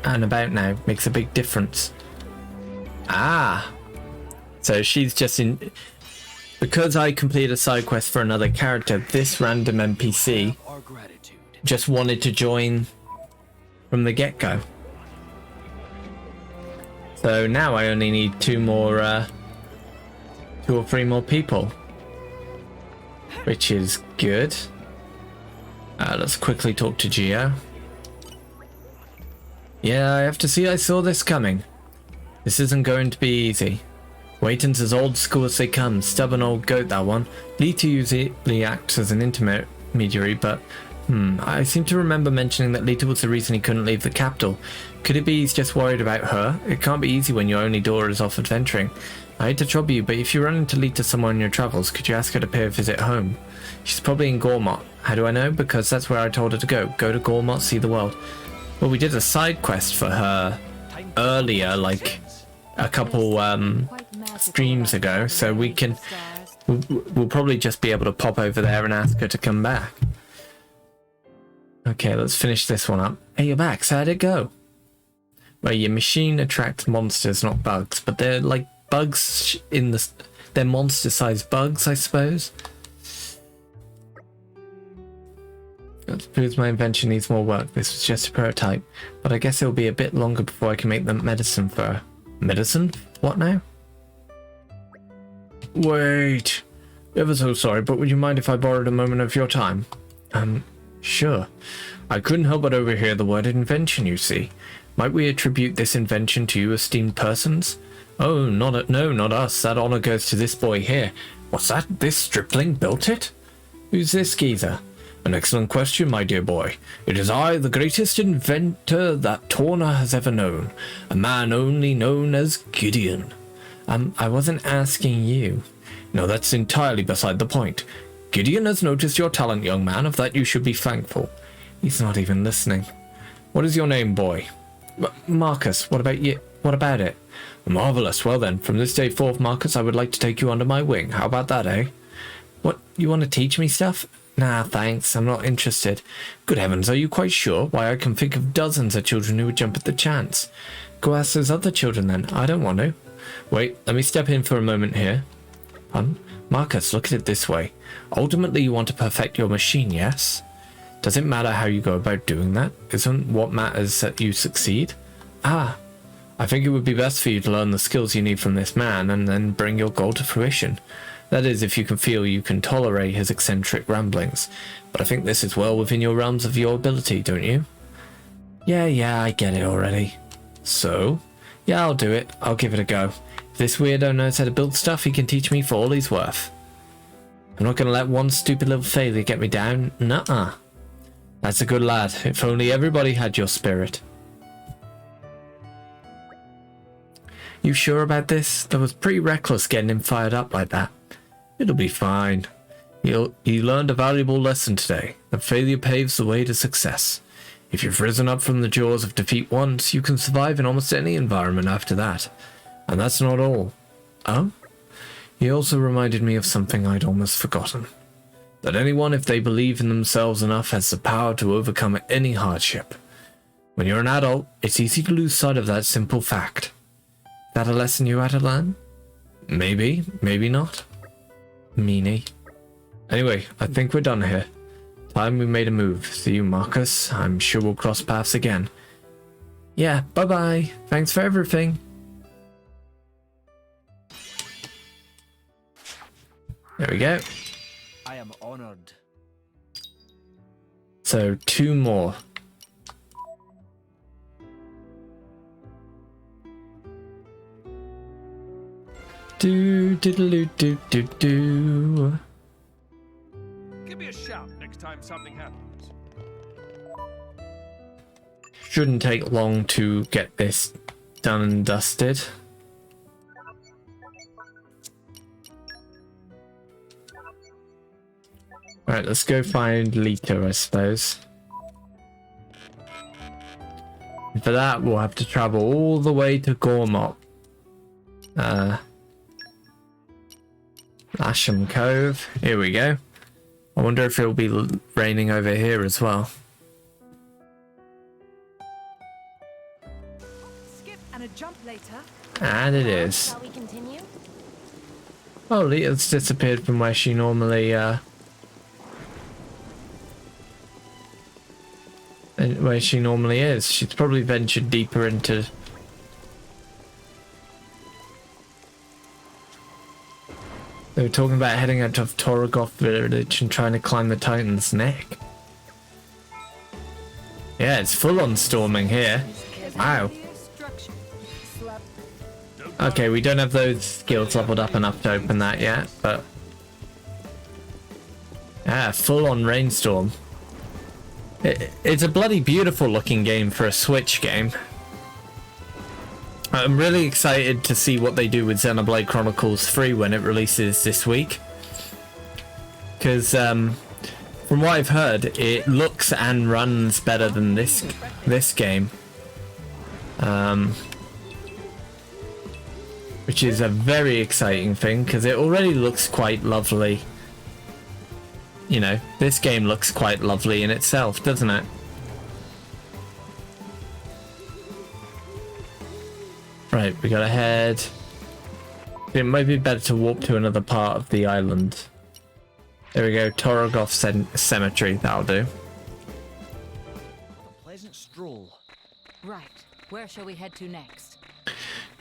and about now. Makes a big difference. Ah, so she's just in... Because I completed a side quest for another character, this random NPC just wanted to join from the get-go. So now I only need 2 or 3 more people, which is good. Let's quickly talk to Geo. Yeah, I have to see I saw this coming. This isn't going to be easy. Waiton's as old school as they come. Stubborn old goat, that one. Lita usually acts as an intermediary, but I seem to remember mentioning that Lita was the reason he couldn't leave the capital. Could it be he's just worried about her? It can't be easy when your only daughter is off adventuring. I hate to trouble you, but if you run into Lita somewhere on your travels, could you ask her to pay a visit home? She's probably in Gormott. How do I know? Because that's where I told her to go. Go to Gormott, see the world. Well, we did a side quest for her earlier, like a couple streams ago, so we can We'll probably just be able to pop over there and ask her to come back. Okay, let's finish this one up. Hey, you're back. So how'd it go? Well, your machine attracts monsters, not bugs, but they're like bugs in the... They're monster-sized bugs, I suppose. That proves my invention needs more work. This was just a prototype, but I guess it'll be a bit longer before I can make the medicine for her. Medicine? What now? Wait. Ever so sorry, but would you mind if I borrowed a moment of your time? Sure. I couldn't help but overhear the word invention, you see. Might we attribute this invention to you esteemed persons? Oh, no, not us. That honor goes to this boy here. What's that? This stripling built it? Who's this geezer? An excellent question, my dear boy. It is I, the greatest inventor that Torna has ever known. A man only known as Gideon. I wasn't asking you. No, that's entirely beside the point. Gideon has noticed your talent, young man. Of that you should be thankful. He's not even listening. What is your name, boy? Marcus. What about you? What about it? Marvelous. Well then, from this day forth, Marcus, I would like to take you under my wing. How about that, eh? What, you want to teach me stuff? Nah, thanks. I'm not interested. Good heavens, are you quite sure? Why, I can think of dozens of children who would jump at the chance. Go ask those other children then. I don't want to. Wait, let me step in for a moment here. Marcus, look at it this way. Ultimately, you want to perfect your machine, yes? Does it matter how you go about doing that? Isn't what matters that you succeed? I think it would be best for you to learn the skills you need from this man and then bring your goal to fruition. That is, if you can feel you can tolerate his eccentric ramblings. But I think this is well within your realms of your ability, don't you? Yeah, I get it already. So? Yeah, I'll do it. I'll give it a go. If this weirdo knows how to build stuff, he can teach me for all he's worth. I'm not going to let one stupid little failure get me down. Nuh-uh. That's a good lad. If only everybody had your spirit. You sure about this? That was pretty reckless getting him fired up like that. It'll be fine. You learned a valuable lesson today. That failure paves the way to success. If you've risen up from the jaws of defeat once, you can survive in almost any environment after that. And that's not all. Oh? He also reminded me of something I'd almost forgotten. That anyone, if they believe in themselves enough, has the power to overcome any hardship. When you're an adult, it's easy to lose sight of that simple fact. That a lesson you had to learn? Maybe, maybe not. Meanie. Anyway, I think we're done here. Time we made a move. See you, Marcus. I'm sure we'll cross paths again. Yeah, bye-bye. Thanks for everything. There we go. I am honored. So, 2 more. Do. Give me a shout next time something happens. Shouldn't take long to get this done and dusted. Alright, let's go find Lita, I suppose. And for that, we'll have to travel all the way to Gormott. Asham Cove. Here we go. I wonder if it'll be raining over here as well. Skip and a jump later. And it is. Shall we continue? Oh, Lita's disappeared from where she normally is. She's probably ventured deeper into... They were talking about heading out of Torgoth village and trying to climb the Titan's neck. Yeah, it's full on storming here. Wow. Okay, we don't have those skills leveled up enough to open that yet, but... Yeah, full on rainstorm. It's a bloody beautiful looking game for a Switch game. I'm really excited to see what they do with Xenoblade Chronicles 3 when it releases this week. Because from what I've heard, it looks and runs better than this which is a very exciting thing because it already looks quite lovely. You know, this game looks quite lovely in itself, doesn't it? Right, we gotta head. It might be better to warp to another part of the island. There we go, Torna Cemetery, that'll do. A pleasant stroll. Right. Where shall we head to next?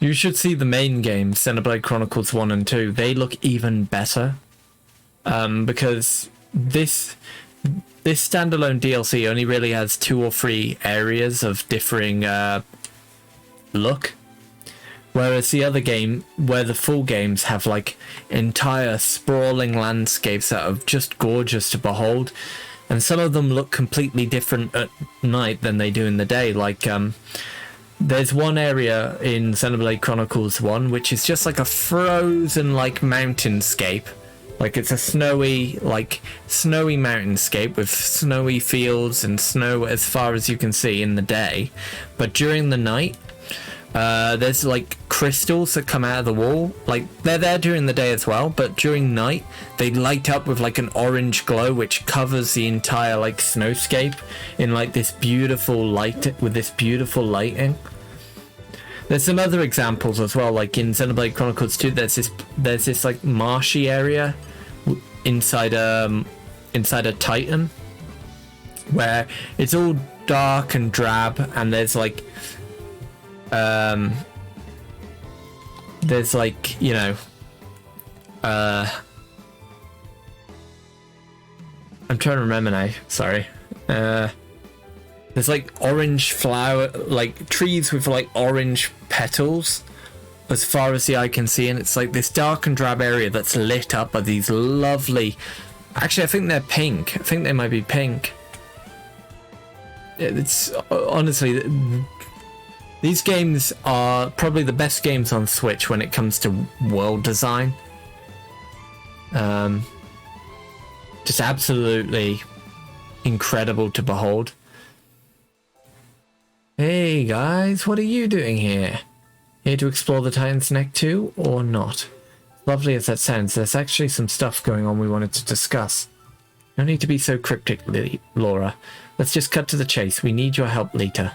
You should see the main game, Xenoblade Chronicles 1 and 2. They look even better. Because this standalone DLC only really has 2 or 3 areas of differing look. Whereas the other game, where the full games have like entire sprawling landscapes that are just gorgeous to behold, and some of them look completely different at night than they do in the day. Like there's one area in Xenoblade Chronicles 1 which is just like a frozen like mountainscape. Like it's a snowy mountainscape with snowy fields and snow as far as you can see in the day, but during the night there's like crystals that come out of the wall. Like they're there during the day as well, but during night they light up with like an orange glow which covers the entire like snowscape in like this beautiful light with this beautiful lighting. There's some other examples as well, like in Xenoblade Chronicles 2 there's this like marshy area inside a Titan where it's all dark and drab, and there's like you know I'm trying to remember now, sorry. There's like orange flower, like trees with like orange petals as far as the eye can see, and it's like this dark and drab area that's lit up by these lovely, actually I think they're pink, I think they might be pink. It's honestly, these games are probably the best games on Switch when it comes to world design. Just absolutely incredible to behold. Hey guys, what are you doing here? Here to explore the Titan's Neck too, or not? Lovely as that sounds, there's actually some stuff going on we wanted to discuss. No need to be so cryptic, Laura. Let's just cut to the chase. We need your help, Lita.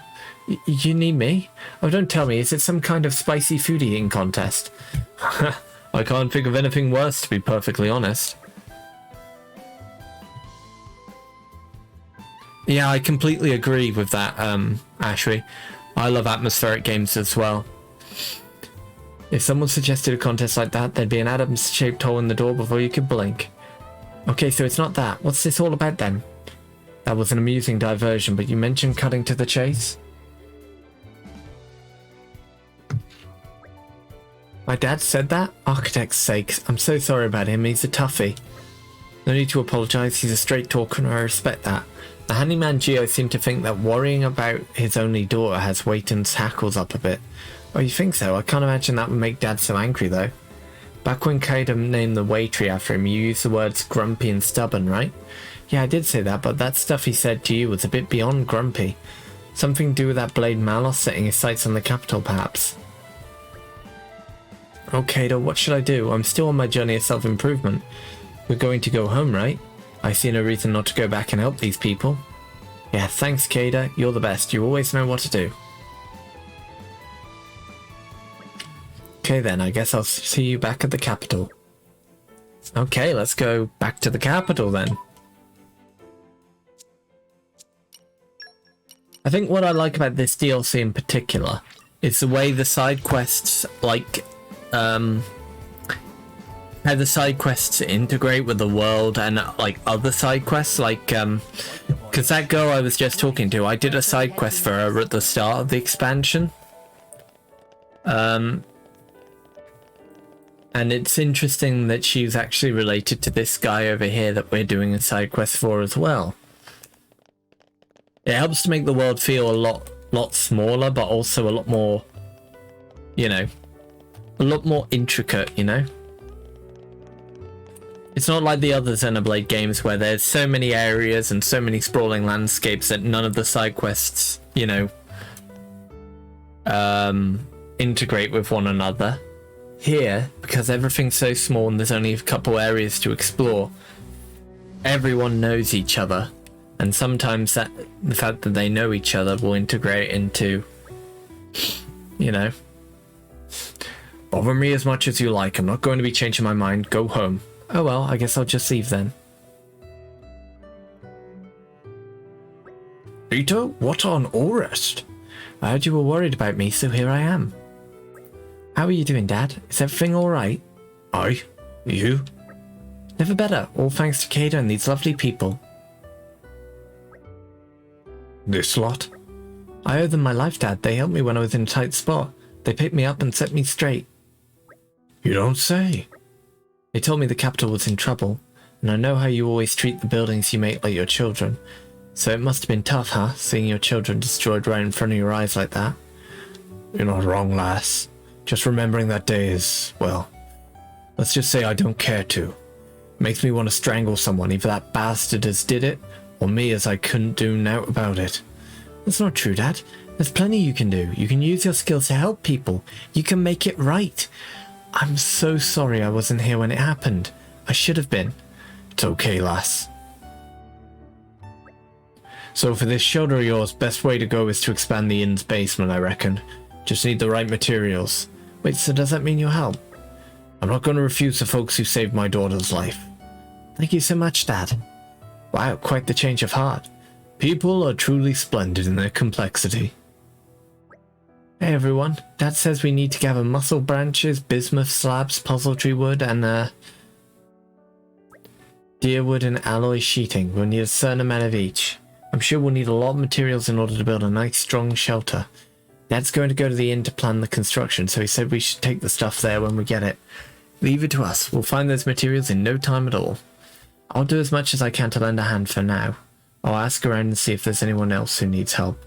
You need me? Oh, don't tell me. Is it some kind of spicy food eating contest? I can't think of anything worse, to be perfectly honest. Yeah, I completely agree with that, Ashby. I love atmospheric games as well. If someone suggested a contest like that, there'd be an Adams-shaped hole in the door before you could blink. Okay, so it's not that. What's this all about then? That was an amusing diversion, but you mentioned cutting to the chase? My dad said that? Architect's sakes, I'm so sorry about him, he's a toughie. No need to apologise, he's a straight talker and I respect that. The handyman Geo seemed to think that worrying about his only daughter has Wayton's hackles up a bit. Oh, you think so? I can't imagine that would make Dad so angry though. Back when Kaida named the way tree after him, you used the words grumpy and stubborn, right? Yeah, I did say that, but that stuff he said to you was a bit beyond grumpy. Something to do with that blade Malos setting his sights on the capital, perhaps. Oh, Kaida, what should I do? I'm still on my journey of self-improvement. We're going to go home, right? I see no reason not to go back and help these people. Yeah, thanks, Kaida. You're the best. You always know what to do. Okay then, I guess I'll see you back at the capital. Okay, let's go back to the capital then. I think what I like about this DLC in particular is the way the side quests, like, how the side quests integrate with the world and, like, other side quests, like, because that girl I was just talking to, I did a side quest for her at the start of the expansion. And it's interesting that she's actually related to this guy over here that we're doing a side quest for as well. It helps to make the world feel a lot smaller, but also a lot more, you know, a lot more intricate, you know? It's not like the other Xenoblade games where there's so many areas and so many sprawling landscapes that none of the side quests, you know, integrate with one another. here, because everything's so small and there's only a couple areas to explore, everyone knows each other. And sometimes the fact that they know each other will integrate into, you know. Bother me as much as you like. I'm not going to be changing my mind. Go home. Oh well, I guess I'll just leave then. Peter, what on Orest? I heard you were worried about me, so here I am. How are you doing, Dad? Is everything alright? Aye. You? Never better, all thanks to Cato and these lovely people. This lot? I owe them my life, Dad. They helped me when I was in a tight spot. They picked me up and set me straight. You don't say. They told me the capital was in trouble, and I know how you always treat the buildings you make like your children. So it must have been tough, huh? Seeing your children destroyed right in front of your eyes like that. You're not wrong, lass. Just remembering that day is, well, let's just say I don't care to. It makes me want to strangle someone, either that bastard as did it, or me as I couldn't do naught about it. That's not true, Dad. There's plenty you can do. You can use your skills to help people. You can make it right. I'm so sorry I wasn't here when it happened. I should have been. It's okay, lass. So for this shoulder of yours, best way to go is to expand the inn's basement, I reckon. Just need the right materials. Wait, so does that mean you'll help? I'm not going to refuse the folks who saved my daughter's life. Thank you so much, Dad. Wow, quite the change of heart. People are truly splendid in their complexity. Hey everyone, Dad says we need to gather muscle branches, bismuth slabs, puzzletree wood, and deerwood and alloy sheeting. We'll need a certain amount of each. I'm sure we'll need a lot of materials in order to build a nice strong shelter. Dad's going to go to the inn to plan the construction, so he said we should take the stuff there when we get it. Leave it to us. We'll find those materials in no time at all. I'll do as much as I can to lend a hand for now. I'll ask around and see if there's anyone else who needs help.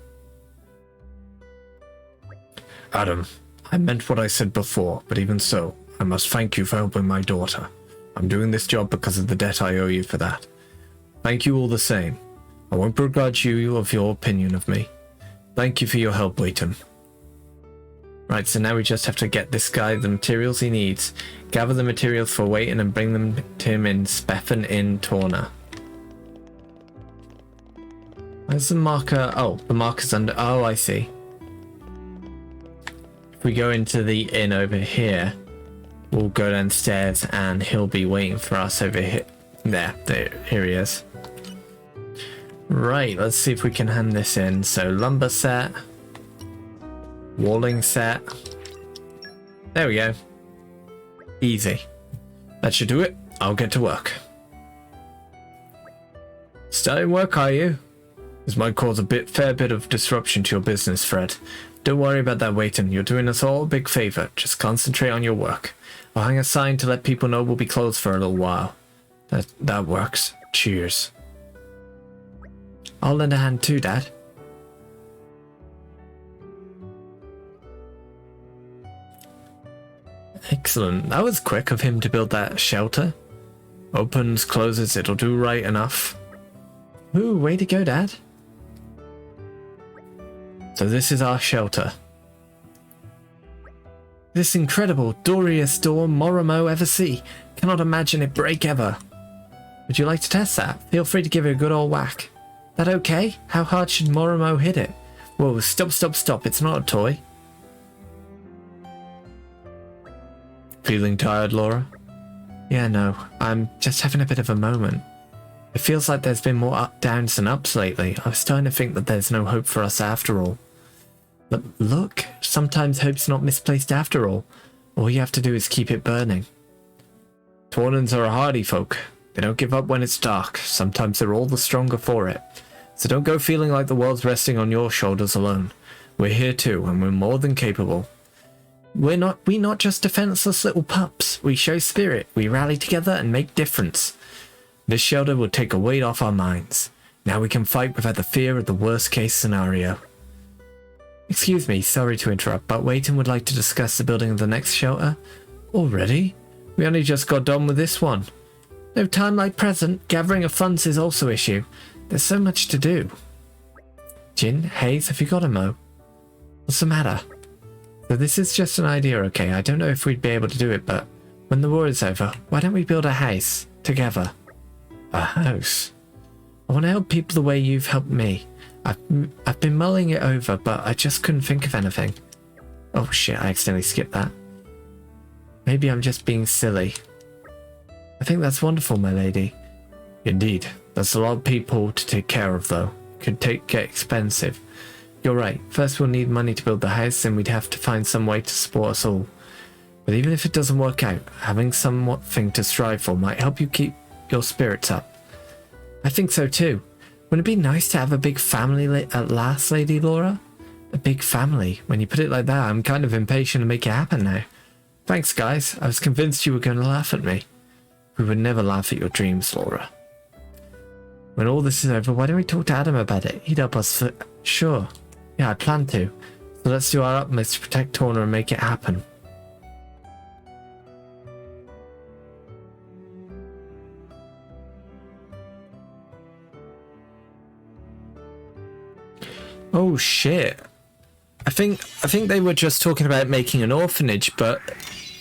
Adam, I meant what I said before, but even so, I must thank you for helping my daughter. I'm doing this job because of the debt I owe you for that. Thank you all the same. I won't begrudge you of your opinion of me. Thank you for your help, Waiton. Right, so now we just have to get this guy the materials he needs. Gather the materials for Waiton and bring them to him in Speffen in Torna. Where's the marker? Oh, the marker's under... Oh, I see. If we go into the inn over here, we'll go downstairs and he'll be waiting for us over here. Here he is. Right, let's see if we can hand this in. So, lumber set. Walling set. There we go. Easy. That should do it. I'll get to work. Starting work, are you? This might cause a fair bit of disruption to your business, Fred. Don't worry about that, Waiton. You're doing us all a big favor. Just concentrate on your work. I'll hang a sign to let people know we'll be closed for a little while. That works. Cheers. I'll lend a hand too, Dad. Excellent. That was quick of him to build that shelter. Opens, closes, it'll do right enough. Ooh, way to go, Dad. So this is our shelter. This incredible, doriest door Morimo ever see. Cannot imagine it break ever. Would you like to test that? Feel free to give it a good old whack. That okay? How hard should Morimo hit it? Whoa, stop. It's not a toy. Feeling tired, Laura? Yeah, no. I'm just having a bit of a moment. It feels like there's been more downs than ups lately. I was starting to think that there's no hope for us after all. But look, sometimes hope's not misplaced after all. All you have to do is keep it burning. Tornans are a hardy folk. They don't give up when it's dark. Sometimes they're all the stronger for it. So don't go feeling like the world's resting on your shoulders alone. We're here too, and we're more than capable. We not just defenseless little pups. We show spirit. We rally together and make difference. This shelter will take a weight off our minds. Now we can fight without the fear of the worst case scenario. Excuse me, sorry to interrupt, but Waiton would like to discuss the building of the next shelter. Already? We only just got done with this one. No time like present. Gathering of funds is also issue. There's so much to do. Jin, Hayes, have you got a mo? What's the matter? So this is just an idea, okay? I don't know if we'd be able to do it, but when the war is over, why don't we build a house together? A house? I want to help people the way you've helped me. I've been mulling it over, but I just couldn't think of anything. Oh shit, I accidentally skipped that. Maybe I'm just being silly. I think that's wonderful, my lady. Indeed. That's a lot of people to take care of, though. Could get expensive. You're right. First we'll need money to build the house, and we'd have to find some way to support us all. But even if it doesn't work out, having something to strive for might help you keep your spirits up. I think so too. Wouldn't it be nice to have a big family at last, Lady Laura? A big family. When you put it like that, I'm kind of impatient to make it happen now. Thanks, guys. I was convinced you were going to laugh at me. We would never laugh at your dreams, Laura. When all this is over, why don't we talk to Adam about it? He'd help us for... Sure. Yeah, I plan to. So let's do our utmost to protect Torna and make it happen. Oh shit. I think they were just talking about making an orphanage, but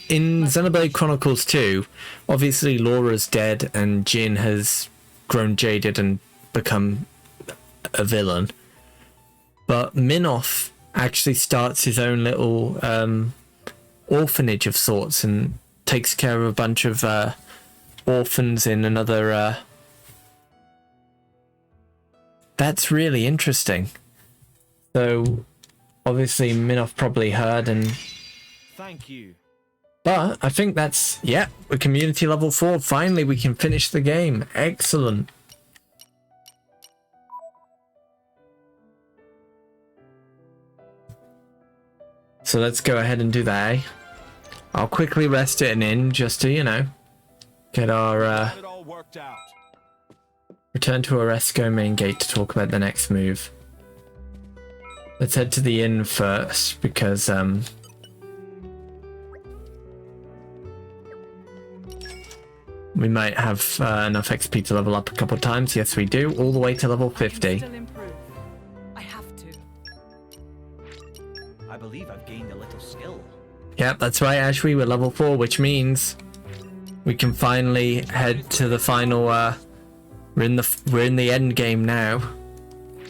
in Xenoblade Chronicles 2, obviously Laura's dead and Jin has grown jaded and become a villain. But Minoff actually starts his own little orphanage of sorts and takes care of a bunch of orphans in another... That's really interesting. So, obviously Minoff probably heard and... Thank you. But I think that's... Yeah, we're community level 4. Finally, we can finish the game. Excellent. So let's go ahead and do that, eh? I'll quickly rest it in just to, you know, get our... It all worked out. Return to Oresco main gate to talk about the next move. Let's head to the inn first, because, we might have enough XP to level up a couple of times. Yes, we do. All the way to level 50. Still improve. I have to. I believe I've gained a little skill. Yep, that's right, Ashby. We're level 4, which means we can finally head to the final, we're in the end game now.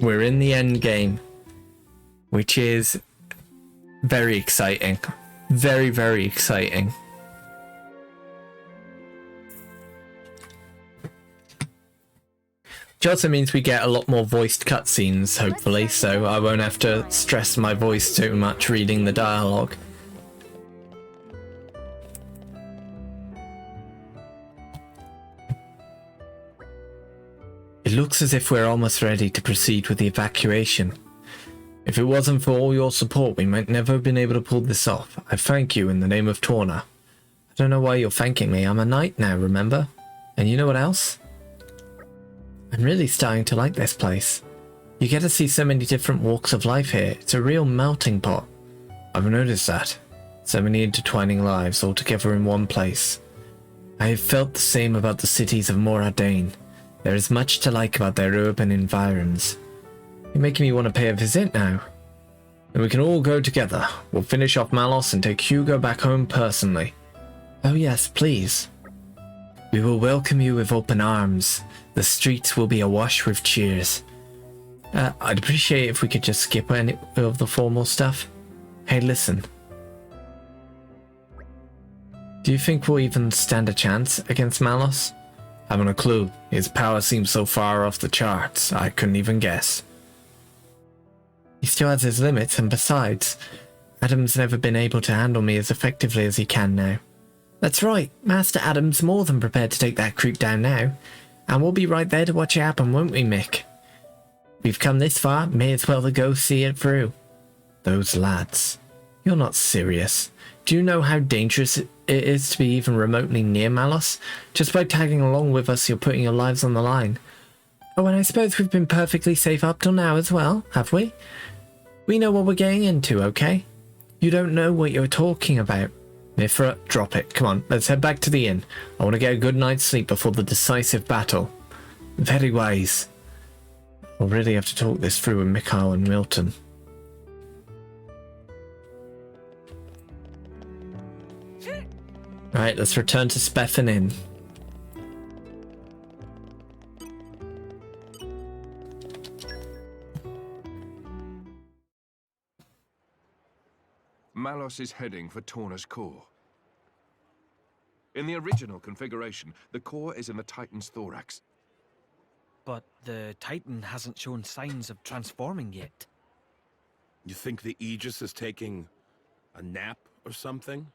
We're in the end game, which is very exciting. Very, very exciting. Which also means we get a lot more voiced cutscenes, hopefully, so I won't have to stress my voice too much reading the dialogue. It looks as if we're almost ready to proceed with the evacuation. If it wasn't for all your support, we might never have been able to pull this off. I thank you in the name of Torna. I don't know why you're thanking me. I'm a knight now, remember? And you know what else? I'm really starting to like this place. You get to see so many different walks of life here. It's a real melting pot. I've noticed that. So many intertwining lives all together in one place. I have felt the same about the cities of Moradane. There is much to like about their urban environs. You're making me want to pay a visit now. And we can all go together. We'll finish off Malos and take Hugo back home personally. Oh yes, please. We will welcome you with open arms. The streets will be awash with cheers. I'd appreciate if we could just skip any of the formal stuff. Hey, listen. Do you think we'll even stand a chance against Malos? Haven't a clue. His power seems so far off the charts, I couldn't even guess. He still has his limits, and besides, Adam's never been able to handle me as effectively as he can now. That's right, Master Adam's more than prepared to take that creep down now. And we'll be right there to watch it happen, won't we, Mick? We've come this far, may as well go see it through. Those lads. You're not serious. Do you know how dangerous it is to be even remotely near Malos? Just by tagging along with us, you're putting your lives on the line. Oh, and I suppose we've been perfectly safe up till now as well, have we? We know what we're getting into, okay? You don't know what you're talking about. Mithra, drop it. Come on, let's head back to the inn. I want to get a good night's sleep before the decisive battle. Very wise. I'll really have to talk this through with Mikhail and Milton. Right, let's return to Speffen Inn. Malos is heading for Torna's core. In the original configuration, the core is in the Titan's thorax. But the Titan hasn't shown signs of transforming yet. You think the Aegis is taking a nap or something?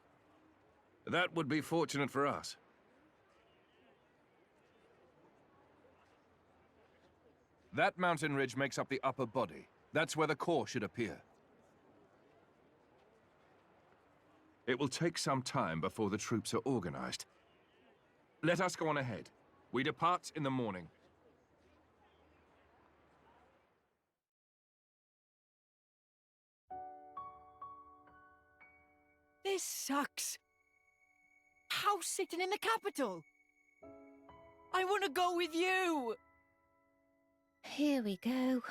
That would be fortunate for us. That mountain ridge makes up the upper body. That's where the core should appear. It will take some time before the troops are organized. Let us go on ahead. We depart in the morning. This sucks. House sitting in the capital. I want to go with you. Here we go.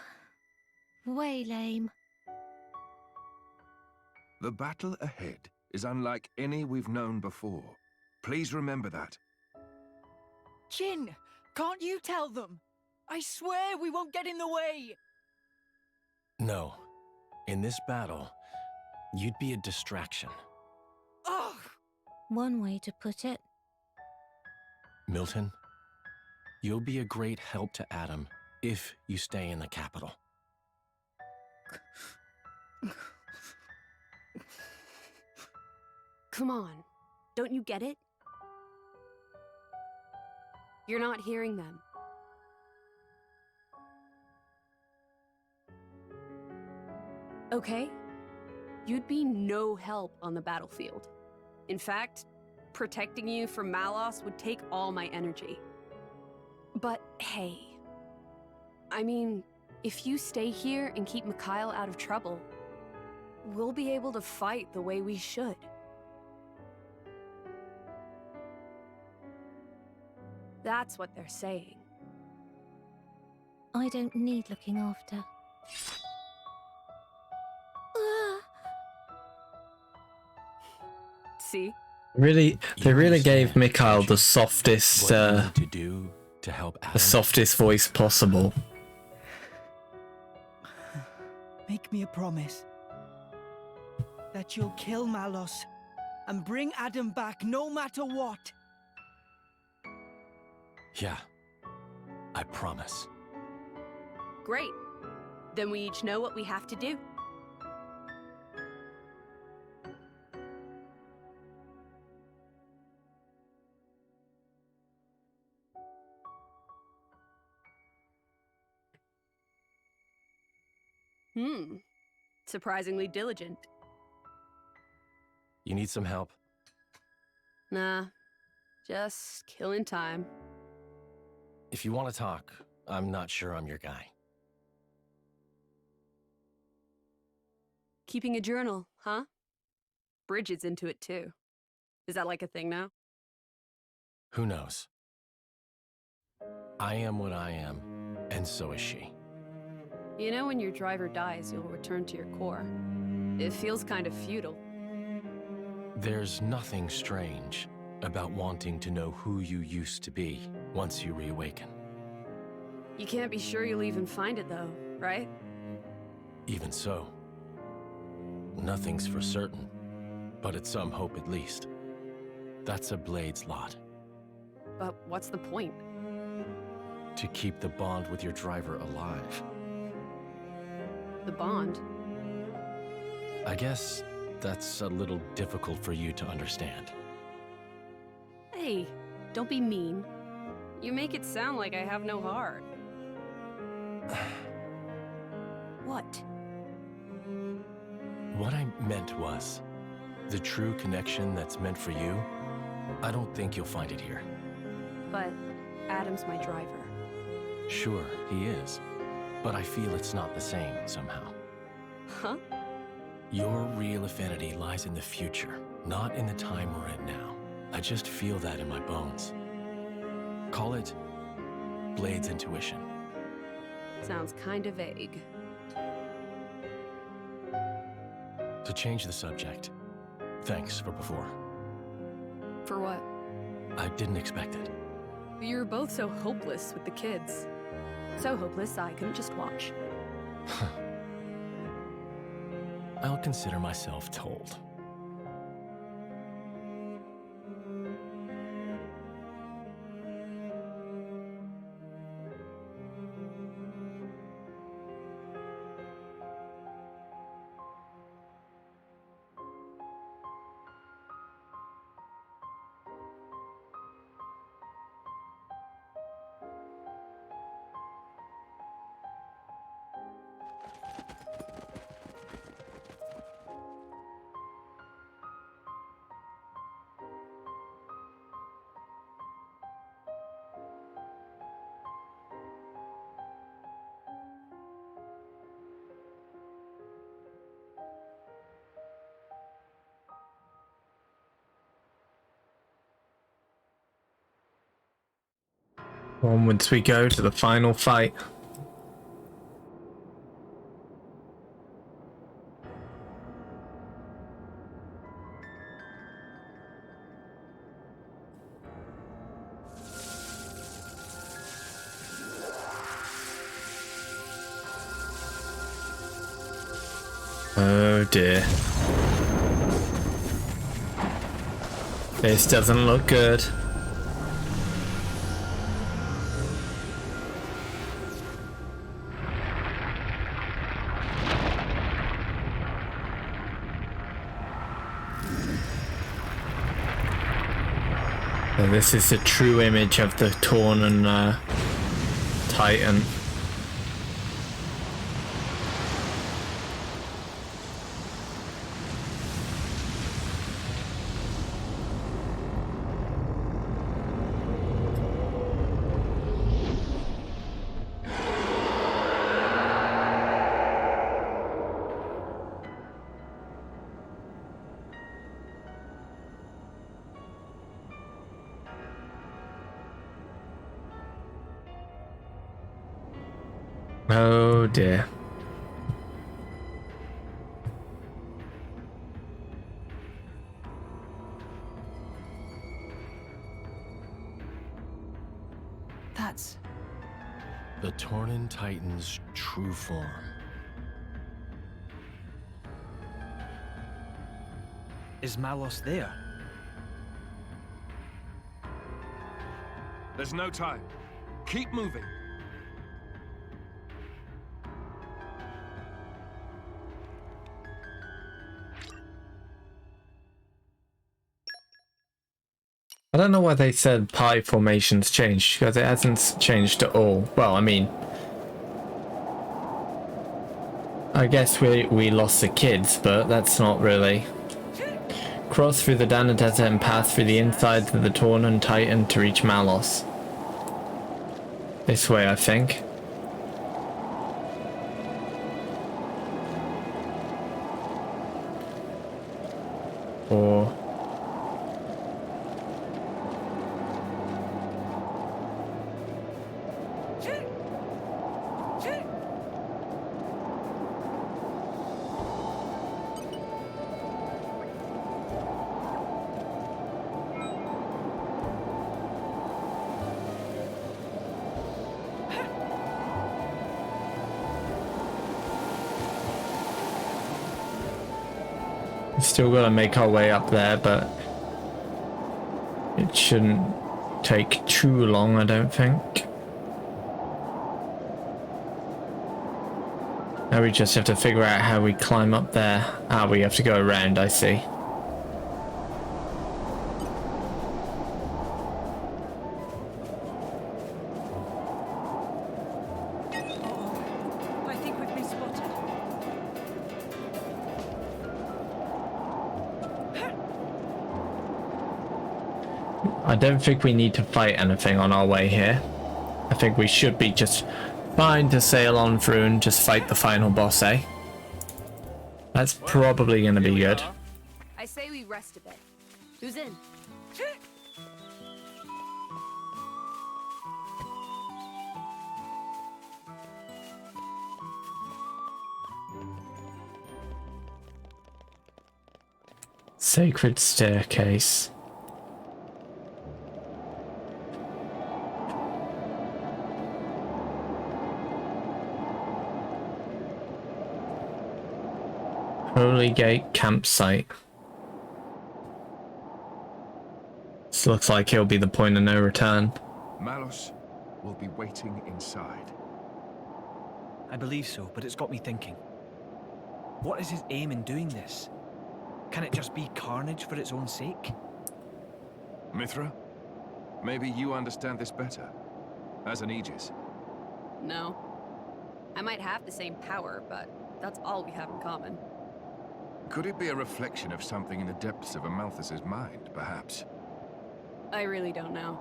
Way lame. The battle ahead is unlike any we've known before. Please remember that. Jin, can't you tell them? I swear we won't get in the way. No. In this battle, you'd be a distraction. Ugh. One way to put it. Milton, you'll be a great help to Adam if you stay in the capital. Come on. Don't you get it? You're not hearing them. Okay? You'd be no help on the battlefield. In fact, protecting you from Malos would take all my energy. But hey, I mean, if you stay here and keep Mikhail out of trouble, we'll be able to fight the way we should. That's what they're saying. I don't need looking after. See? Really, they You really gave understand, Mikhail don't the you? softest, What you need to do to help Adam? the softest voice possible. Make me a promise. That you'll kill Malos and bring Adam back no matter what. Yeah. I promise. Great. Then we each know what we have to do. Surprisingly diligent. You need some help? Nah, just killing time. If you want to talk, I'm not sure I'm your guy. Keeping a journal, huh? Bridget's into it too. Is that like a thing now? Who knows? I am what I am, and so is she. You know when your driver dies, you'll return to your core. It feels kind of futile. There's nothing strange about wanting to know who you used to be once you reawaken. You can't be sure you'll even find it though, right? Even so, nothing's for certain, but it's some hope at least. That's a Blade's lot. But what's the point? To keep the bond with your driver alive. The bond? I guess that's a little difficult for you to understand. Hey, don't be mean. You make it sound like I have no heart. What? What I meant was, the true connection that's meant for you, I don't think you'll find it here. But Adam's my driver. Sure, he is. But I feel it's not the same somehow. Huh? Your real affinity lies in the future, not in the time we're in now. I just feel that in my bones. Call it Blade's intuition. Sounds kind of vague. To change the subject, thanks for before. For what? I didn't expect it. You were both so hopeless with the kids. So hopeless I couldn't just watch. I'll consider myself told. Onwards we go to the final fight. Oh dear. This doesn't look good. So this is the true image of the Torna Titan. Oh dear. That's... The Tornan Titan's true form. Is Malos there? There's no time. Keep moving. I don't know why they said pie formations changed, because it hasn't changed at all. Well, I mean, I guess we lost the kids, but that's not really. Cross through the Dana Desert and pass through the insides of the Tornan Titan to reach Malos. This way, I think. Or... Still gotta make our way up there, but it shouldn't take too long, I don't think. Now we just have to figure out how we climb up there. Ah, we have to go around, I see. I think we've been spotted. I don't think we need to fight anything on our way here. I think we should be just fine to sail on through and just fight the final boss, eh? That's probably going to be good. I say we rest a bit. Who's in? Sacred staircase. Holy Gate campsite. This looks like he'll be the point of no return. Malos will be waiting inside. I believe so, but it's got me thinking. What is his aim in doing this? Can it just be carnage for its own sake? Mithra, maybe you understand this better, as an Aegis. No. I might have the same power, but that's all we have in common. Could it be a reflection of something in the depths of Amalthus's mind, perhaps? I really don't know.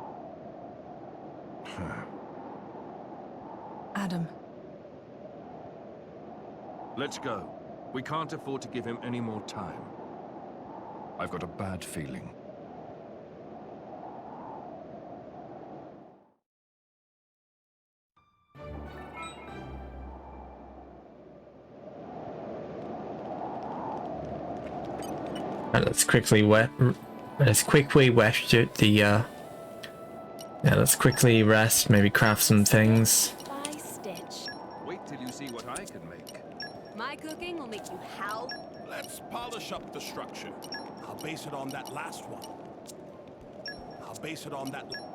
Adam. Let's go. We can't afford to give him any more time. I've got a bad feeling. Right, let's quickly let's quickly rest, maybe craft some things. By Stitch. Wait till you see what I can make. My cooking will make you howl. Let's polish up the structure. I'll base it on that last one.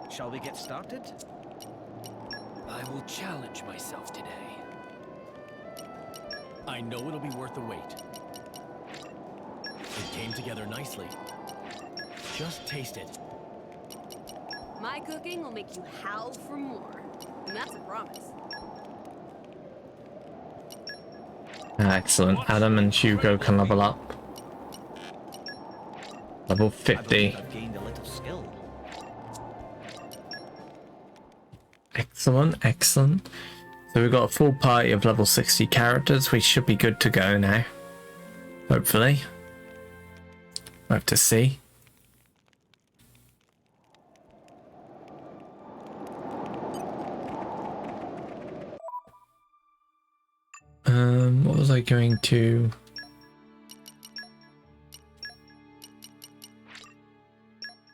Shall we get started? I will challenge myself today. I know it'll be worth the wait. It came together nicely. Just taste it. My cooking will make you howl for more. And that's a promise. Excellent. Adam and Hugo can level up. Level I 50. believe I've gained a little skill. Excellent, excellent. So we've got a full party of level 60 characters. We should be good to go now. Hopefully. We'll have to see. What was I going to...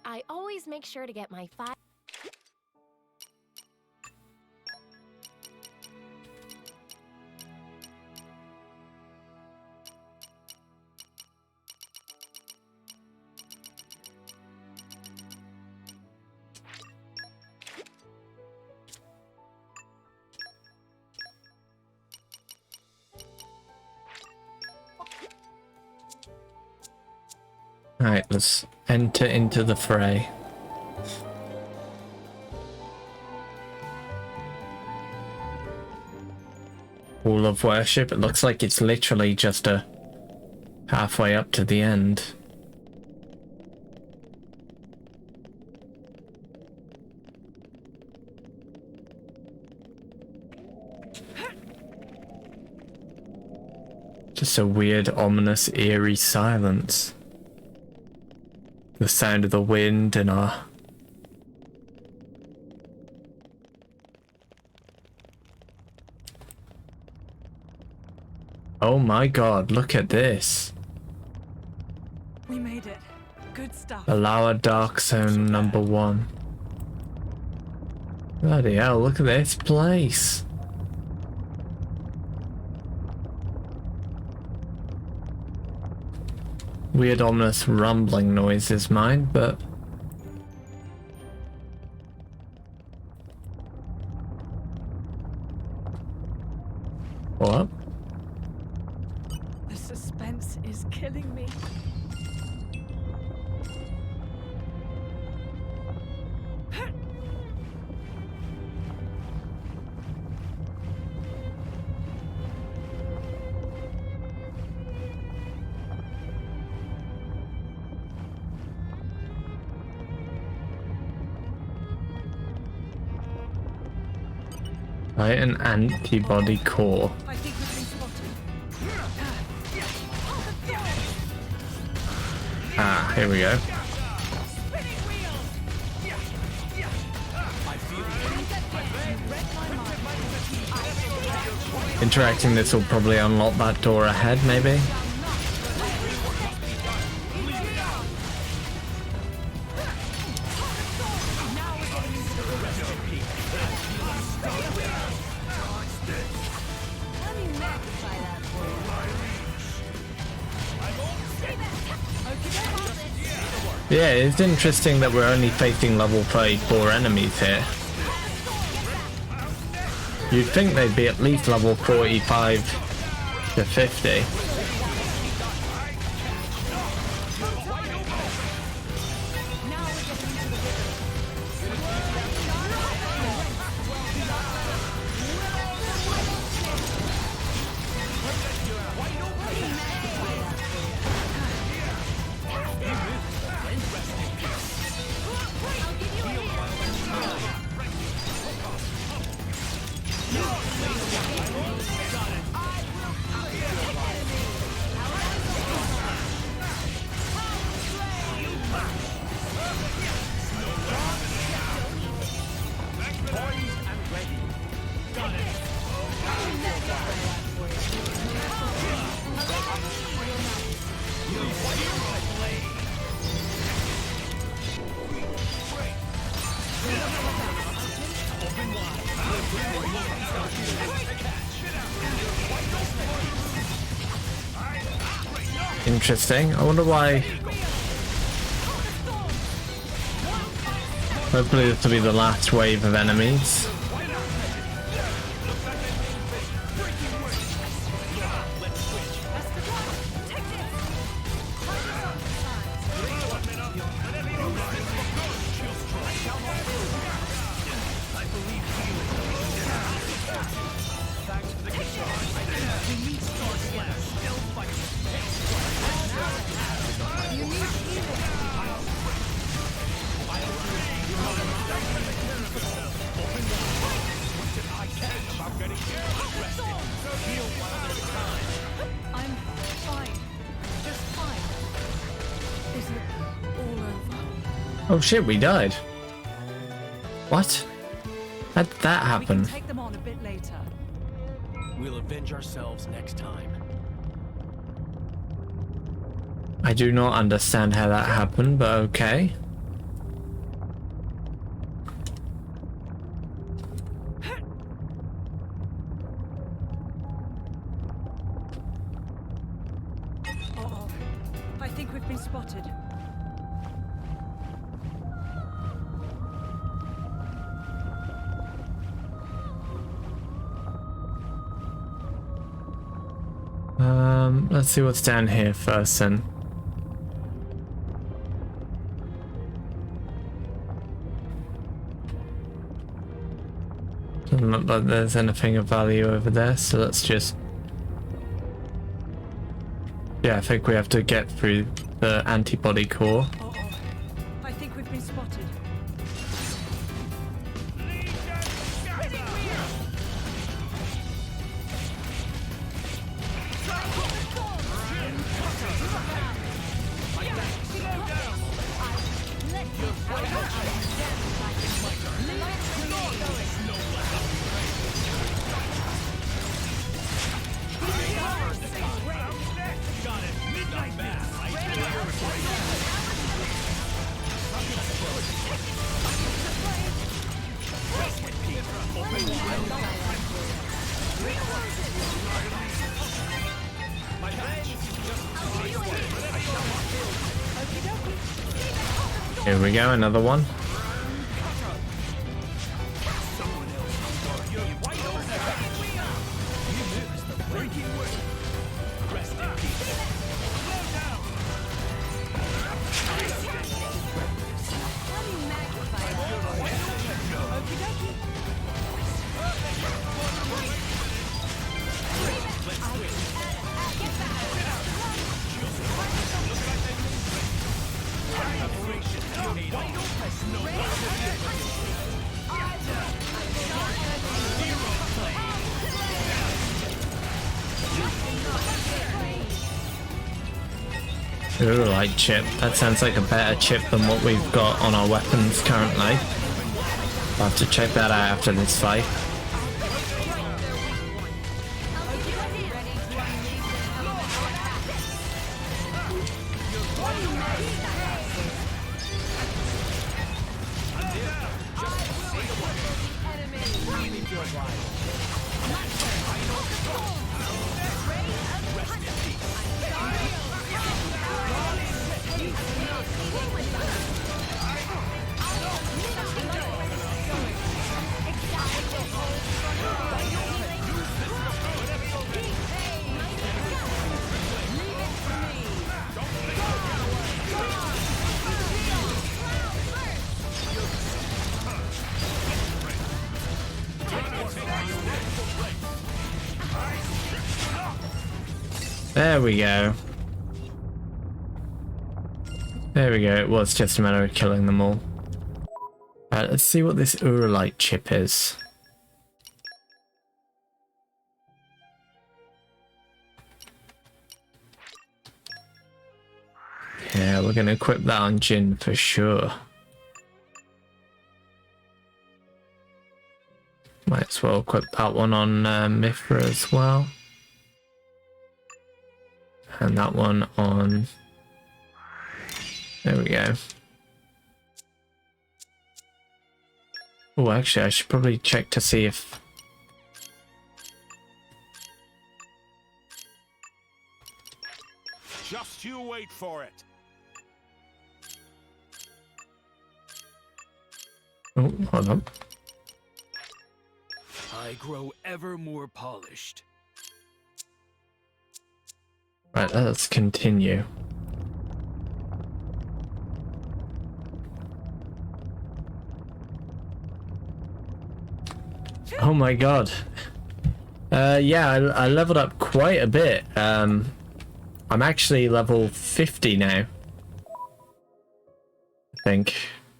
I always make sure to get my 5. Alright, let's enter into the fray. Hall of Worship. It looks like it's literally just a halfway up to the end. Just a weird, ominous, eerie silence. The sound of the wind and our... Oh my god, look at this. We made it. Good stuff. Allow Dark Zone number 1. Bloody hell, look at this place. Weird ominous rumbling noises, mine, but... What? The suspense is killing me. Right, an antibody core. I think we've been spotted. Ah, here we go. Interacting this will probably unlock that door ahead, maybe? Yeah, it's interesting that we're only facing level 34 enemies here. You'd think they'd be at least level 45 to 50. Interesting. I wonder why. Hopefully this will be the last wave of enemies. Oh shit, we died. What? How did that happen? Take them on a bit later. We'll avenge ourselves next time. I do not understand how that happened, but okay. Uh-oh. I think we've been spotted. Let's see what's down here first then. Doesn't look like there's anything of value over there, so let's just... Yeah, I think we have to get through the antibody core. Uh-oh. I think we've been spotted. Here we go, another one. Ooh, light chip. That sounds like a better chip than what we've got on our weapons currently. I'll have to check that out after this fight. There we go. There we go. It was just a matter of killing them all. Let's see what this Uralite chip is. Yeah, we're going to equip that on Jin for sure. Might as well equip that one on Mithra as well. And that one on... There we go. Oh, actually, I should probably check to see if... Just you wait for it. Oh, hold on. I grow ever more polished. Right, let's continue. Oh my god. Yeah, I leveled up quite a bit. I'm actually level 50 now. I think.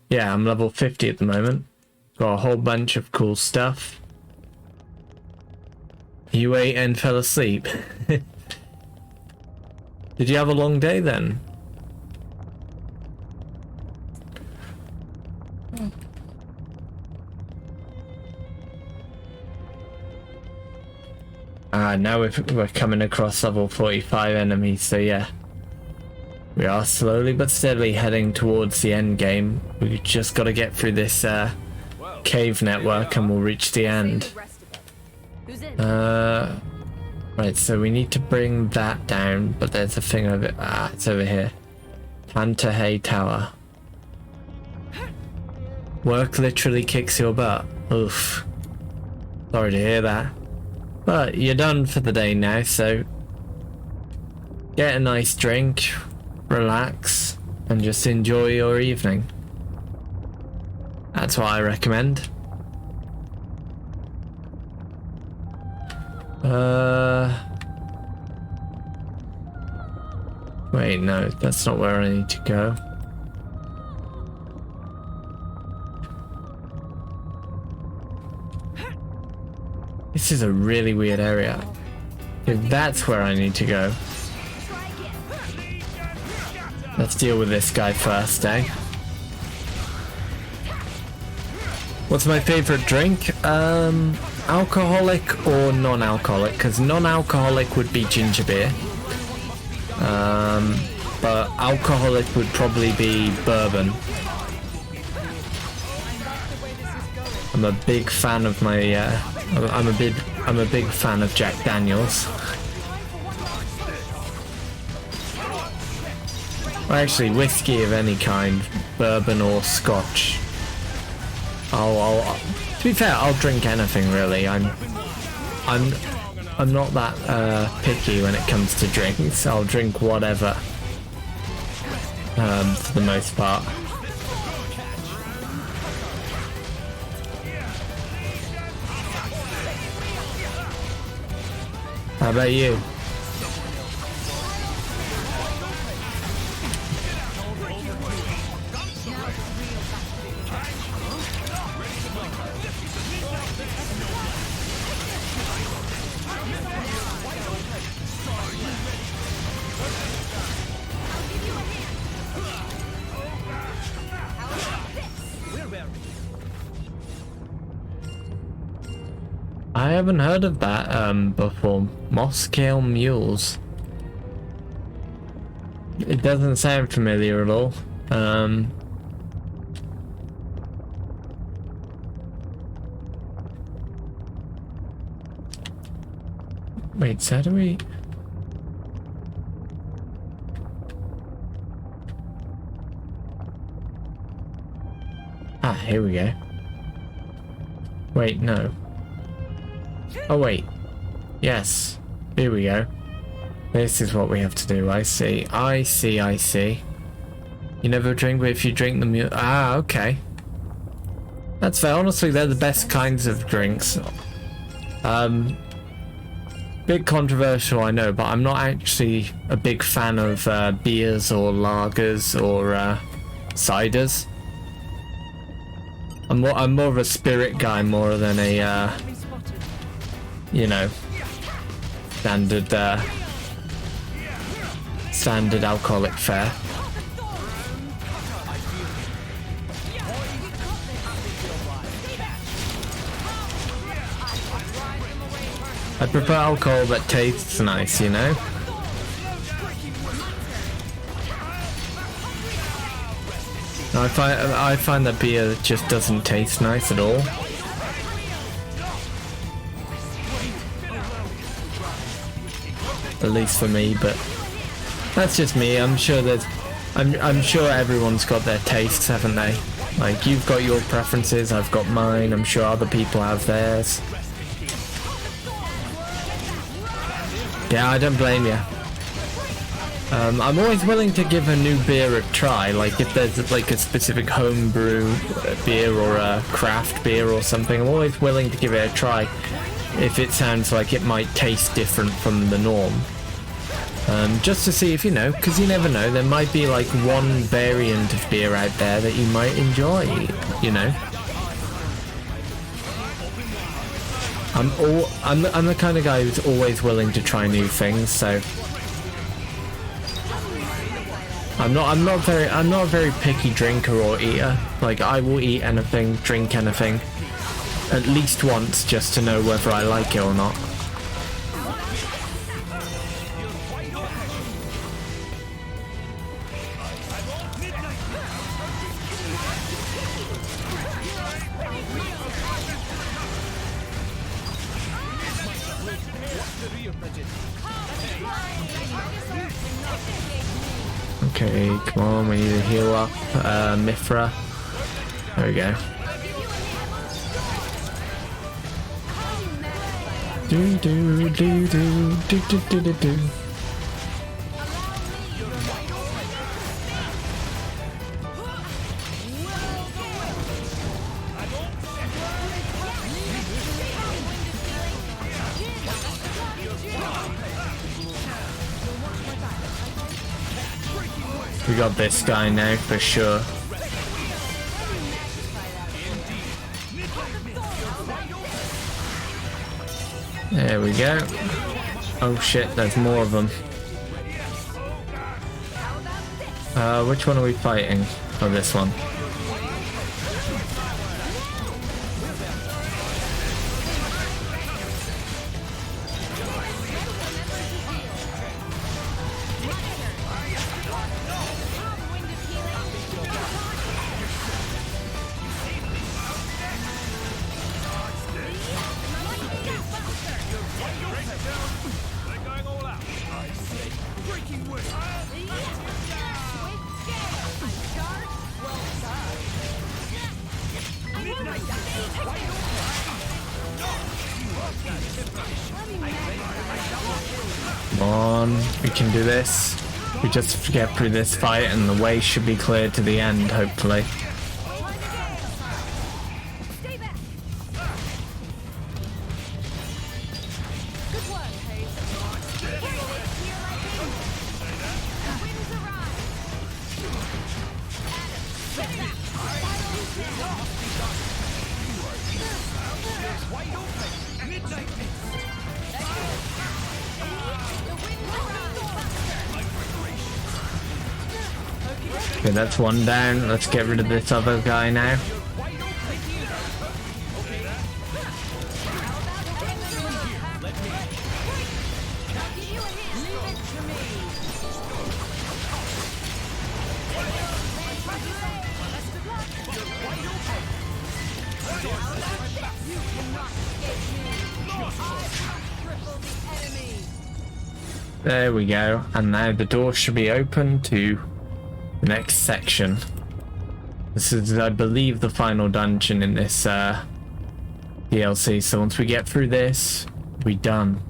Yeah, I'm level 50 at the moment. Got a whole bunch of cool stuff. You ate and fell asleep. Did you have a long day then? Now we're coming across level 45 enemies, so yeah. We are slowly but steadily heading towards the end game. We've just got to get through this cave network and we'll reach the end. Right, so we need to bring that down, but there's a thing of it. It's over here. Pantahay Tower. Work literally kicks your butt. Oof. Sorry to hear that. But you're done for the day now, so get a nice drink, relax, and just enjoy your evening. That's what I recommend. Wait, no, that's not where I need to go. This is a really weird area. If that's where I need to go. Let's deal with this guy first, eh? What's my favorite drink? Alcoholic or non-alcoholic? Because non-alcoholic would be ginger beer. But alcoholic would probably be bourbon. I'm a big fan of my, I'm a big fan of Jack Daniels. Or actually, whiskey of any kind, bourbon or Scotch. To be fair, I'll drink anything really. I'm not that picky when it comes to drinks. I'll drink whatever. For the most part. How about you? I haven't heard of that before. Mosscale mules. It doesn't sound familiar at all. Wait, so how do we... Here we go. Wait, no. Oh wait, yes, here we go. This is what we have to do. I see. You never drink, but if you drink the mule... okay. That's fair. Honestly, they're the best kinds of drinks. Bit controversial, I know, but I'm not actually a big fan of beers or lagers or ciders. I'm more of a spirit guy more than a you know, standard alcoholic fare. I prefer alcohol that tastes nice, you know? I find that beer just doesn't taste nice at all. At least for me, but that's just me. I'm sure everyone's got their tastes, haven't they? Like, you've got your preferences, I've got mine, I'm sure other people have theirs. Yeah, I don't blame you. I'm always willing to give a new beer a try, like if there's like a specific homebrew beer or a craft beer or something, I'm always willing to give it a try if it sounds like it might taste different from the norm. Just to see if, you know, because you never know, there might be like one variant of beer out there that you might enjoy, you know. I'm the kind of guy who's always willing to try new things, so I'm not a very picky drinker or eater. Like, I will eat anything, drink anything, at least once just to know whether I like it or not. Okay, come on, we need to heal up Mithra. There we go. Do do do do do do do do do. We got this guy now for sure. There we go. Oh shit, there's more of them. Which one are we fighting? Oh, this one. Come on, we can do this. We just get through this fight and the way should be clear to the end, hopefully. Okay, that's one down. Let's get rid of this other guy now. There we go. And now the door should be open to the next section. This is, I believe, the final dungeon in this DLC. So once we get through this, we're done.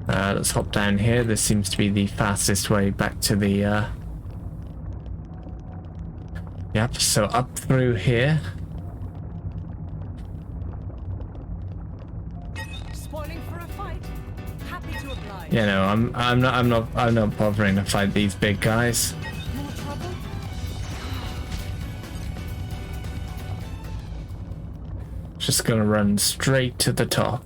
Let's hop down here. This seems to be the fastest way back to the yep, so up through here. Spoiling for a fight. You know, I'm not bothering to fight these big guys. More trouble? Just gonna run straight to the top.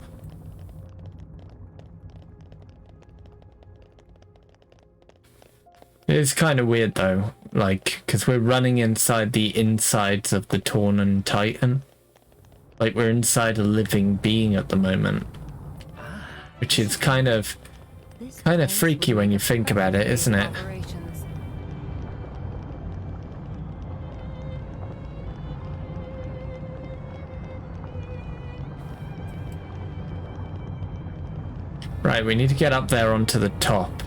It's kind of weird though, like, because we're running inside the insides of the Torna Titan. Like, we're inside a living being at the moment. Which is kind of freaky when you think about it, isn't it? Operations. Right, we need to get up there onto the top.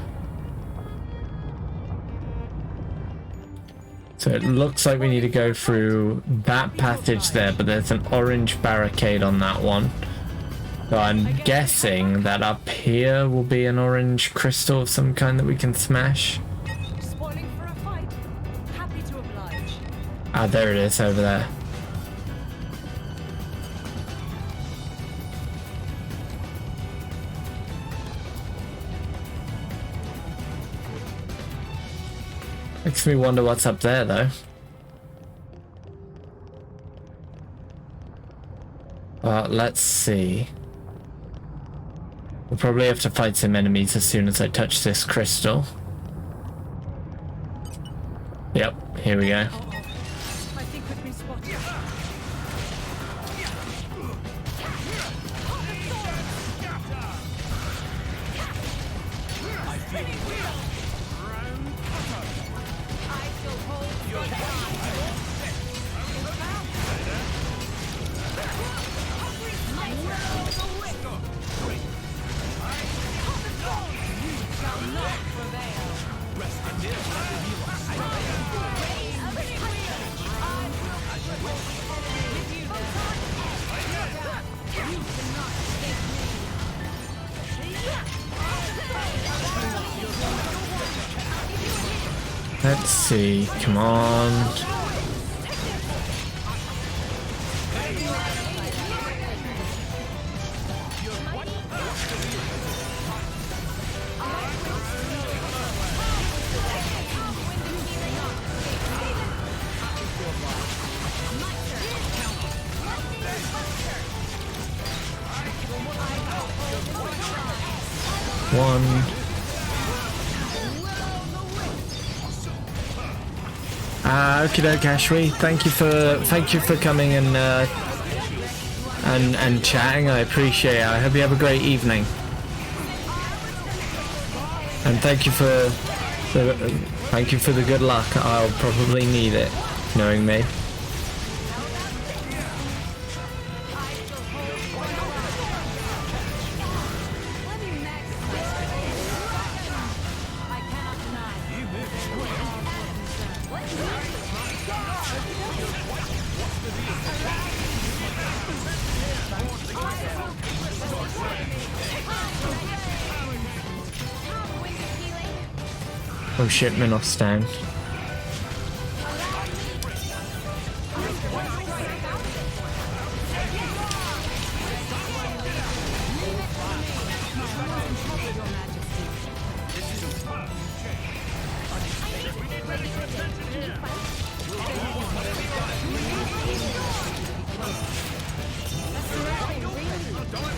So it looks like we need to go through that passage there, but there's an orange barricade on that one. So I'm guessing that up here will be an orange crystal of some kind that we can smash. Spoiling for a fight. Happy to oblige. Ah, there it is over there. Makes me wonder what's up there, though. Let's see. We'll probably have to fight some enemies as soon as I touch this crystal. Yep, here we go. I think we've been spotted. I shall hold your Let's see, come on. One. Okie doke, Ashby. Thank you for coming and chatting. I appreciate it. I hope you have a great evening. And thank you for the good luck. I'll probably need it, knowing me. Oh shit, Minos down.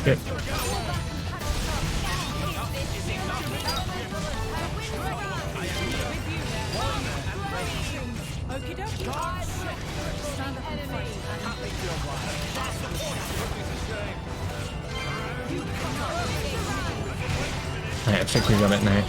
Yep. Right, I think we got it now.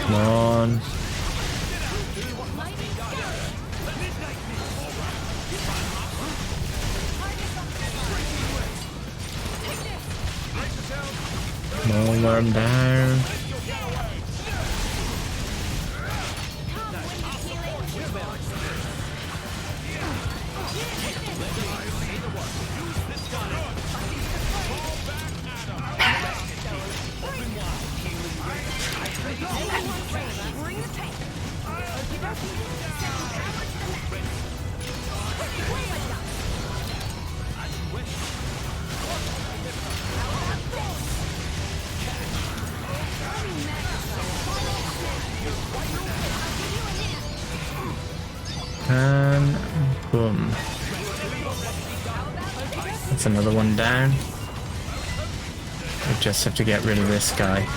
Come on. Mower him down. And boom. That's another one down. We just have to get rid of this guy.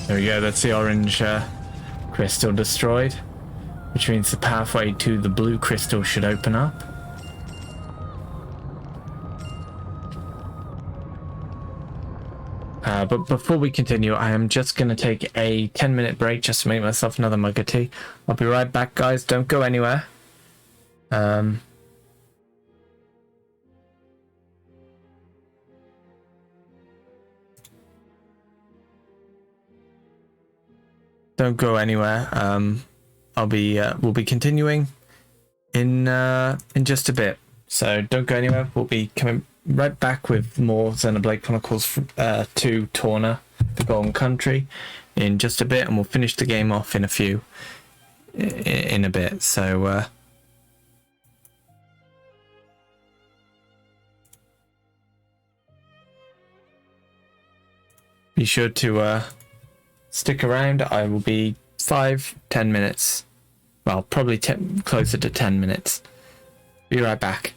There we go, that's the orange crystal destroyed, which means the pathway to the blue crystal should open up. But before we continue, I am just going to take a 10-minute break just to make myself another mug of tea. I'll be right back, guys. Don't go anywhere. Don't go anywhere. We'll be continuing in just a bit. So don't go anywhere. We'll be coming right back with more Xenoblade Chronicles 2 Torna, the Golden Country, in just a bit, and we'll finish the game off in a bit. So be sure to stick around. I will be 5-10 minutes. Well, probably closer to 10 minutes. Be right back.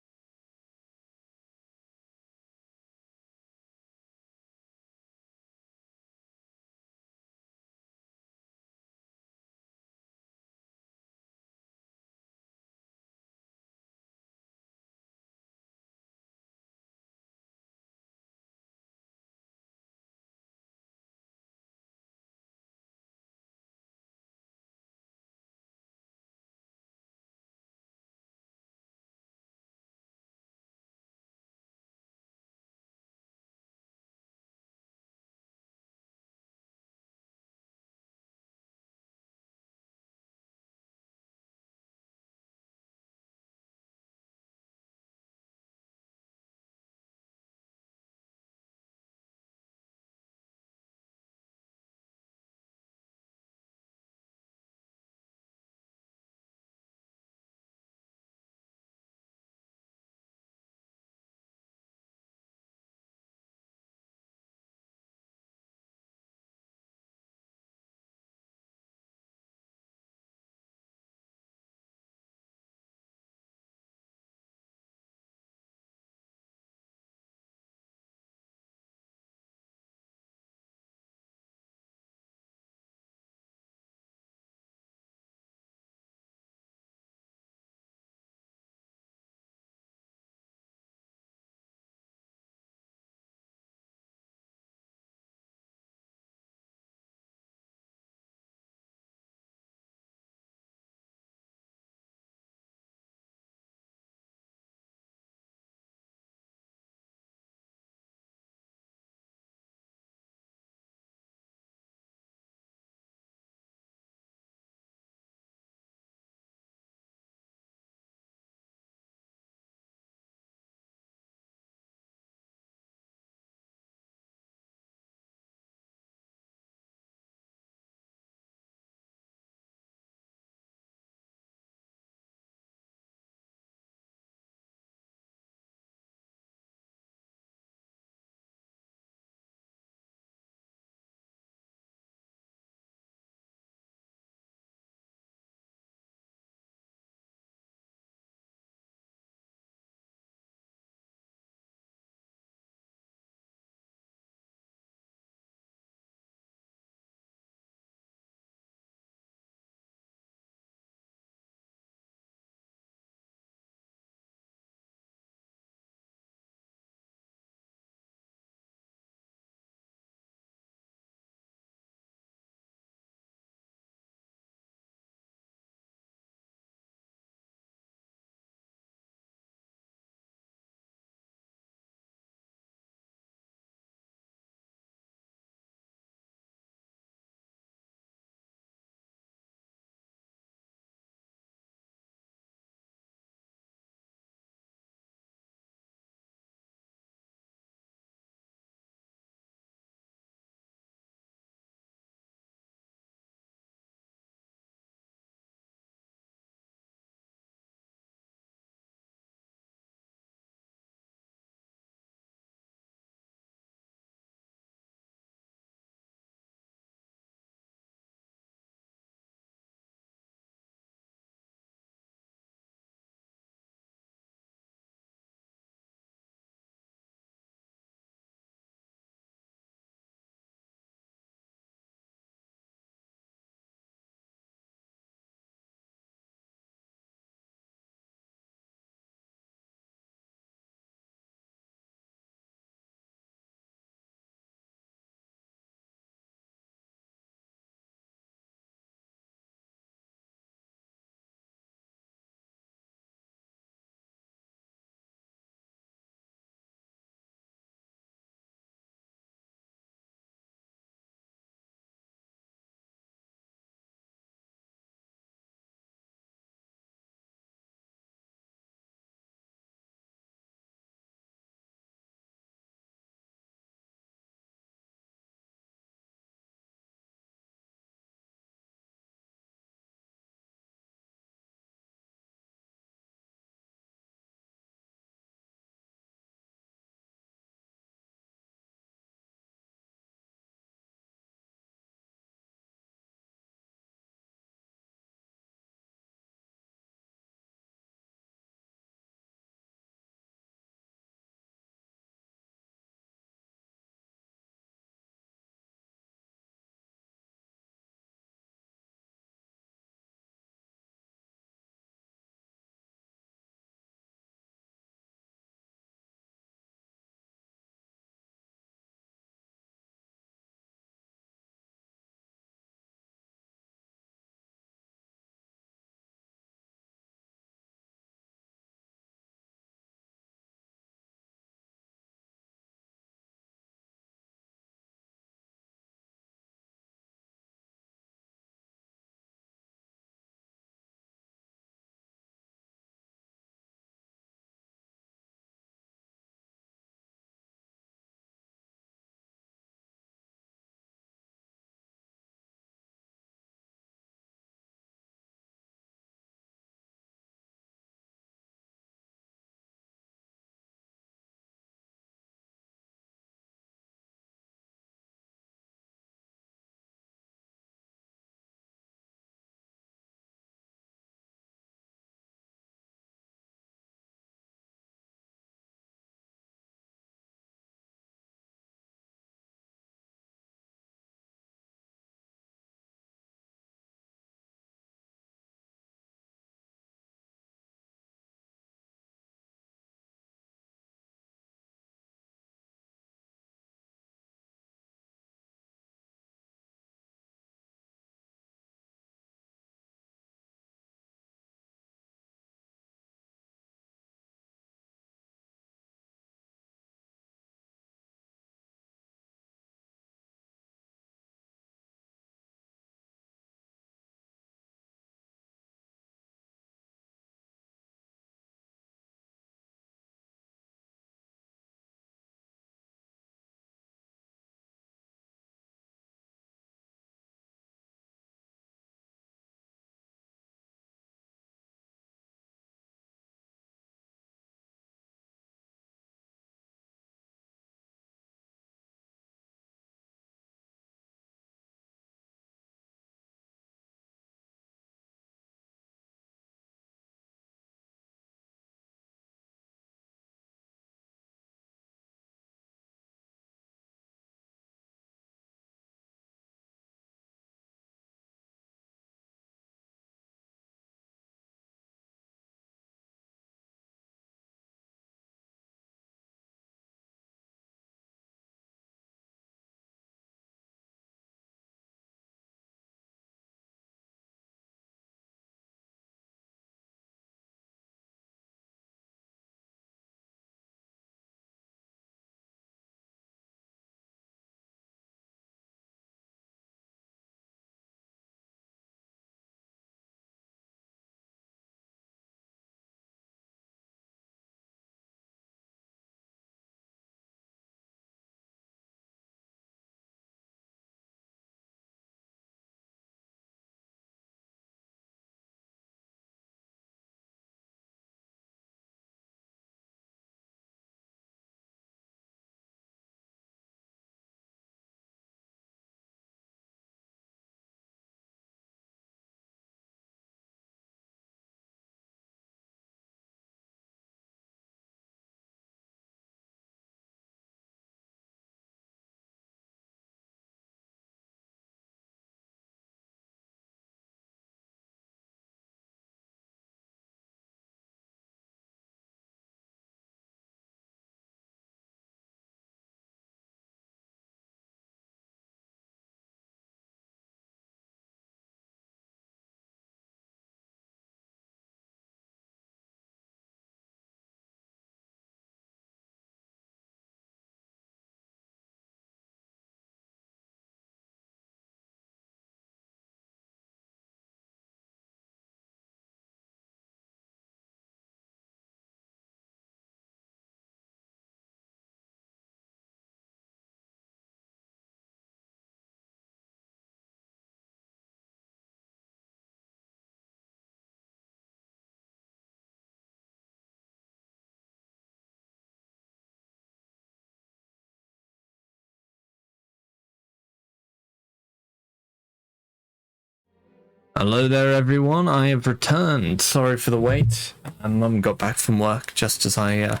Hello there everyone, I have returned. Sorry for the wait. Mum got back from work just as I want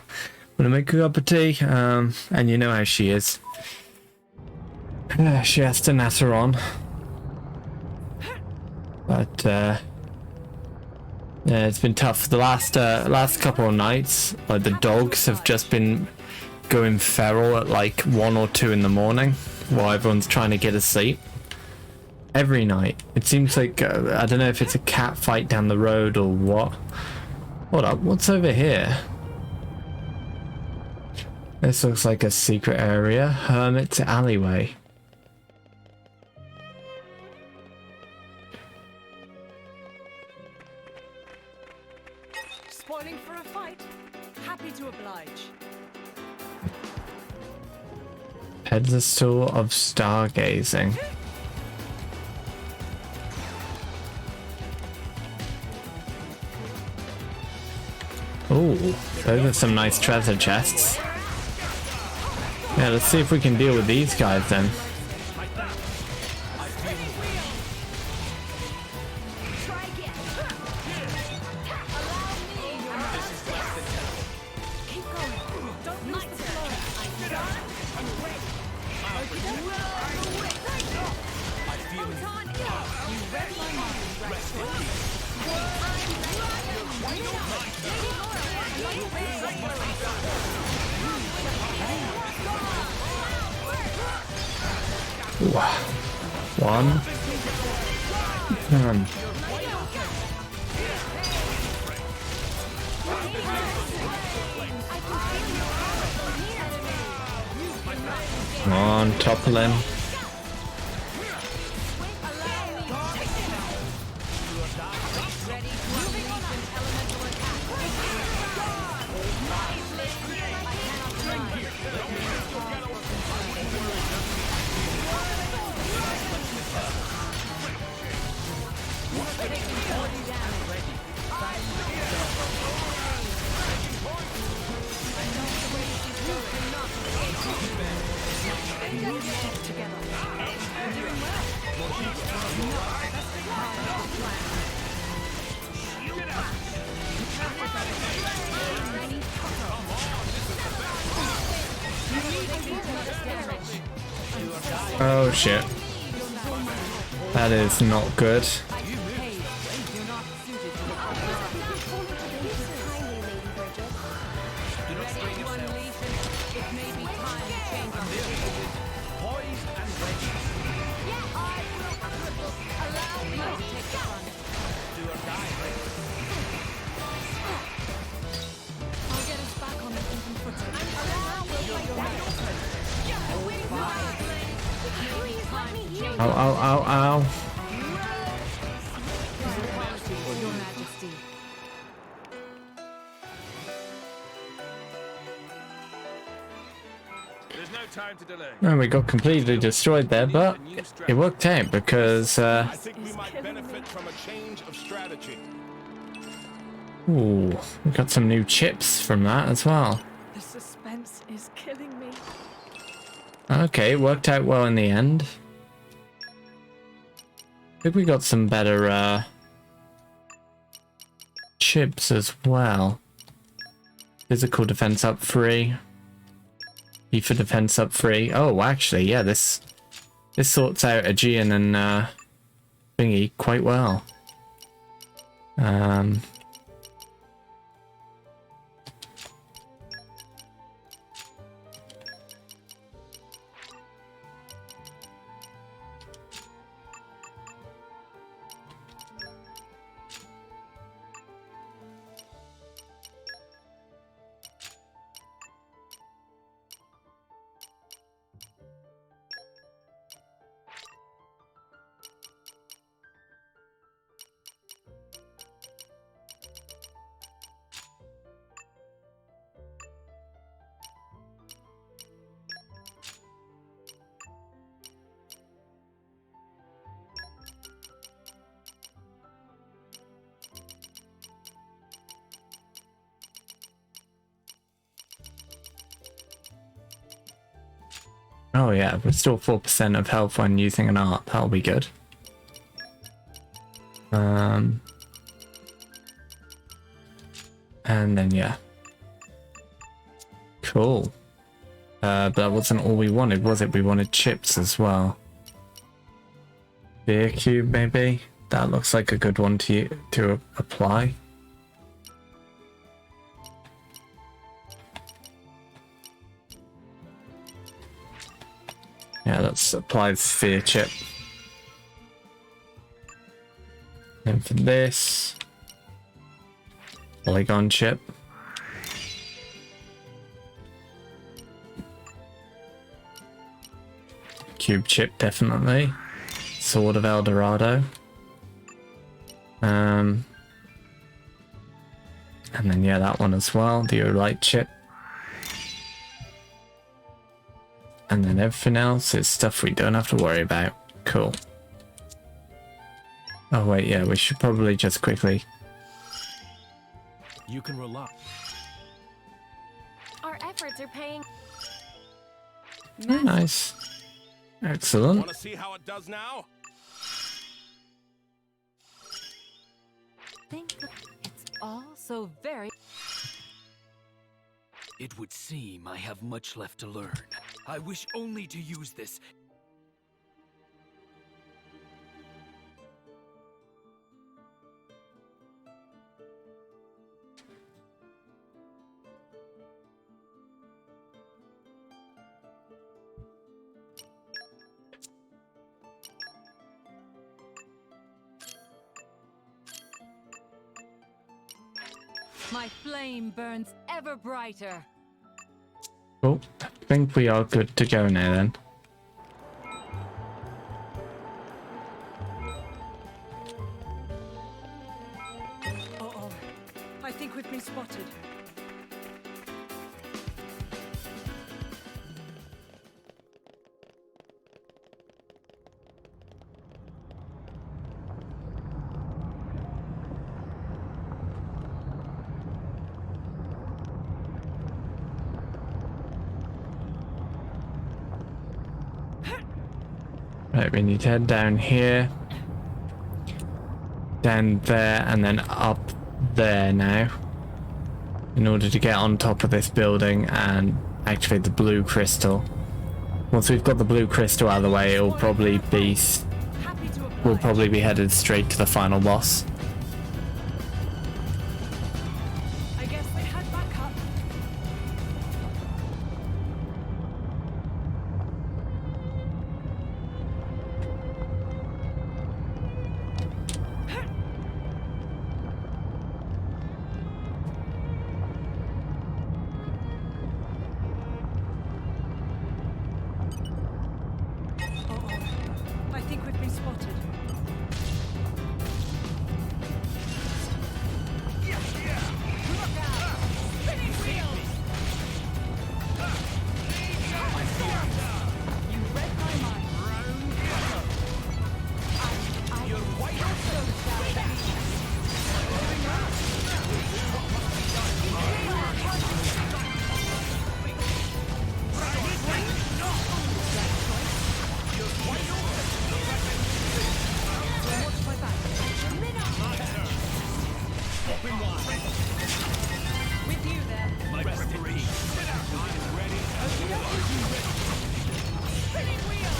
to make a cup of tea. And you know how she is. She has to natter on. But yeah, it's been tough. The last couple of nights, like the dogs have just been going feral at like 1 or 2 in the morning while everyone's trying to get asleep. Every night. It seems like, I don't know if it's a cat fight down the road or what. Hold up, what's over here? This looks like a secret area. Hermit's alleyway. Spoiling for a fight? Happy to oblige. Pedestal of stargazing. Oh, those are some nice treasure chests. Yeah, let's see if we can deal with these guys then. One. Come on, topple him. Oh shit. That is not good. Ow, ow, ow, ow. There's no time to delay. No, we got completely destroyed there, but it worked out because I think we might benefit from a change of strategy. ooh, we got some new chips from that as well. The suspense is killing me. Okay, it worked out well in the end. I think we got some better chips as well. Physical defense up 3. E for defense up 3. Oh, actually, yeah, this sorts out Aegean and thingy quite well. Oh yeah, restore 4% of health when using an art. That'll be good. And then yeah. Cool. But that wasn't all we wanted, was it? We wanted chips as well. Beer cube, maybe? That looks like a good one to apply. Yeah, let's apply the sphere chip. And for this, polygon chip. Cube chip, definitely. Sword of El Dorado. And then yeah, that one as well, the light chip. And then everything else is stuff we don't have to worry about. Cool. Oh wait, yeah, we should probably just quickly. You can rely. Our efforts are paying. Nice. Excellent. Want to see how it does now? Think it's all so very. It would seem I have much left to learn. I wish only to use this. My flame burns ever brighter. Oh, I think we are good to go now then. Uh-oh. I think we've been spotted. Right, we need to head down here, down there, and then up there now, in order to get on top of this building and activate the blue crystal. Once we've got the blue crystal out of the way, it'll probably be, we'll probably be headed straight to the final boss. I guess we head back up. I think we've been spotted. With you there. My preparation. Spinning wheel!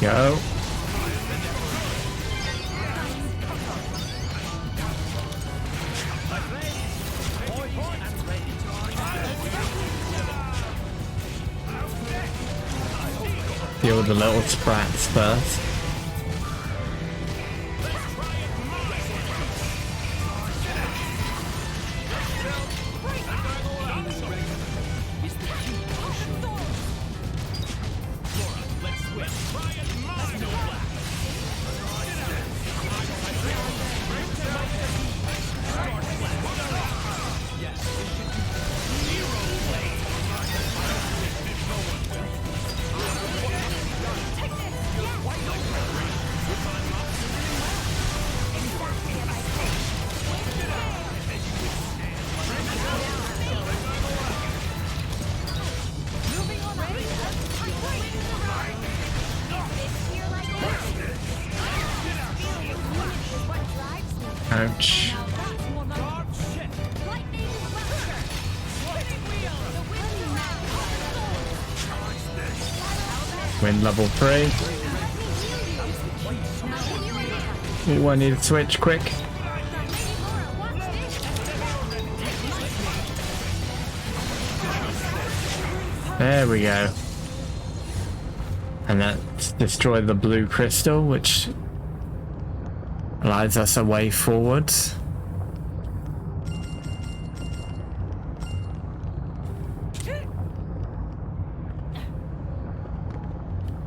Go. Deal with the little sprats first. Ouch. Wind level 3. Ooh, I need to switch quick. There we go. And that's destroyed the blue crystal, which allows us a way forwards.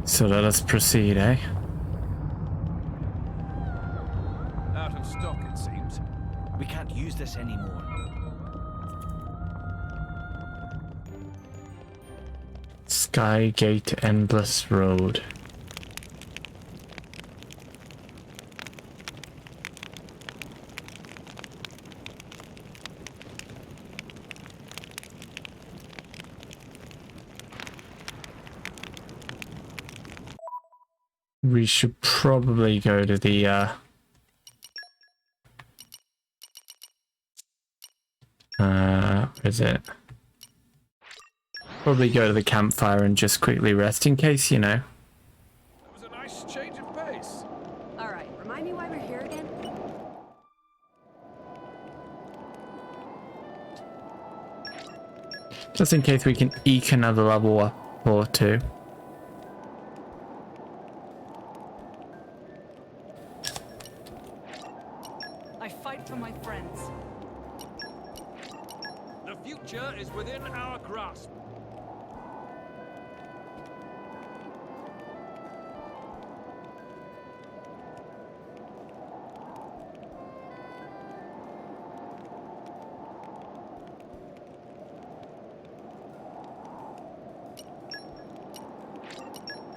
So let us proceed, eh? Out of stock, it seems. We can't use this anymore. Skygate Endless Road. We should probably go to the where is it? Probably go to the campfire and just quickly rest in case, you know. It was a nice change of pace. All right, remind me why we're here again? Just in case we can eke another level up or two. I fight for my friends. The future is within our grasp.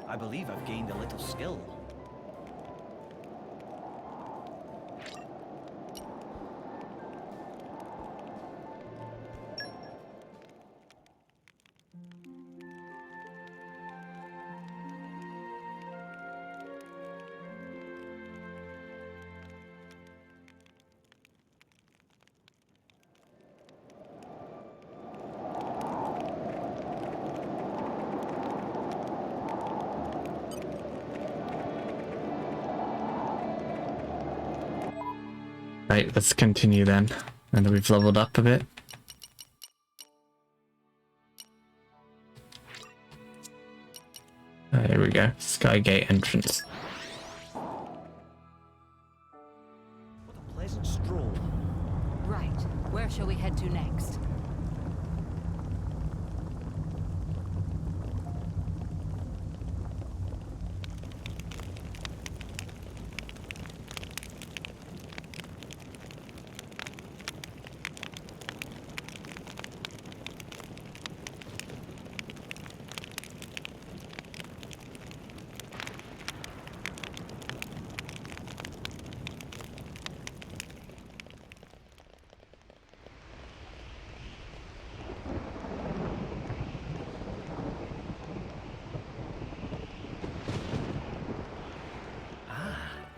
I believe I've gained a little skill. Right, let's continue then. And we've leveled up a bit. There we go. Skygate entrance. What a pleasant stroll. Right. Where shall we head to next?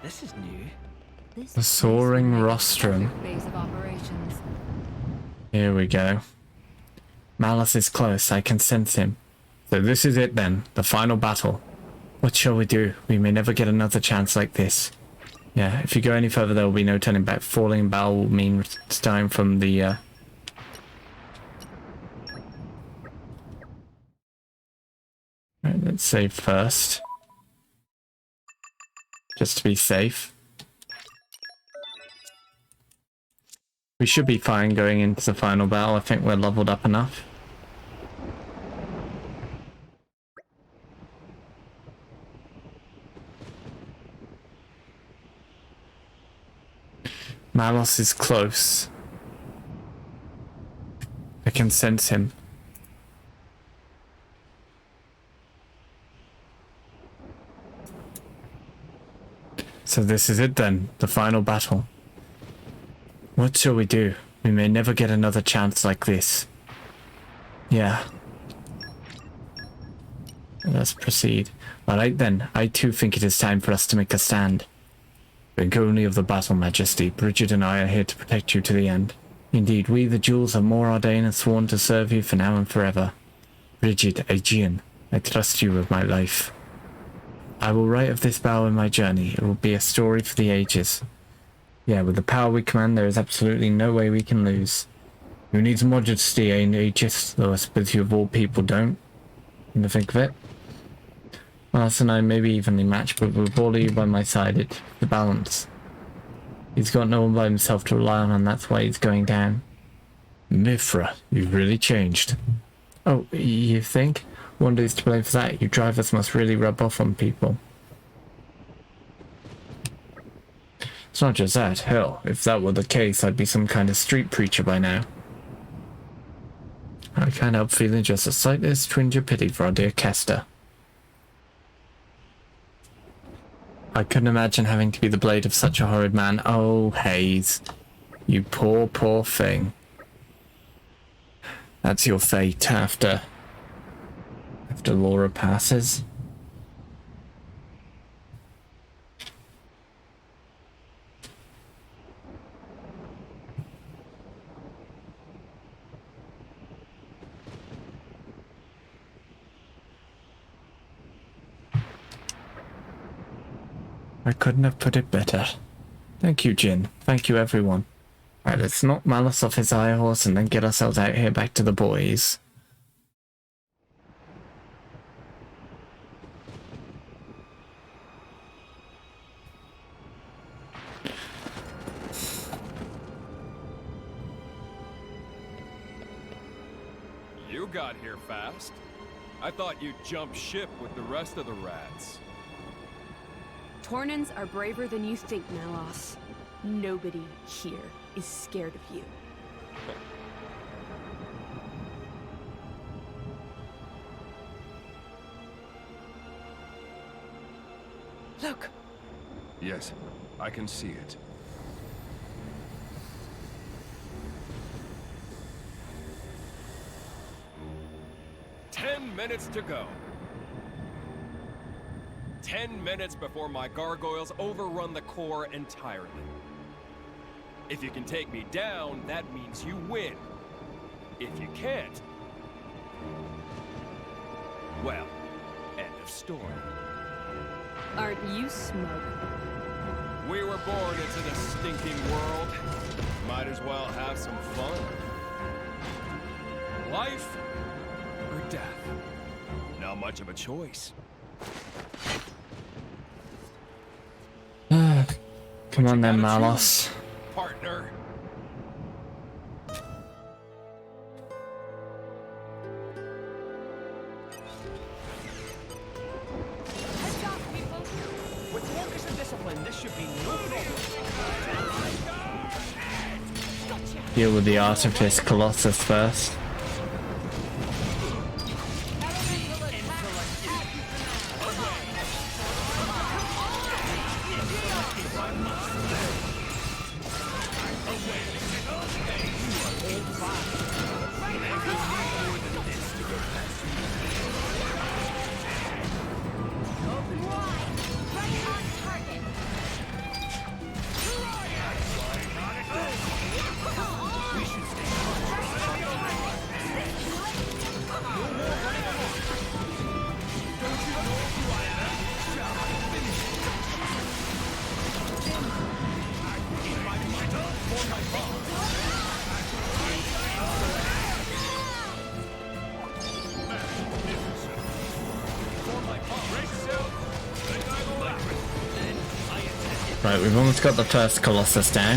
This is new. The soaring rostrum. Base of operations. Here we go. Malice is close, I can sense him. So this is it then, the final battle. What shall we do? We may never get another chance like this. Yeah, if you go any further there will be no turning back. Falling in battle will mean starting from the Right, let's save first. Just to be safe. We should be fine going into the final battle. I think we're leveled up enough. Malos is close. I can sense him. So this is it then, the final battle. What shall we do? We may never get another chance like this. Yeah. Let's proceed. Alright then, I too think it is time for us to make a stand. Think only of the battle, Majesty. Bridget and I are here to protect you to the end. Indeed, we the Jewels are more ordained and sworn to serve you for now and forever. Bridget, Aegean, I trust you with my life. I will write of this battle in my journey. It will be a story for the ages. Yeah, with the power we command, there is absolutely no way we can lose. Who needs Majesty and Aegis, though I suppose you of all people don't. Come to think of it. Lars and I may be evenly matched, but with all of you by my side, it's the balance. He's got no one by himself to rely on, and that's why he's going down. Mithra, you've really changed. Oh, you think? One who's to blame for that. You drivers must really rub off on people. It's not just that. Hell, if that were the case, I'd be some kind of street preacher by now. I can't help feeling just a slightest twinge of pity for our dear Kester. I couldn't imagine having to be the blade of such a horrid man. Oh, Hayes. You poor, poor thing. That's your fate after Laura passes. I couldn't have put it better. Thank you, Jin. Thank you, everyone. Right, let's knock Malice off his high horse and then get ourselves out here back to the boys. You got here fast. I thought you'd jump ship with the rest of the rats. Tornans are braver than you think, Malos. Nobody here is scared of you. Look! Yes, I can see it. Minutes to go. 10 minutes before my gargoyles overrun the core entirely. If you can take me down, that means you win. If you can't, well, end of story. Aren't you smug? We were born into this stinking world. Might as well have some fun. Life or death? Not much of a choice. Come on then, Malos. Partner. With focus and discipline, this should be no problem. Deal with the Artifice Colossus first. Right, we've almost got the first Colossus down.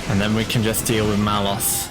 And then we can just deal with Malos.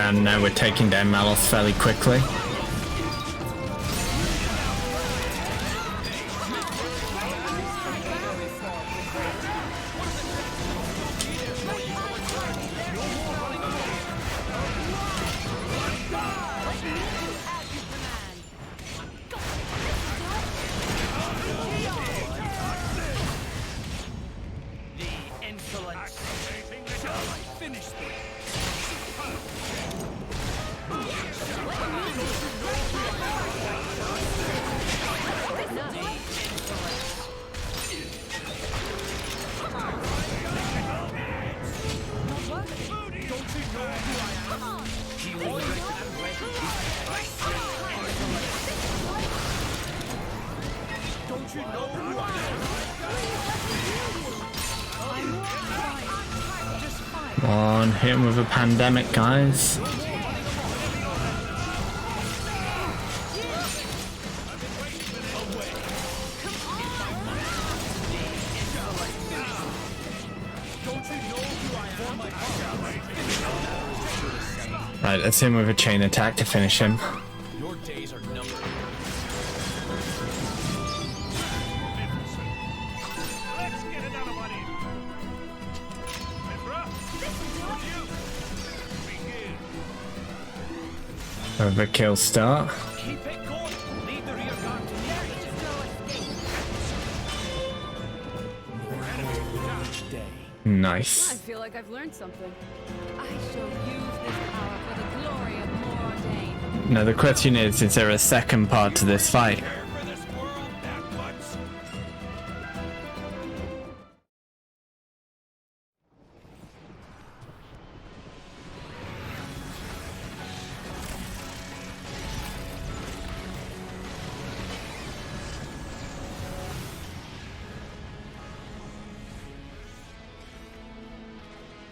And now we're taking down Malos fairly quickly. Come on, hit him with a pandemic, guys. Right, let's hit him with a chain attack to finish him. Your days are numbered. Let's get another one in. With a kill start. Keep it going. Lead the rear guard to me. Nice. I feel like I've learned something. I shall use this power for the glory of Mordain. Now the question is there a second part to this fight?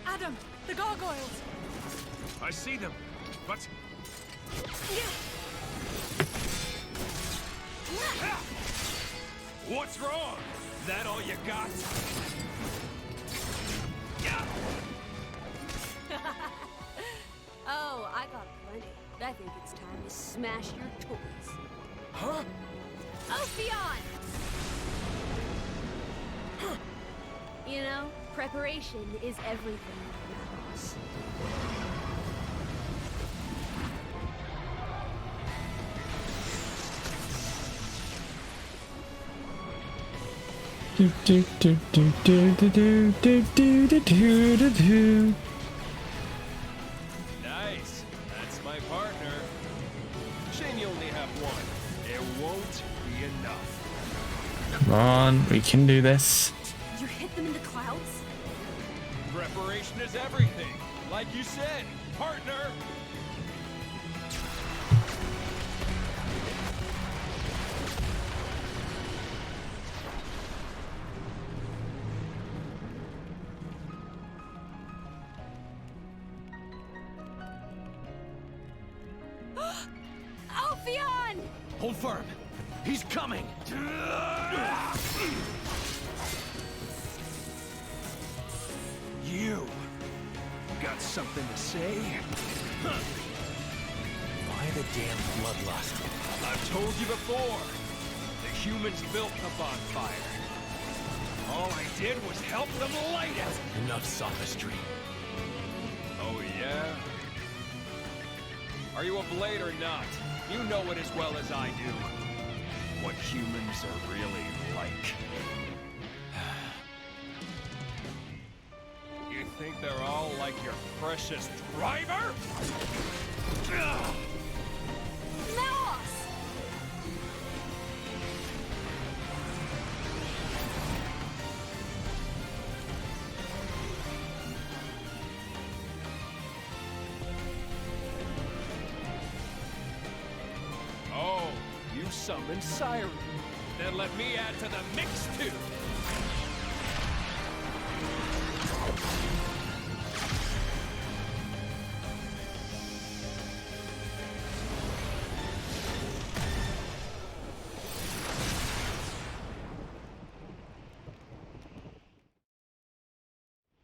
Adam, the gargoyles. I see them, but... What's wrong? That all you got? Oh, I got plenty. I think it's time to smash your toys. Huh? Ophion! You know, preparation is everything, Malos. Do do do do do do do do do do do do. Nice. That's my partner. Shame you only have one. It won't be enough. Come on, we can do this. You hit them in the clouds? Preparation is everything. Like you said, partner. Ophion! Hold firm. He's coming. You got something to say? Why the damn bloodlust? I've told you before. The humans built the bonfire. All I did was help them light it. Enough sophistry. Oh, yeah? Are you a blade or not? You know it as well as I do. What humans are really like. You think they're all like your precious driver? Malos! Oh, you summoned Siren. Then let me add to the mix, too.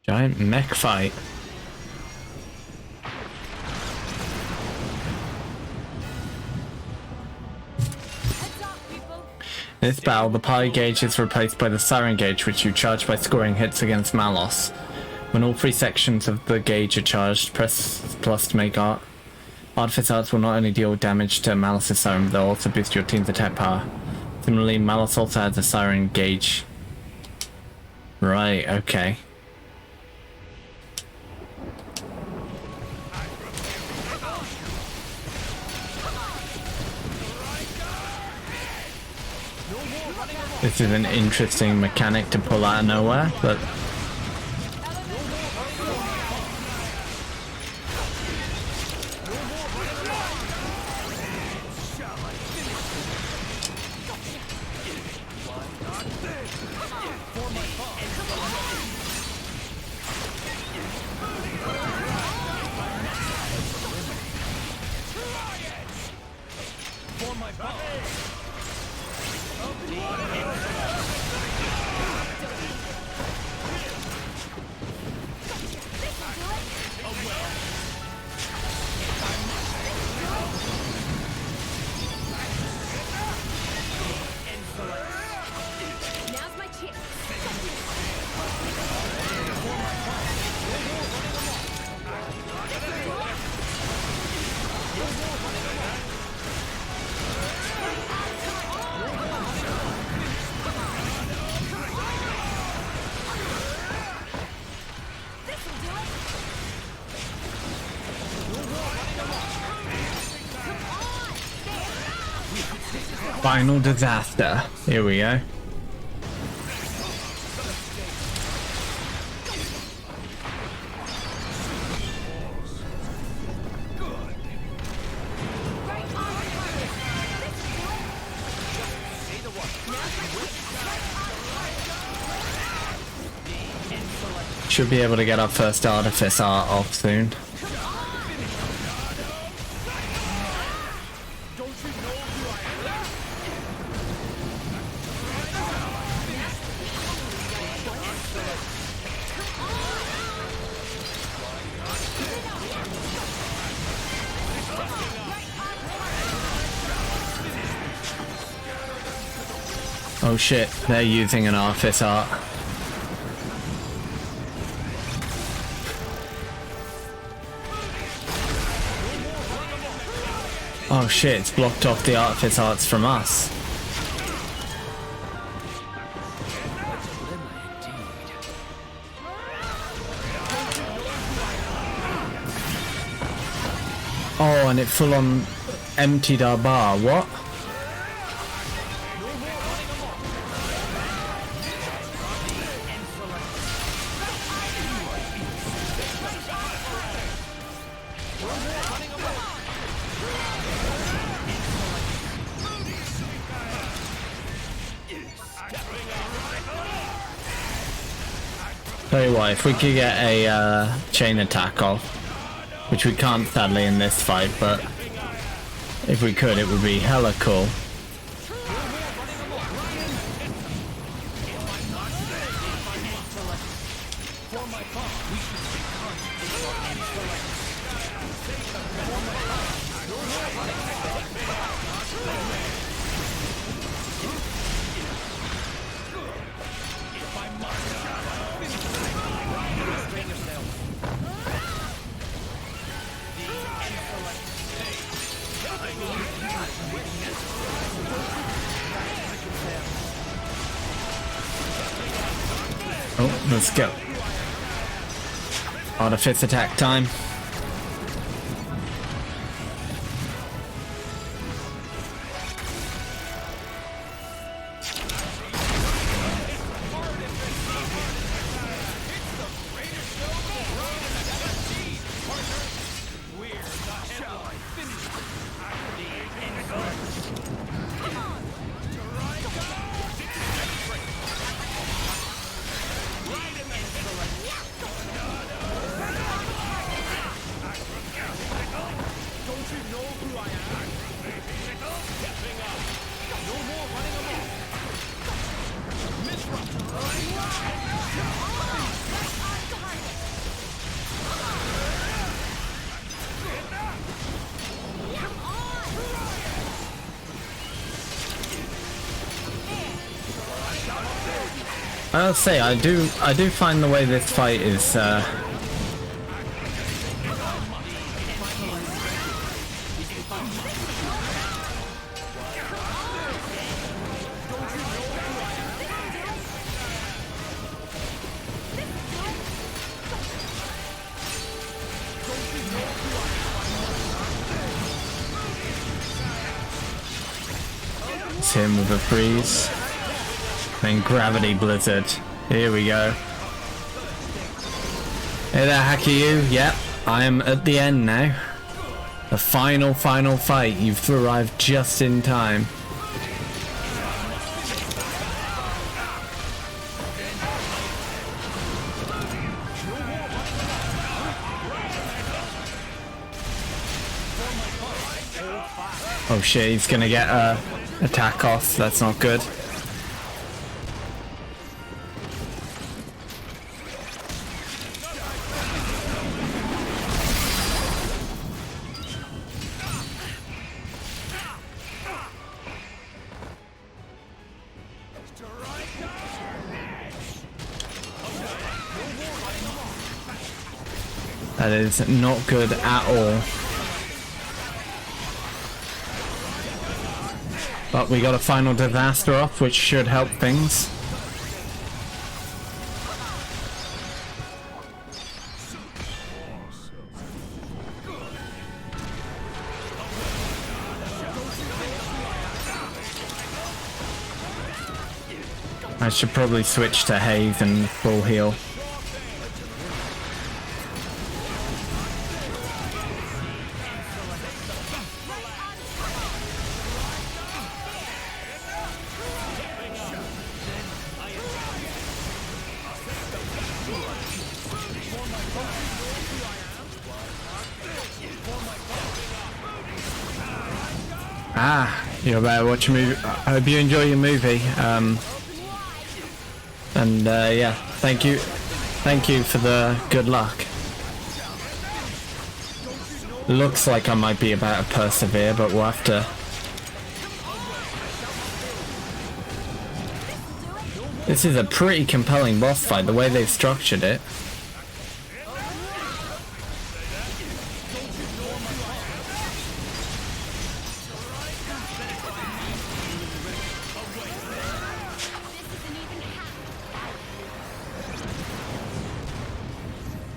Giant mech fight. this battle, the party gauge is replaced by the siren gauge, which you charge by scoring hits against Malos. When all 3 sections of the gauge are charged, press plus to make art. Artifice arts will not only deal damage to Malos' siren, but they'll also boost your team's attack power. Similarly, Malos also has a siren gauge. Right, okay. This is an interesting mechanic to pull out of nowhere, but... Final disaster. Here we go. Should be able to get our first artifice art off soon. Oh shit, they're using an artifice art. Oh shit, it's blocked off the artifice arts from us. Oh, and it full on emptied our bar. What? Tell you what, if we could get a chain attack off, which we can't sadly in this fight, but if we could, it would be hella cool. Oh, let's go. Artifice attack time. I'll say I do find the way this fight is It's him with a freeze. Then Gravity Blizzard. Here we go. Hey there, Hakiyu. Yep, I am at the end now. The final fight. You've arrived just in time. Oh shit, he's gonna get a attack off. That's not good. That is not good at all. But we got a final disaster off, which should help things. I should probably switch to Haze and full heal. You're about to watch a movie. I hope you enjoy your movie. Yeah, thank you for the good luck. Looks like I might be about to persevere, but we'll have to. This is a pretty compelling boss fight, the way they've structured it.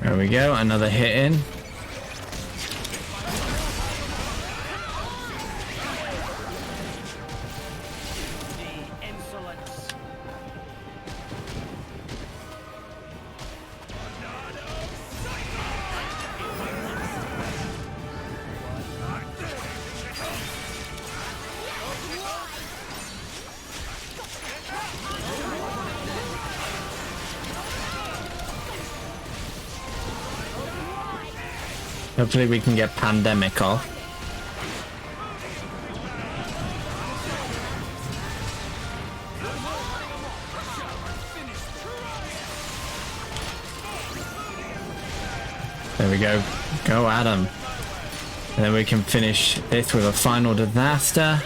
There we go, another hit in. Hopefully we can get Pandemic off. There we go. Go Adam. And then we can finish this with a final disaster.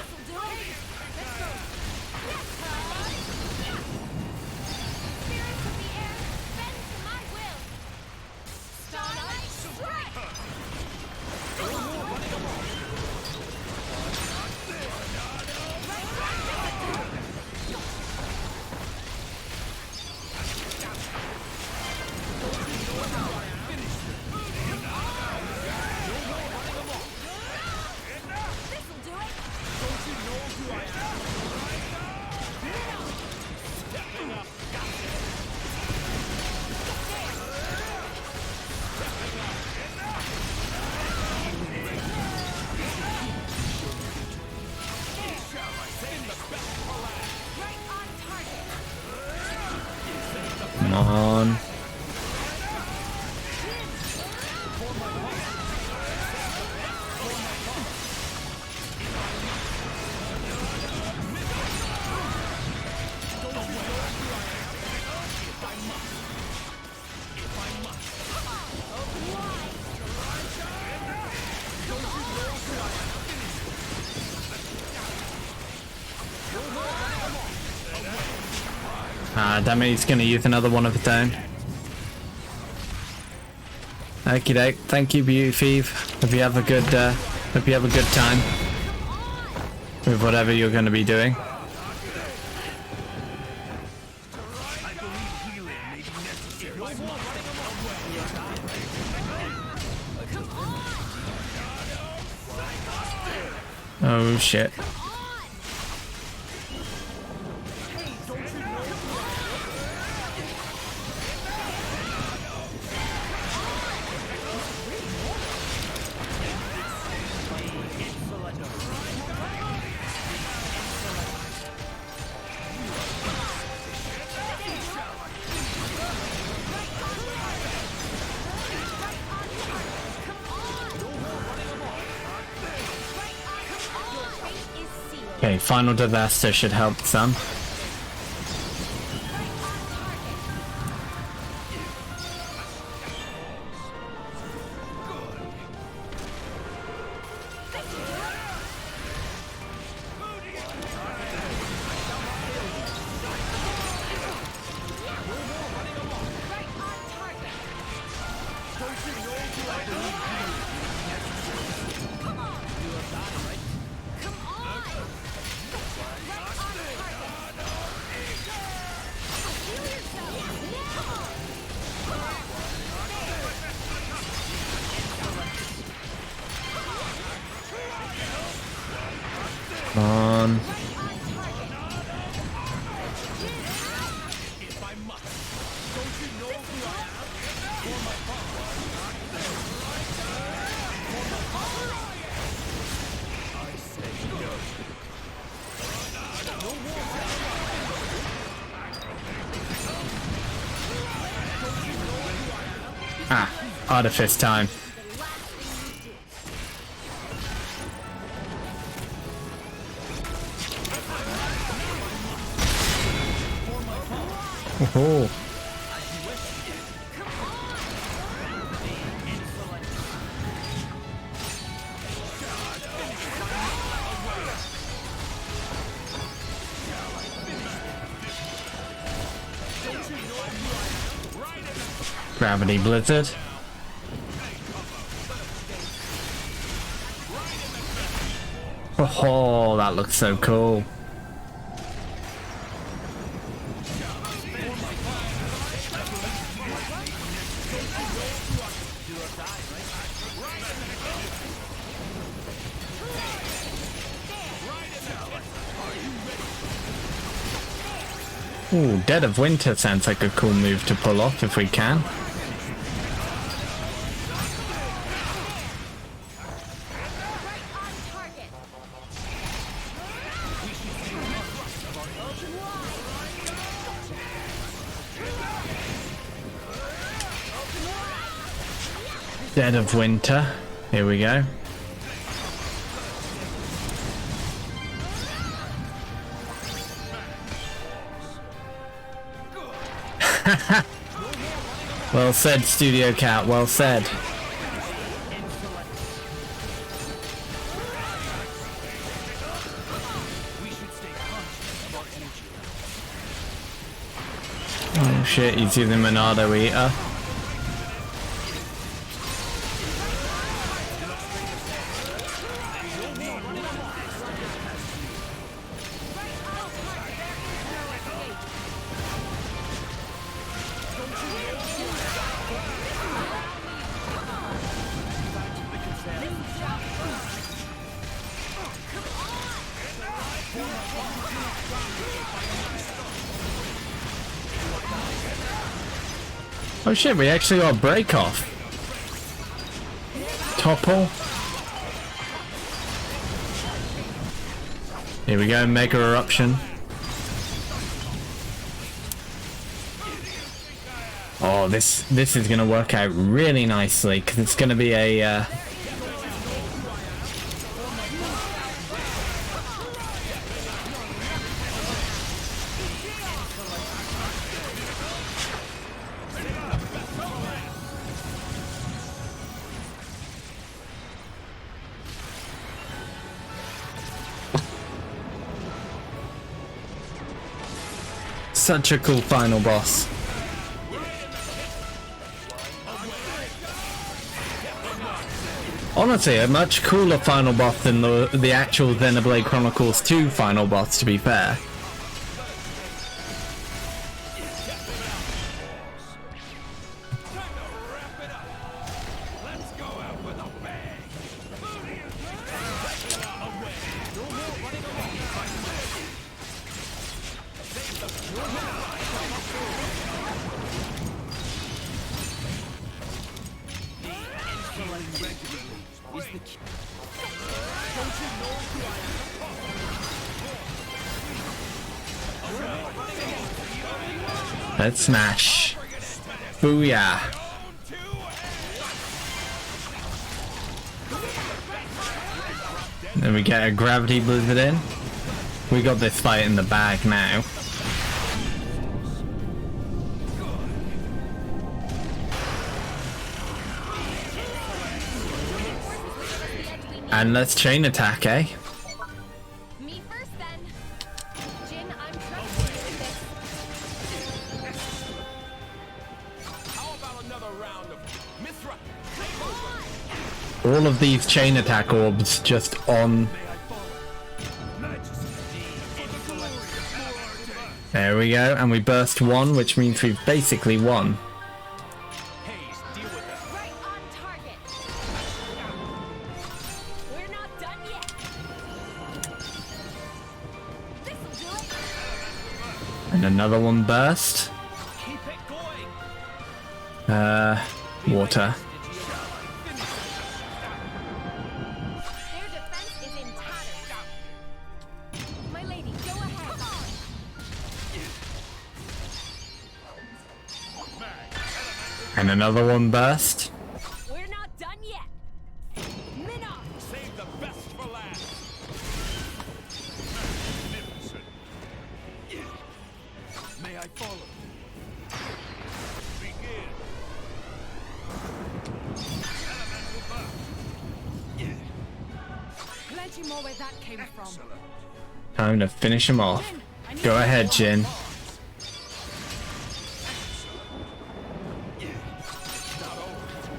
Come on. Damn it, he's gonna use another one of his own. Okie doke. Thank you, Beauty Thief. Hope you have a good time with whatever you're gonna be doing. Oh shit. Okay, final disaster should help some. Come on. Ah, artifice time. Oh. Gravity Blizzard. Oh, that looks so cool. Ooh, Dead of Winter sounds like a cool move to pull off if we can. Dead of Winter. Here we go. Well said, Studio Cat, well said. Oh shit, he's using Monado Eater. Oh shit, we actually got a break off. Topple. Here we go, Mega Eruption. Oh, this is gonna work out really nicely because it's gonna be a Such a cool final boss. Honestly, a much cooler final boss than the actual Xenoblade Chronicles 2 final boss, to be fair. Let's smash. Booyah. Then we get a gravity blizzard in. We got this fight in the bag now. And let's chain attack, eh? Me first, then. Jin, I'm trusting you with this. How about another round of Mithra? All of these chain attack orbs just on. There we go, and we burst one, which means we've basically won. Right on target. We're not done yet. This'll do it. And another one burst. Water. Their defense is in tatters. My lady, go ahead. And another one burst. We're not done yet. Minnow. Save the best for last. Magnificent. May I follow? Begin. Plenty more where that came from. Time to finish him off. Go ahead, Jin.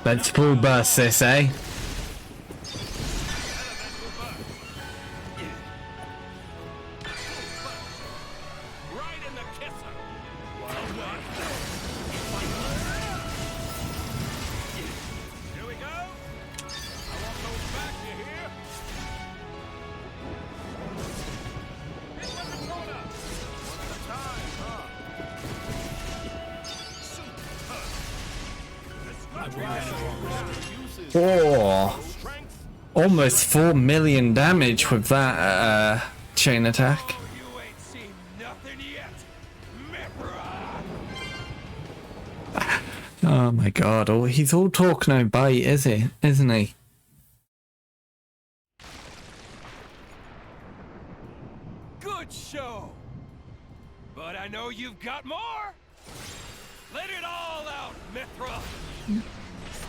Let's full burst this, eh? Right in the kisser. Here we go. I want those back, you hear? Hit with the Torna. One at a time, huh? Oh, almost 4 million damage with that chain attack. You ain't seen nothing yet. Oh my god, he's all talk no bite, isn't he? Good show. But I know you've got more. Let it all out, Mithra.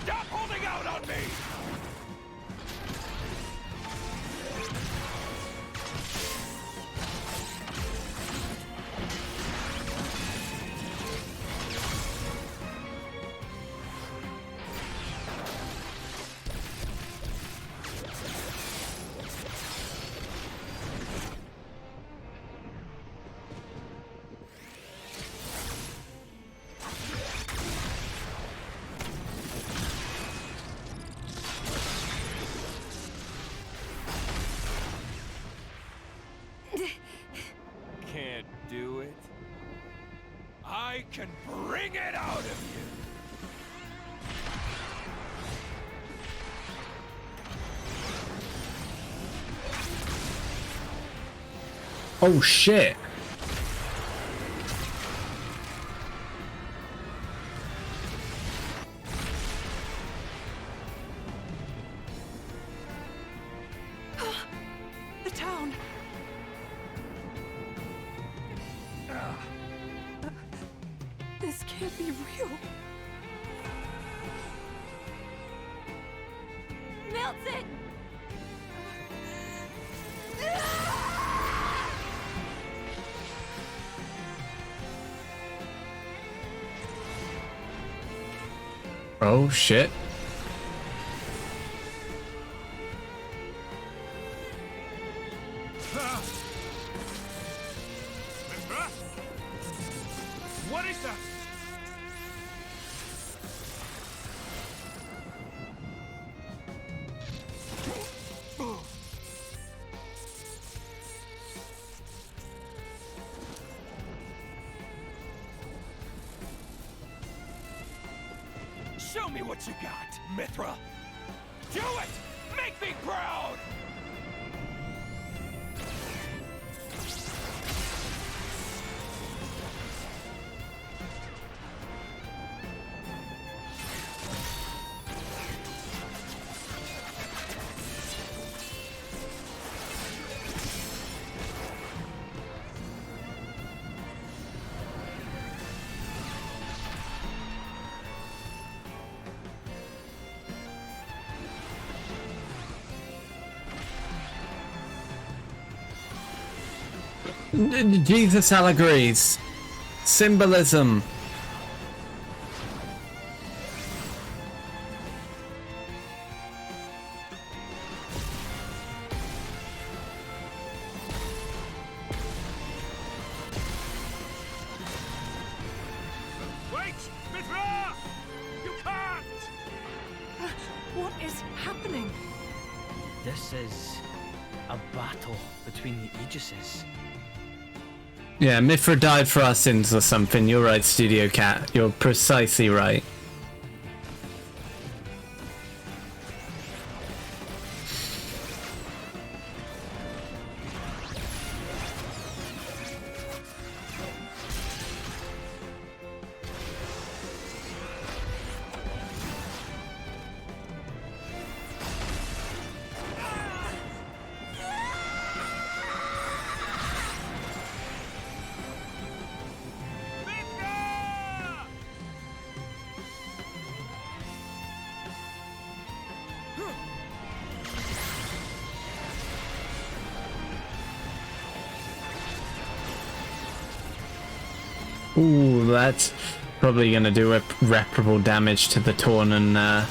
Stop holding out on me. Can't do it. I can bring it out of you. Oh shit. The town. This can't be real. Milton! Oh shit. What is that? Show me what you got, Mithra! Do it! Make me proud! Jesus allegories. Symbolism. Wait! Mithra! You can't! What is happening? This is a battle between the Aegises. Yeah, Mithra died for our sins or something. You're right, Studio Cat. You're precisely right. Ooh, that's probably going to do irreparable damage to the Torna.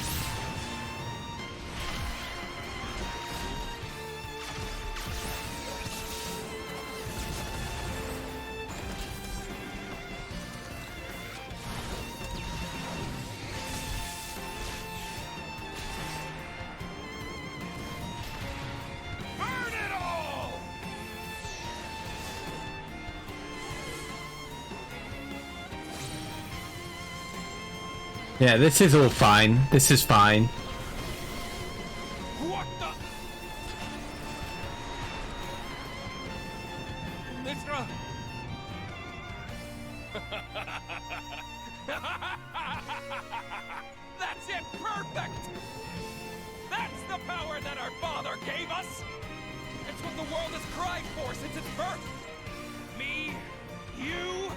Yeah, this is all fine. This is fine. What the? Mithra! That's it! Perfect! That's the power that our father gave us! It's what the world has cried for since its birth! Me, you,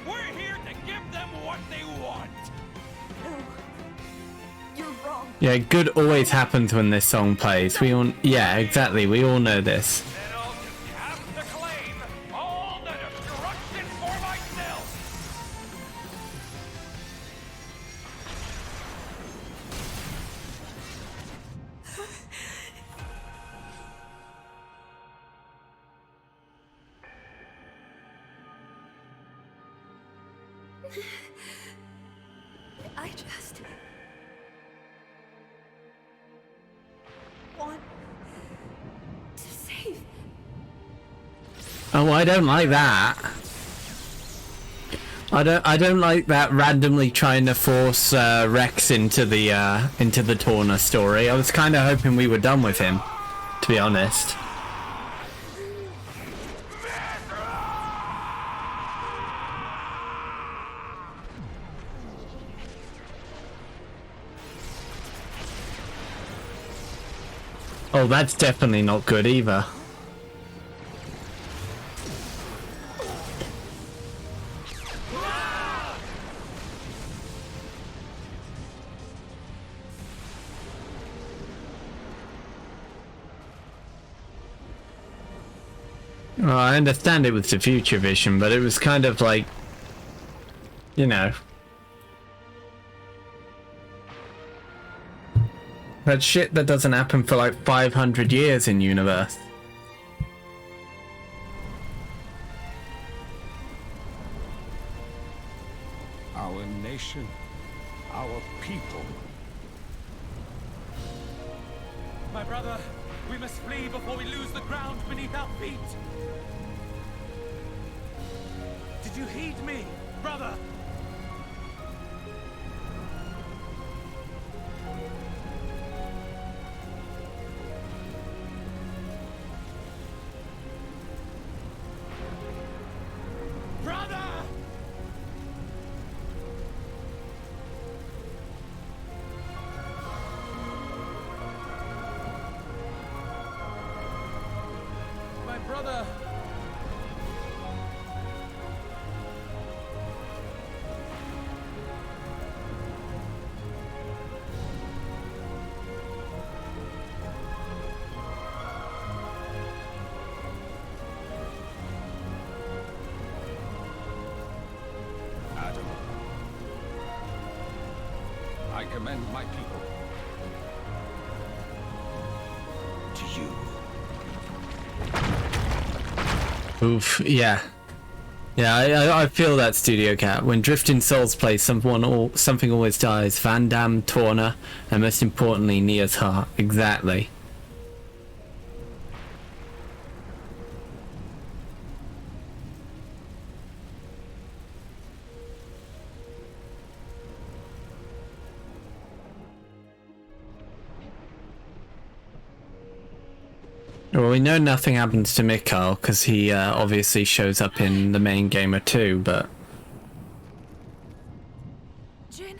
we're here to give them what they want! You're wrong. Yeah, good always happens when this song plays. We all, yeah, exactly. We all know this. Then I'll just have to claim all the destruction for myself! I just want to save. Oh, I don't like that. I don't like that randomly trying to force Rex into the Torna story. I was kind of hoping we were done with him, to be honest. Oh, that's definitely not good either. Well, I understand it was the future vision, but it was kind of like, you know. That's shit that doesn't happen for like 500 years in universe. Our nation, our people. My brother, we must flee before we lose the ground beneath our feet. Did you heed me, brother? Brother! My brother! Adam. I commend my people. To you. Oof, yeah. Yeah, I feel that, Studio Cat. When Drifting Souls plays, something always dies. Van Damme, Torna, and most importantly, Nia's heart. Exactly. Well, we know nothing happens to Mikhail because he obviously shows up in the main gamer too, but... Jin?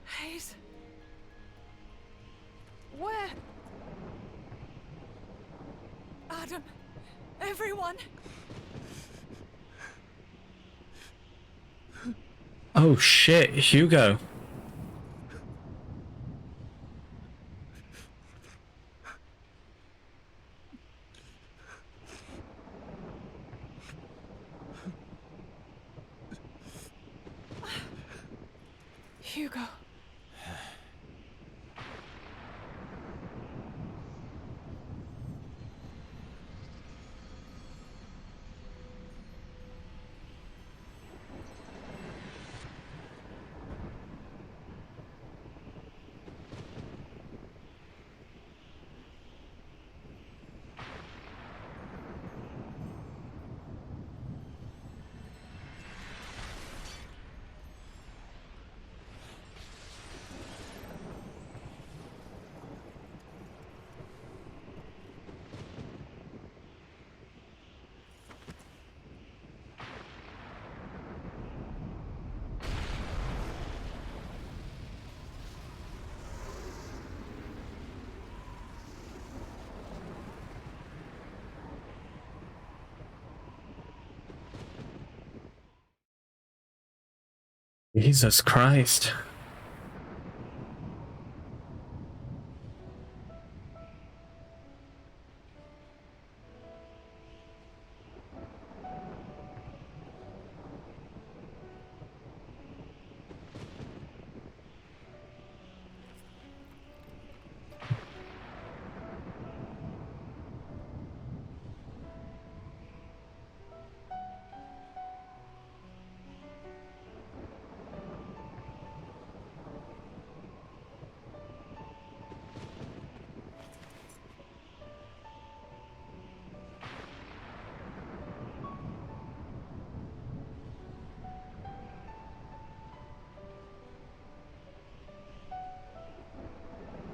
Hayes? Where? Adam? Everyone? Oh shit, Hugo. Hugo. Jesus Christ.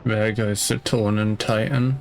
There goes the Torna Titan.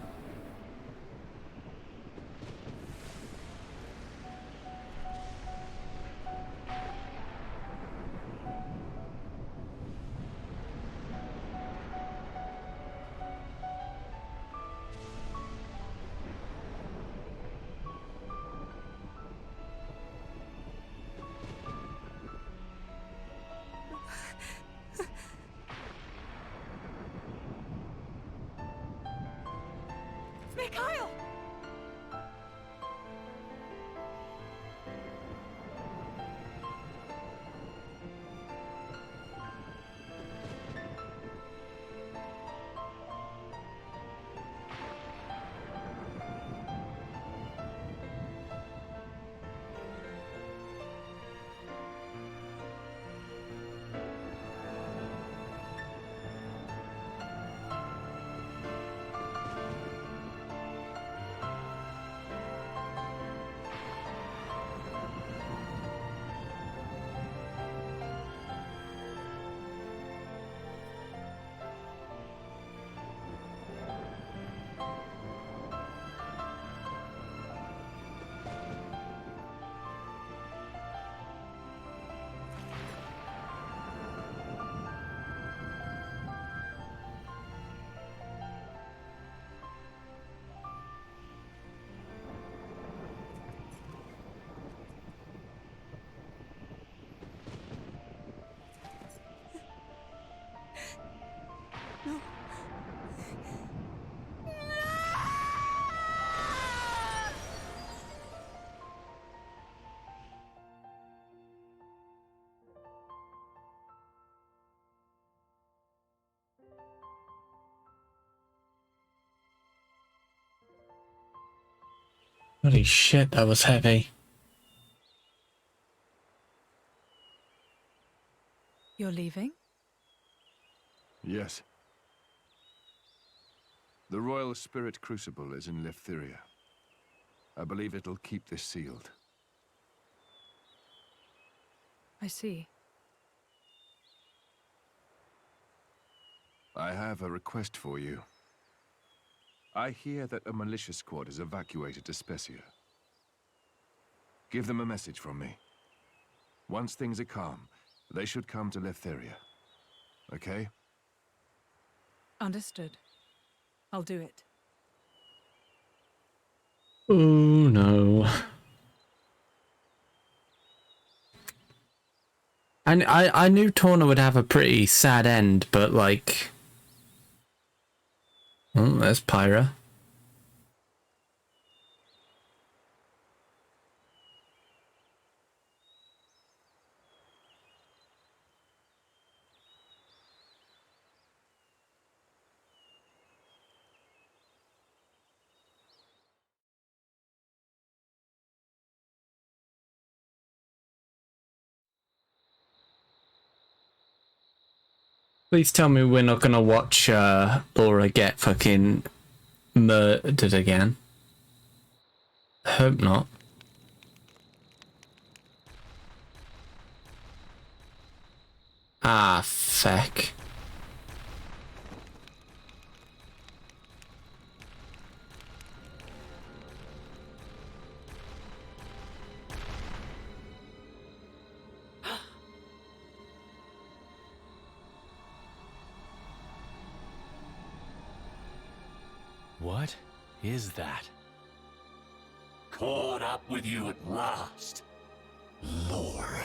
Holy shit, that was heavy. You're leaving? Yes. The Royal Spirit Crucible is in Lefthyria. I believe it'll keep this sealed. I see. I have a request for you. I hear that a militia squad is evacuated to Specia. Give them a message from me. Once things are calm, they should come to Lefthyria. Okay? Understood. I'll do it. Oh no. And I knew Torna would have a pretty sad end, but like... Oh, there's Pyra. Please tell me we're not gonna watch Laura get fucking murdered again. Hope not. Ah, feck. What is that? Caught up with you at last, Laura.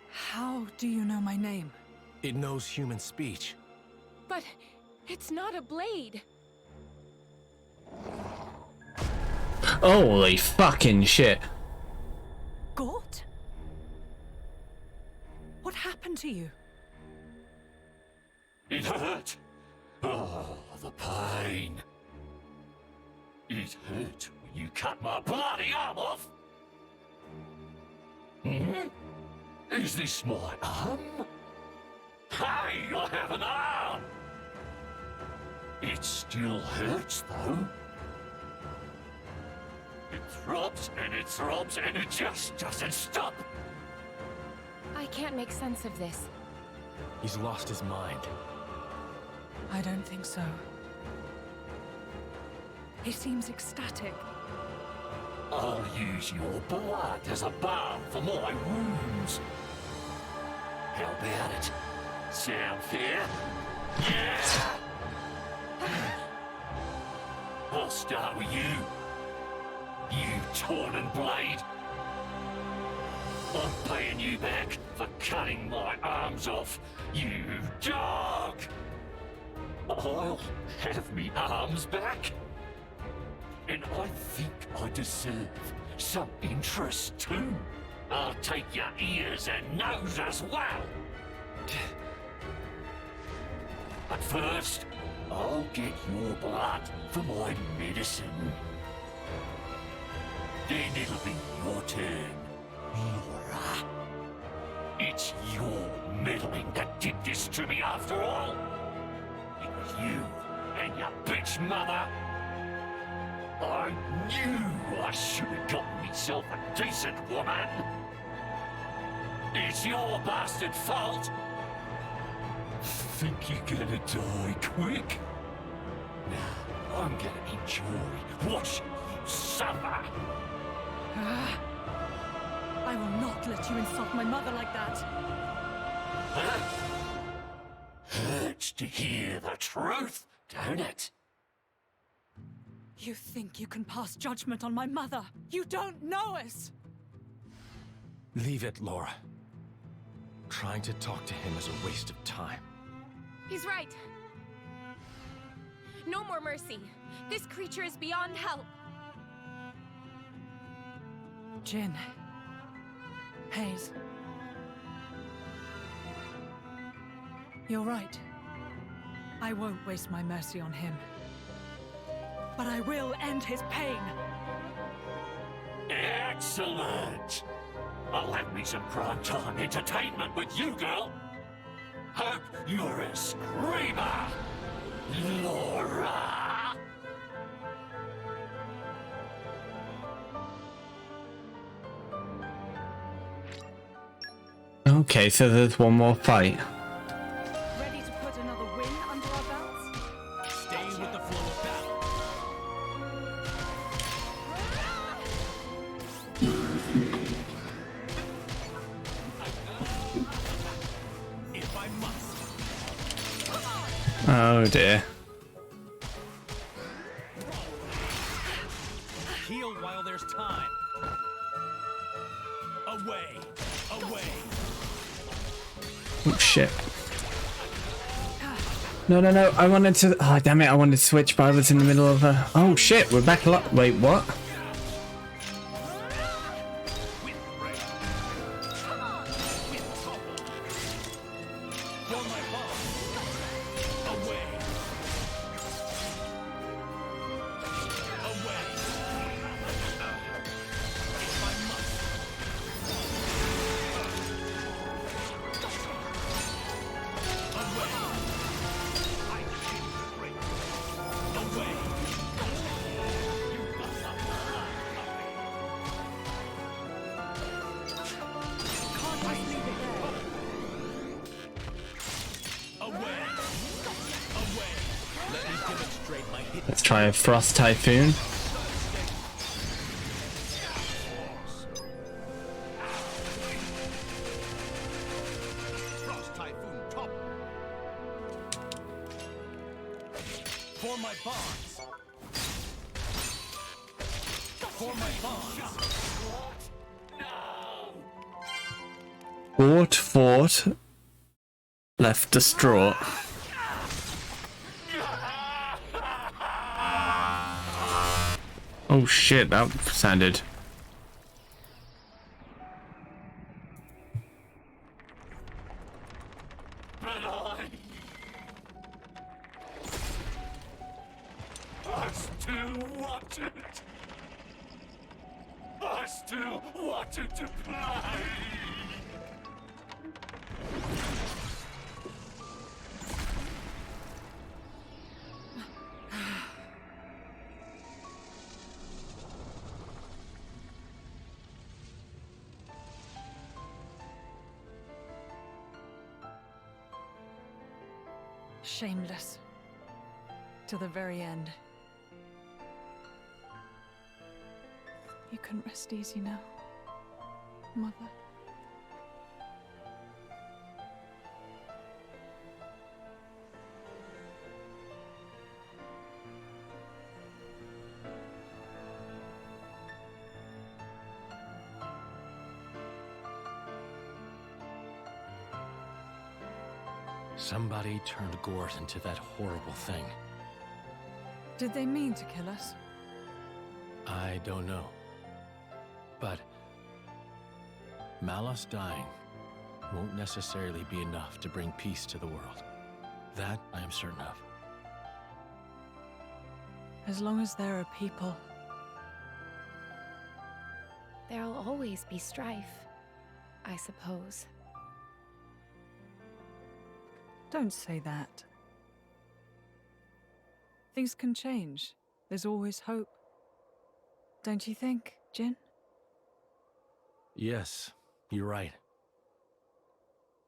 How do you know my name? It knows human speech. But it's not a blade. Holy fucking shit. Gort? What happened to you? It hurt. Oh, the pain. It hurt when you cut my bloody arm off. Hmm? Is this my arm? Hey, I have an arm! It still hurts, though. It throbs and it throbs and it just doesn't stop. I can't make sense of this. He's lost his mind. I don't think so. He seems ecstatic. I'll use your blood as a balm for my wounds. How about it? Sound fair? Yeah! I'll start with you. You Torna blade. I'm paying you back for cutting my arms off, you dog! I'll have me arms back. And I think I deserve some interest too. I'll take your ears and nose as well. But first, I'll get your blood for my medicine. Then it'll be your turn, Laura. It's your meddling that did this to me after all. It was you and your bitch mother. I knew I should have gotten myself a decent woman. It's your bastard fault. Think you're gonna die quick? Nah, I'm gonna enjoy watching you suffer. I will not let you insult my mother like that. Huh? Hurts to hear the truth, don't it? You think you can pass judgment on my mother? You don't know us! Leave it, Laura. Trying to talk to him is a waste of time. He's right. No more mercy. This creature is beyond help. Jin. Hayes. You're right. I won't waste my mercy on him. But I will end his pain. Excellent! I'll have me some primetime entertainment with you, girl! Hope you're a screamer, Laura! Okay, so there's one more fight. Ready to put another win under our belts? Stay with the flow of battle. If I must. Oh dear. Heal while there's time. Away. Away. Oh shit. No, no, no, I wanted to... Oh, damn it, I wanted to switch, but I was in the middle of a... Oh shit, we're back a lot... Wait, what? Let's try a Frost Typhoon. Frost Typhoon top. For my bonds. For my bonds. Fort. Left distraught. Oh shit, that sounded... I still wanted... I still wanted to play! Shameless. To the very end. You can rest easy now, Mother. Somebody turned Gort into that horrible thing. Did they mean to kill us? I don't know. But Malos dying won't necessarily be enough to bring peace to the world. That I am certain of. As long as there are people. There'll always be strife, I suppose. Don't say that. Things can change. There's always hope. Don't you think, Jin? Yes, you're right.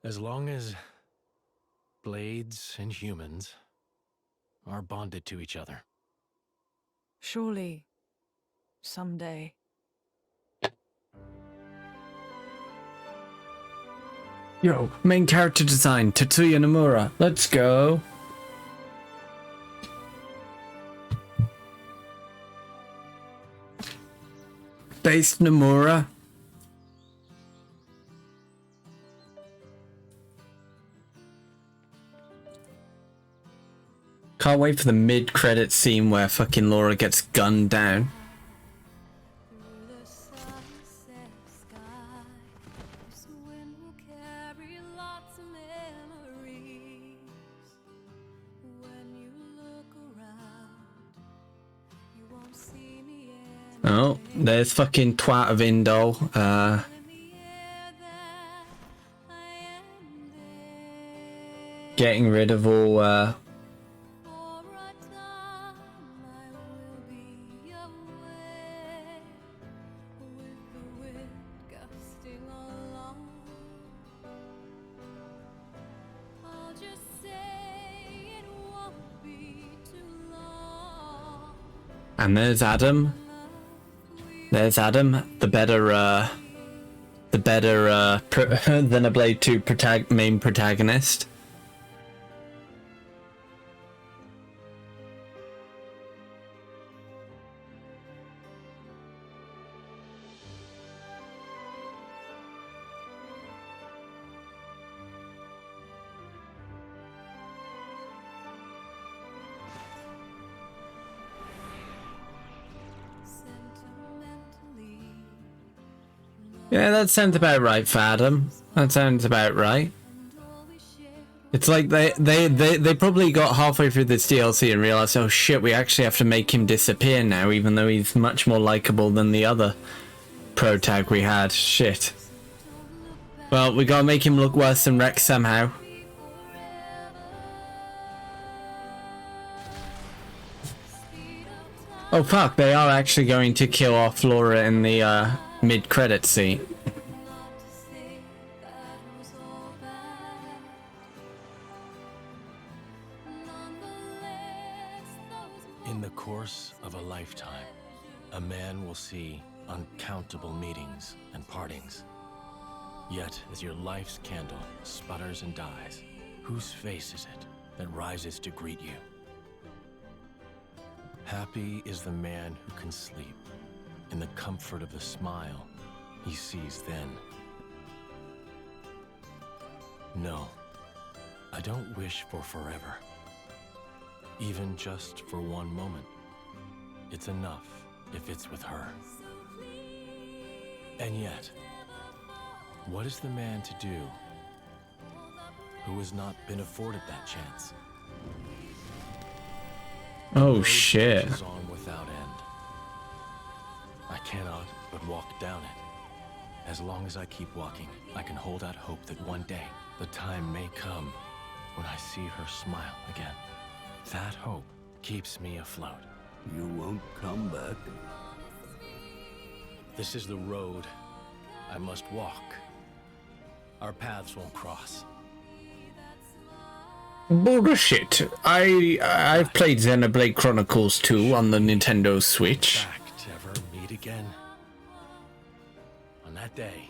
As long as blades and humans are bonded to each other. Surely, someday. Yo, main character design, Tetsuya Nomura. Let's go. Base Nomura. Can't wait for the mid-credit scene where fucking Laura gets gunned down. Oh, there's fucking twat of Indol. Getting rid of all, and there's Adam. There's Adam, the better Xenoblade 2 main protagonist. Yeah, that sounds about right for Adam. That sounds about right. It's like they probably got halfway through this DLC and realized, oh shit, we actually have to make him disappear now, even though he's much more likable than the other protag we had. Shit. Well, we gotta make him look worse than Rex somehow. Oh fuck, they are actually going to kill off Laura in the mid-credit scene. In the course of a lifetime, a man will see uncountable meetings and partings. Yet, as your life's candle sputters and dies, whose face is it that rises to greet you? Happy is the man who can sleep in the comfort of the smile he sees then. No, I don't wish for forever. Even just for one moment. It's enough if it's with her. And yet, what is the man to do who has not been afforded that chance? Oh shit. On without end. I cannot but walk down it. As long as I keep walking, I can hold out hope that one day the time may come when I see her smile again. That hope keeps me afloat. You won't come back. This is the road I must walk. Our paths won't cross. Bullshit. I've played Xenoblade Chronicles 2 on the Nintendo Switch. Back to ever meet again. On that day.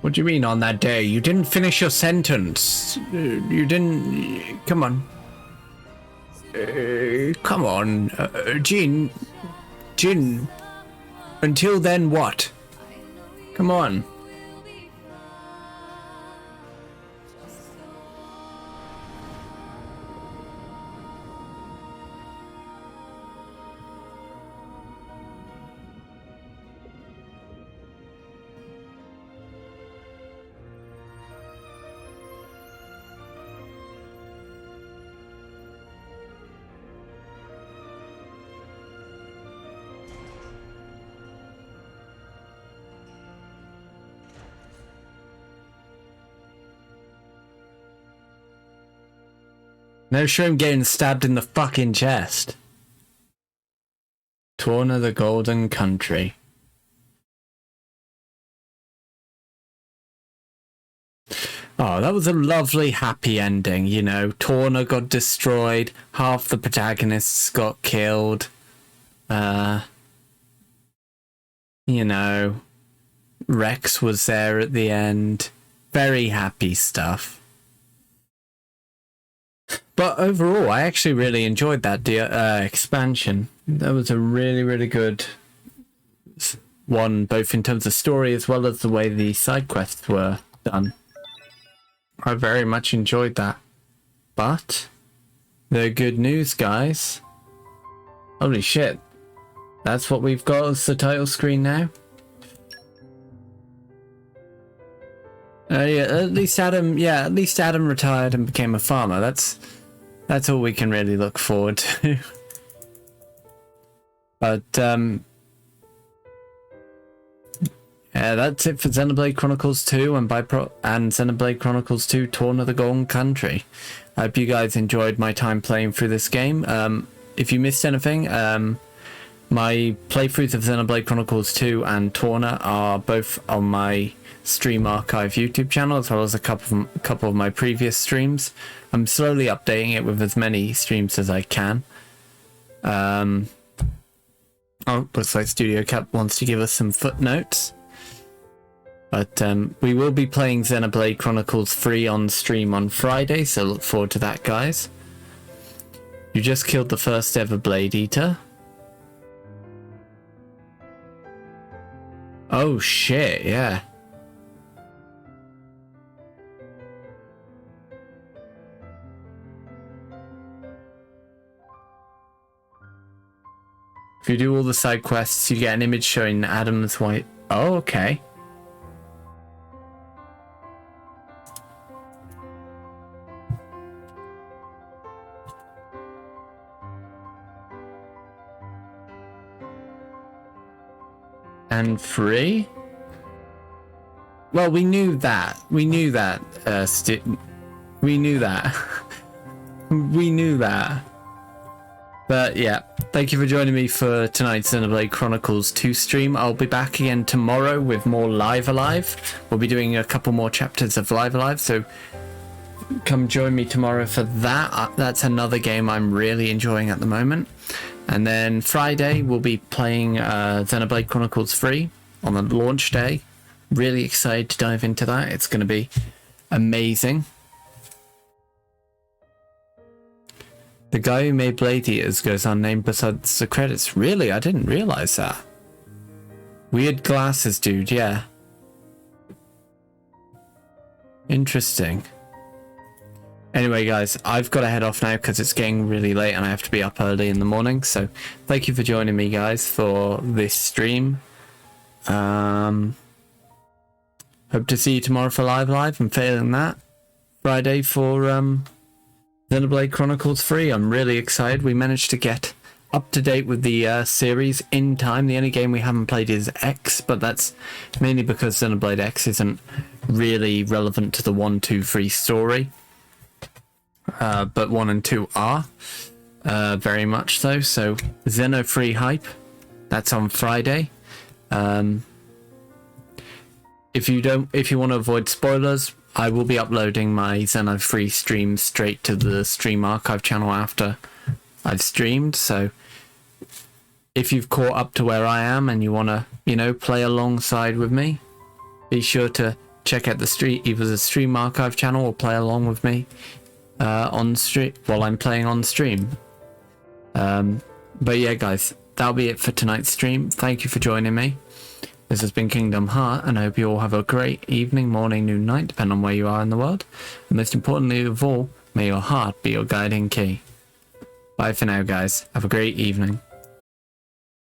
What do you mean on that day? You didn't finish your sentence. You didn't... Come on. Come on. Jin. Until then, what? Come on. No, show him getting stabbed in the fucking chest. Torna, the Golden Country. Oh, that was a lovely happy ending, you know. Torna got destroyed, half the protagonists got killed. You know, Rex was there at the end. Very happy stuff. But overall, I actually really enjoyed that expansion. That was a really, really good one, both in terms of story as well as the way the side quests were done. I very much enjoyed that. But the good news, guys. Holy shit. That's what we've got as the title screen now. Yeah, at least Adam. Yeah, at least Adam retired and became a farmer. That's all we can really look forward to. But yeah, that's it for Xenoblade Chronicles 2 and Xenoblade Chronicles 2 Torna the Golden Country. I hope you guys enjoyed my time playing through this game. If you missed anything, my playthroughs of Xenoblade Chronicles 2 and Torna are both on my Stream Archive YouTube channel, as well as a couple of my previous streams. I'm slowly updating it with as many streams as I can. Oh, looks like Studio Cap wants to give us some footnotes. But we will be playing Xenoblade Chronicles 3 on stream on Friday, so look forward to that, guys. You just killed the first ever Blade Eater. Oh shit, yeah. If you do all the side quests, you get an image showing Adam's white. Oh, okay. And free? Well, we knew that. We knew that. We knew that. We knew that. But yeah, thank you for joining me for tonight's Xenoblade Chronicles 2 stream. I'll be back again tomorrow with more Live Alive. We'll be doing a couple more chapters of Live Alive, so come join me tomorrow for that. That's another game I'm really enjoying at the moment. And then Friday we'll be playing Xenoblade Chronicles 3 on the launch day. Really excited to dive into that. It's going to be amazing. The guy who made Blade Eaters goes unnamed besides the credits. Really? I didn't realize that. Weird glasses, dude. Yeah. Interesting. Anyway, guys, I've got to head off now because it's getting really late and I have to be up early in the morning. So thank you for joining me, guys, for this stream. Hope to see you tomorrow for Live, and failing that, Friday for Xenoblade Chronicles 3. I'm really excited. We managed to get up to date with the series in time. The only game we haven't played is X, but that's mainly because Xenoblade X isn't really relevant to the 1, 2, 3 story. But 1 and 2 are very much so. So Xeno 3 hype, that's on Friday. If you want to avoid spoilers, I will be uploading my Xeno 3 stream straight to the Stream Archive channel after I've streamed. So if you've caught up to where I am and you want to, play alongside with me, be sure to check out either the Stream Archive channel or play along with me on stream while I'm playing on stream. But yeah, guys, that'll be it for tonight's stream. Thank you for joining me. This has been Kingdom Heart, and I hope you all have a great evening, morning, noon, night, depending on where you are in the world. And most importantly of all, may your heart be your guiding key. Bye for now, guys. Have a great evening.